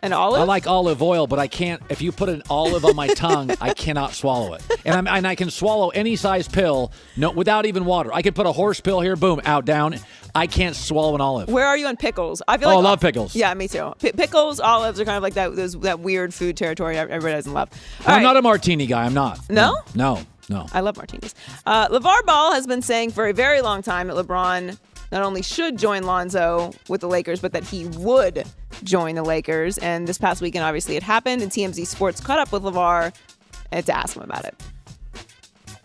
An olive? I like olive oil, but I can't. If you put an olive on my tongue, I cannot swallow it. And I can swallow any size pill, without even water. I could put a horse pill here, boom, out, down. I can't swallow an olive. Where are you on pickles? I feel I love pickles. Yeah, me too. Pickles, olives are kind of like that weird food territory everybody doesn't love. I'm not a martini guy. I'm not. No? No. I love martinis. LeVar Ball has been saying for a very long time that LeBron not only should join Lonzo with the Lakers, but that he would join the Lakers. And this past weekend, obviously, it happened, and TMZ Sports caught up with LeVar to ask him about it.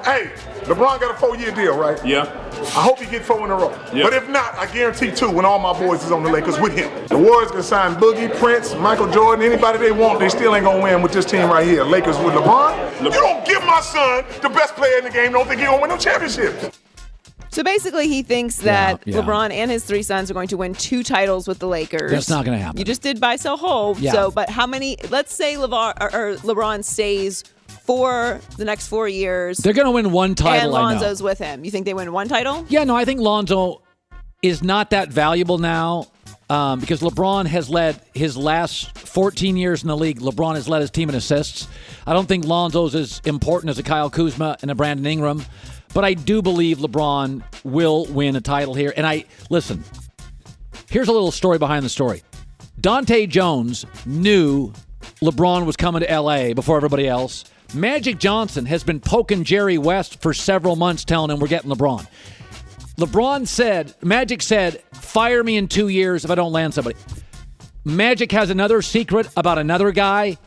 Hey, LeBron got a 4-year deal, right? Yeah. I hope he get 4 in a row. Yeah. But if not, I guarantee 2 when all my boys is on the Lakers with him. The Warriors can sign Boogie, Prince, Michael Jordan, anybody they want. They still ain't gonna win with this team right here. Lakers with LeBron. You don't give my son the best player in the game. Don't think he gonna win no championships. So basically, he thinks that Yeah. LeBron and his 3 sons are going to win 2 titles with the Lakers. That's not going to happen. You just did buy, sell, hold. Yeah. So, but how many? Let's say LeBron stays for the next 4 years. They're going to win 1 title. And Lonzo's with him. You think they win 1 title? Yeah, no, I think Lonzo is not that valuable now because LeBron has led his last 14 years in the league. LeBron has led his team in assists. I don't think Lonzo's as important as a Kyle Kuzma and a Brandon Ingram. But I do believe LeBron will win a title here. And listen, here's a little story behind the story. Dahntay Jones knew LeBron was coming to L.A. before everybody else. Magic Johnson has been poking Jerry West for several months, telling him we're getting LeBron. Magic said, fire me in 2 years if I don't land somebody. Magic has another secret about another guy.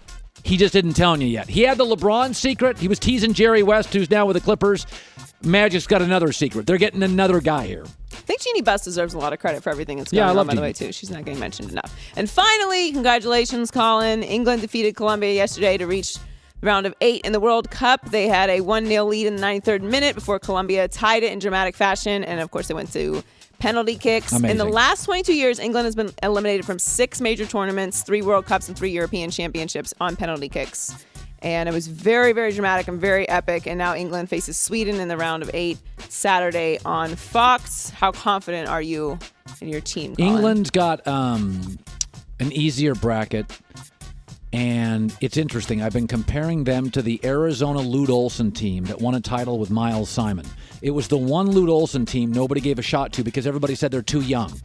He just didn't tell you yet. He had the LeBron secret. He was teasing Jerry West, who's now with the Clippers. Magic's got another secret. They're getting another guy here. I think Jeannie Buss deserves a lot of credit for everything that's going on, by the way, too. She's not getting mentioned enough. And finally, congratulations, Colin. England defeated Colombia yesterday to reach the round of 8 in the World Cup. They had a 1-0 lead in the 93rd minute before Colombia tied it in dramatic fashion. And, of course, they went to penalty kicks. Amazing. In the last 22 years, England has been eliminated from 6 major tournaments, 3 World Cups, and 3 European Championships on penalty kicks. And it was very, very dramatic and very epic. And now England faces Sweden in the round of 8 Saturday on Fox. How confident are you in your team, Colin? England's got an easier bracket. And it's interesting. I've been comparing them to the Arizona Lute Olson team that won a title with Miles Simon. It was the one Lute Olson team nobody gave a shot to because everybody said they're too young.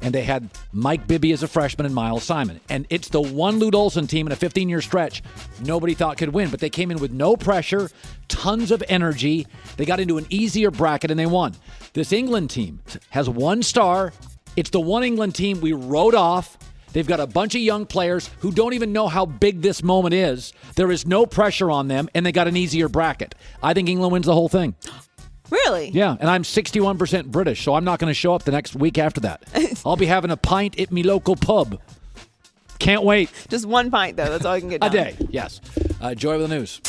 And they had Mike Bibby as a freshman and Miles Simon. And it's the one Lute Olson team in a 15-year stretch nobody thought could win. But they came in with no pressure, tons of energy. They got into an easier bracket, and they won. This England team has one star. It's the one England team we wrote off. They've got a bunch of young players who don't even know how big this moment is. There is no pressure on them, and they got an easier bracket. I think England wins the whole thing. Really? Yeah, and I'm 61% British, so I'm not going to show up the next week after that. I'll be having a pint at me local pub. Can't wait. Just one pint, though. That's all you can get A down. day, yes. Enjoy the news.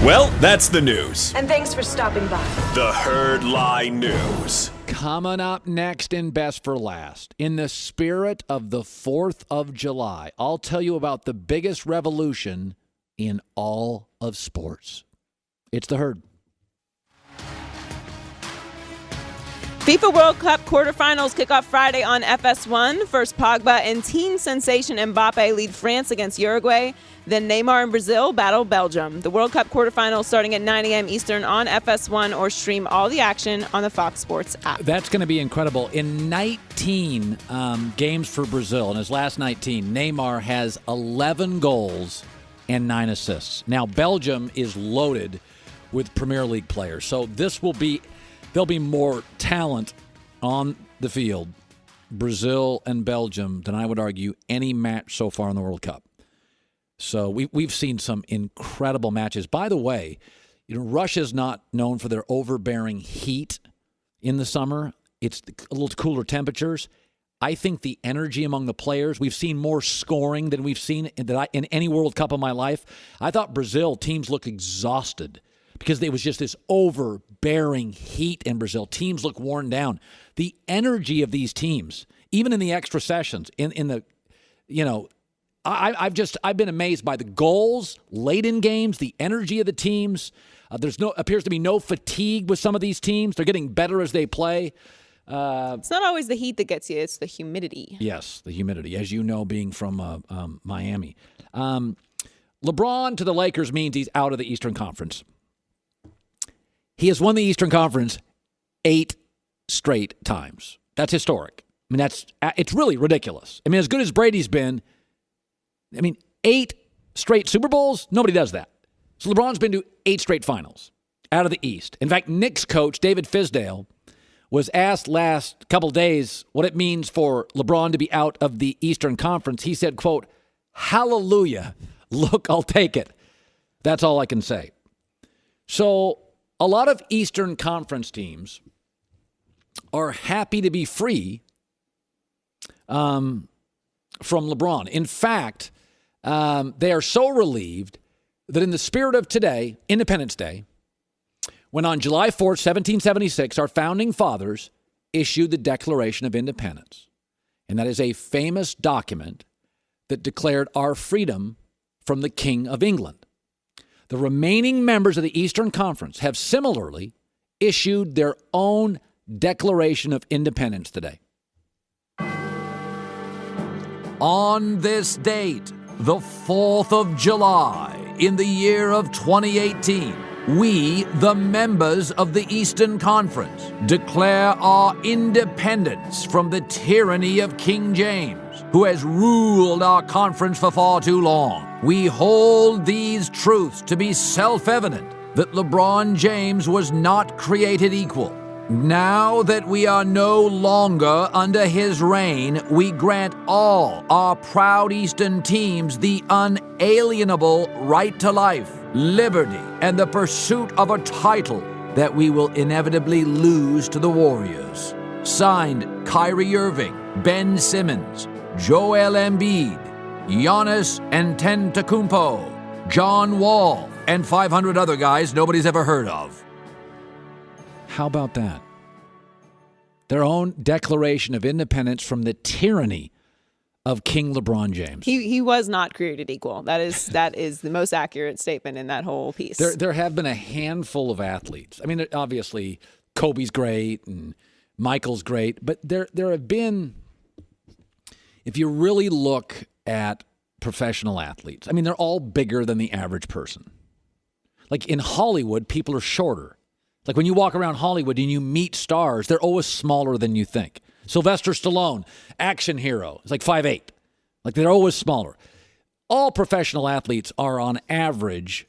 Well, that's the news. And thanks for stopping by. The Herd Lie News. Coming up next in Best for Last, in the spirit of the 4th of July, I'll tell you about the biggest revolution in all of sports. It's the Herd. FIFA World Cup quarterfinals kick off Friday on FS1. First, Pogba and teen sensation Mbappe lead France against Uruguay. Then Neymar and Brazil battle Belgium. The World Cup quarterfinals starting at 9 a.m. Eastern on FS1, or stream all the action on the Fox Sports app. That's going to be incredible. In 19 games for Brazil, in his last 19, Neymar has 11 goals and 9 assists. Now, Belgium is loaded with Premier League players, so there'll be more talent on the field, Brazil and Belgium, than I would argue any match so far in the World Cup. So we've seen some incredible matches. By the way, Russia's not known for their overbearing heat in the summer. It's a little cooler temperatures. I think the energy among the players, we've seen more scoring than we've seen in any World Cup of my life. I thought Brazil teams looked exhausted because there was just this overbearing heat in Brazil. Teams look worn down. The energy of these teams, even in the extra sessions, I've been amazed by the goals late in games, the energy of the teams. Appears to be no fatigue with some of these teams. They're getting better as they play. It's not always the heat that gets you, it's the humidity. Yes, the humidity, as you know, being from Miami. LeBron to the Lakers means he's out of the Eastern Conference. He has won the Eastern Conference 8 straight times. That's historic. I mean, it's really ridiculous. I mean, as good as Brady's been, 8 straight Super Bowls, nobody does that. So LeBron's been to 8 straight finals out of the East. In fact, Knicks coach David Fizdale was asked last couple days what it means for LeBron to be out of the Eastern Conference. He said, quote, "Hallelujah. Look, I'll take it." That's all I can say. So a lot of Eastern Conference teams are happy to be free from LeBron. In fact, they are so relieved that in the spirit of today, Independence Day, when on July 4th, 1776, our founding fathers issued the Declaration of Independence. And that is a famous document that declared our freedom from the King of England. The remaining members of the Eastern Conference have similarly issued their own Declaration of Independence today. On this date, the 4th of July, in the year of 2018, we, the members of the Eastern Conference, declare our independence from the tyranny of King James, who has ruled our conference for far too long. We hold these truths to be self-evident, that LeBron James was not created equal. Now that we are no longer under his reign, we grant all our proud Eastern teams the unalienable right to life, liberty, and the pursuit of a title that we will inevitably lose to the Warriors. Signed, Kyrie Irving, Ben Simmons, Joel Embiid, Giannis Antetokounmpo, John Wall, and 500 other guys nobody's ever heard of. How about that? Their own Declaration of Independence from the tyranny of King LeBron James. He was not created equal. That is the most accurate statement in that whole piece. There have been a handful of athletes. I mean, obviously, Kobe's great and Michael's great, but there have been, if you really look at professional athletes, I mean, they're all bigger than the average person. Like in Hollywood, people are shorter. Like when you walk around Hollywood and you meet stars, they're always smaller than you think. Sylvester Stallone, action hero, is like 5'8". Like they're always smaller. All professional athletes are on average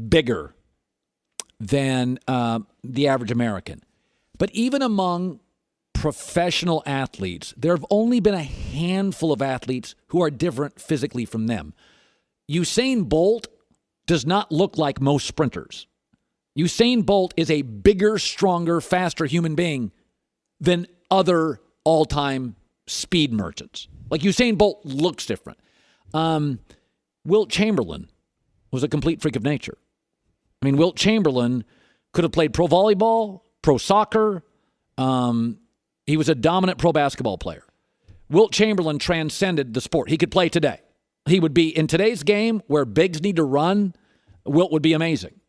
bigger than the average American. But even among professional athletes, there have only been a handful of athletes who are different physically from them. Usain Bolt does not look like most sprinters. Usain Bolt is a bigger, stronger, faster human being than other all-time speed merchants. Like Usain Bolt looks different. Wilt Chamberlain was a complete freak of nature. I mean, Wilt Chamberlain could have played pro volleyball, pro soccer. He was a dominant pro basketball player. Wilt Chamberlain transcended the sport. He could play today. He would be, in today's game where bigs need to run, Wilt would be amazing.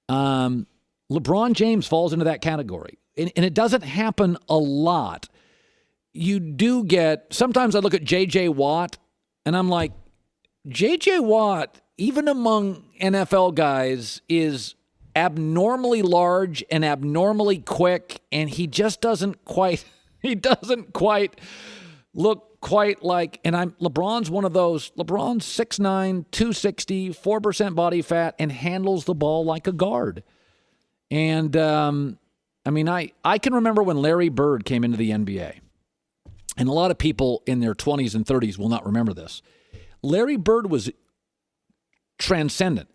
LeBron James falls into that category. And it doesn't happen a lot. You do get, sometimes I look at J.J. Watt, and I'm like, J.J. Watt, even among NFL guys, is abnormally large and abnormally quick, and he just doesn't quite look quite like, and LeBron's one of those. LeBron's 6'9", 260, 4% body fat, and handles the ball like a guard. And, I can remember when Larry Bird came into the NBA, and a lot of people in their 20s and 30s will not remember this. Larry Bird was transcendent.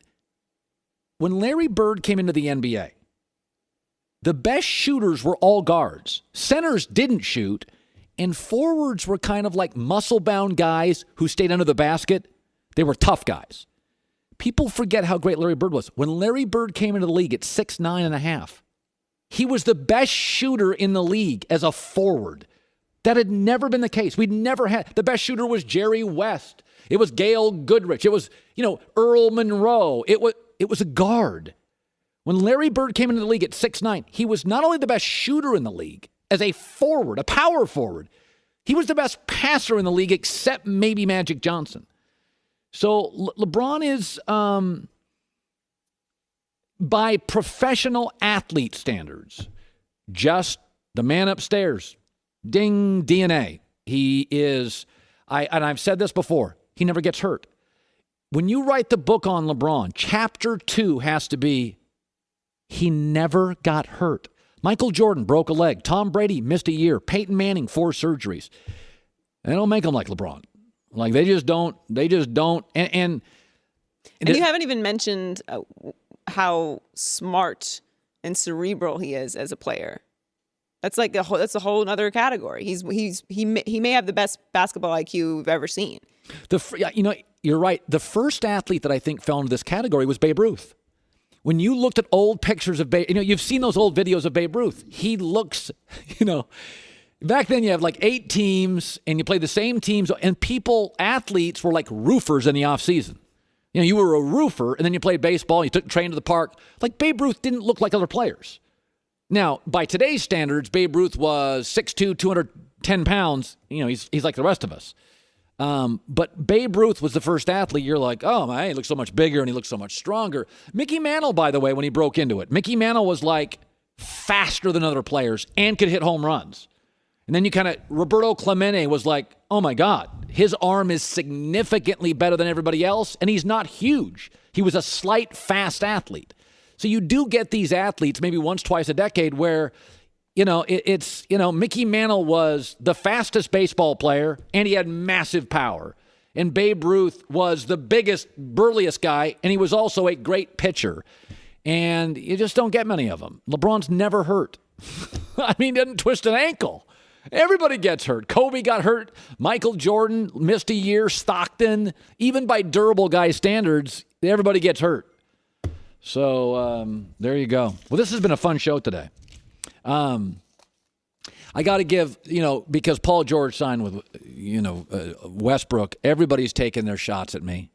When Larry Bird came into the NBA, the best shooters were all guards. Centers didn't shoot, and forwards were kind of like muscle-bound guys who stayed under the basket. They were tough guys. People forget how great Larry Bird was. When Larry Bird came into the league at 6'9.5", he was the best shooter in the league as a forward. That had never been the case. We'd never had. The best shooter was Jerry West. It was Gail Goodrich. It was, Earl Monroe. It was a guard. When Larry Bird came into the league at 6'9", he was not only the best shooter in the league as a forward, a power forward, he was the best passer in the league except maybe Magic Johnson. So LeBron is, by professional athlete standards, just the man upstairs. Ding, DNA. He is, and I've said this before, he never gets hurt. When you write the book on LeBron, chapter 2 has to be, he never got hurt. Michael Jordan broke a leg. Tom Brady missed a year. Peyton Manning, 4 surgeries. They don't make them like LeBron. Like, they just don't. And you haven't even mentioned how smart and cerebral he is as a player. That's like that's a whole other category. He may have the best basketball IQ we've ever seen. You're right. The first athlete that I think fell into this category was Babe Ruth. When you looked at old pictures of Babe, you've seen those old videos of Babe Ruth. He looks, back then you have like 8 teams and you play the same teams, and athletes were like roofers in the off season. You were a roofer and then you played baseball, you took the train to the park. Like Babe Ruth didn't look like other players. Now, by today's standards, Babe Ruth was 6'2", 210 pounds. He's like the rest of us. But Babe Ruth was the first athlete. You're like, oh, man, he looks so much bigger and he looks so much stronger. Mickey Mantle, by the way, when he broke into it, Mickey Mantle was like faster than other players and could hit home runs. And then Roberto Clemente was like, oh my God, his arm is significantly better than everybody else, and he's not huge. He was a slight, fast athlete. So you do get these athletes maybe once, twice a decade where, Mickey Mantle was the fastest baseball player and he had massive power. And Babe Ruth was the biggest, burliest guy, and he was also a great pitcher. And you just don't get many of them. LeBron's never hurt. He didn't twist an ankle. Everybody gets hurt. Kobe got hurt. Michael Jordan missed a year. Stockton. Even by durable guy standards, everybody gets hurt. So there you go. Well, this has been a fun show today. I got to give, because Paul George signed with, Westbrook, everybody's taking their shots at me.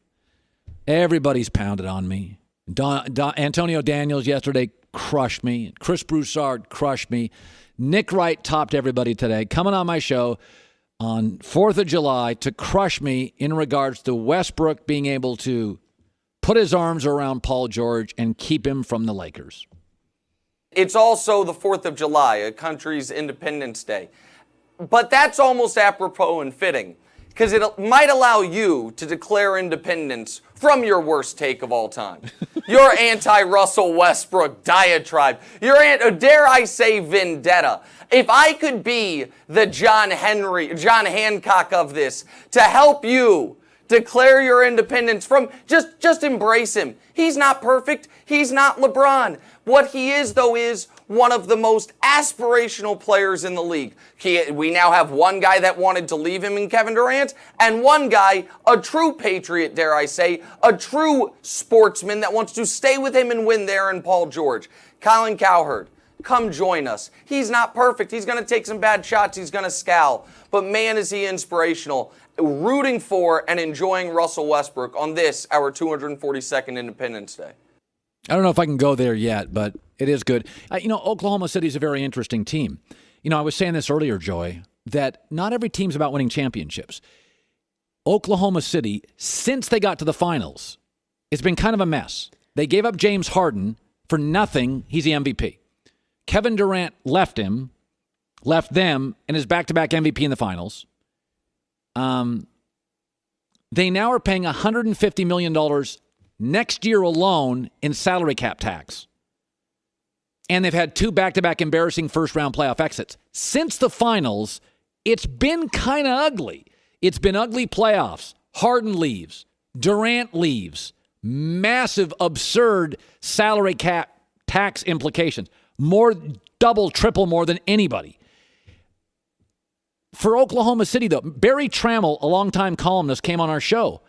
Everybody's pounded on me. Antonio Daniels yesterday crushed me. Chris Broussard crushed me. Nick Wright topped everybody today, coming on my show on 4th of July to crush me in regards to Westbrook being able to put his arms around Paul George and keep him from the Lakers. It's also the 4th of July, a country's Independence Day. But that's almost apropos and fitting, because it might allow you to declare independence from your worst take of all time. Your anti-Russell Westbrook diatribe. Your, dare I say, vendetta. If I could be the John Hancock of this to help you declare your independence from, just embrace him. He's not perfect. He's not LeBron. What he is, though, is one of the most aspirational players in the league. We now have one guy that wanted to leave him in Kevin Durant, and one guy, a true patriot, dare I say, a true sportsman that wants to stay with him and win there in Paul George. Colin Cowherd, come join us. He's not perfect. He's going to take some bad shots. He's going to scowl. But man, is he inspirational. Rooting for and enjoying Russell Westbrook on this, our 242nd Independence Day. I don't know if I can go there yet, but it is good. Oklahoma City is a very interesting team. I was saying this earlier, Joy, that not every team's about winning championships. Oklahoma City, since they got to the finals, it's been kind of a mess. They gave up James Harden for nothing. He's the MVP. Kevin Durant left them, and is back-to-back MVP in the finals. They now are paying $150 million next year alone in salary cap tax. And they've had 2 back-to-back embarrassing first-round playoff exits. Since the finals, it's been kind of ugly. It's been ugly playoffs. Harden leaves. Durant leaves. Massive, absurd salary cap tax implications. More, double, triple more than anybody. For Oklahoma City, though, Barry Trammell, a longtime columnist, came on our show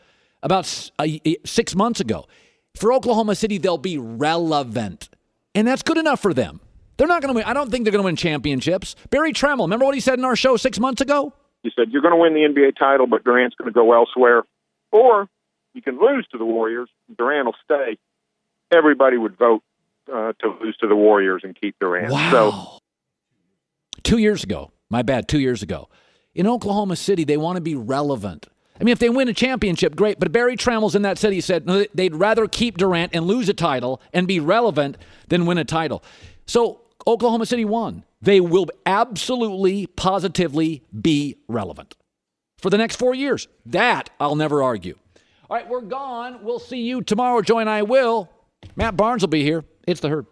about 6 months ago. For Oklahoma City, they'll be relevant. And that's good enough for them. They're not going to win. I don't think they're going to win championships. Barry Trammell, remember what he said in our show 6 months ago? He said, you're going to win the NBA title, but Durant's going to go elsewhere. Or you can lose to the Warriors. Durant will stay. Everybody would vote to lose to the Warriors and keep Durant. Wow. So, 2 years ago. My bad, 2 years ago. In Oklahoma City, they want to be relevant. I mean, if they win a championship, great. But Barry Trammell's in that city said no, they'd rather keep Durant and lose a title and be relevant than win a title. So Oklahoma City won. They will absolutely, positively be relevant for the next 4 years. That I'll never argue. All right, we're gone. We'll see you tomorrow. Joy and I will. Matt Barnes will be here. It's The Herd.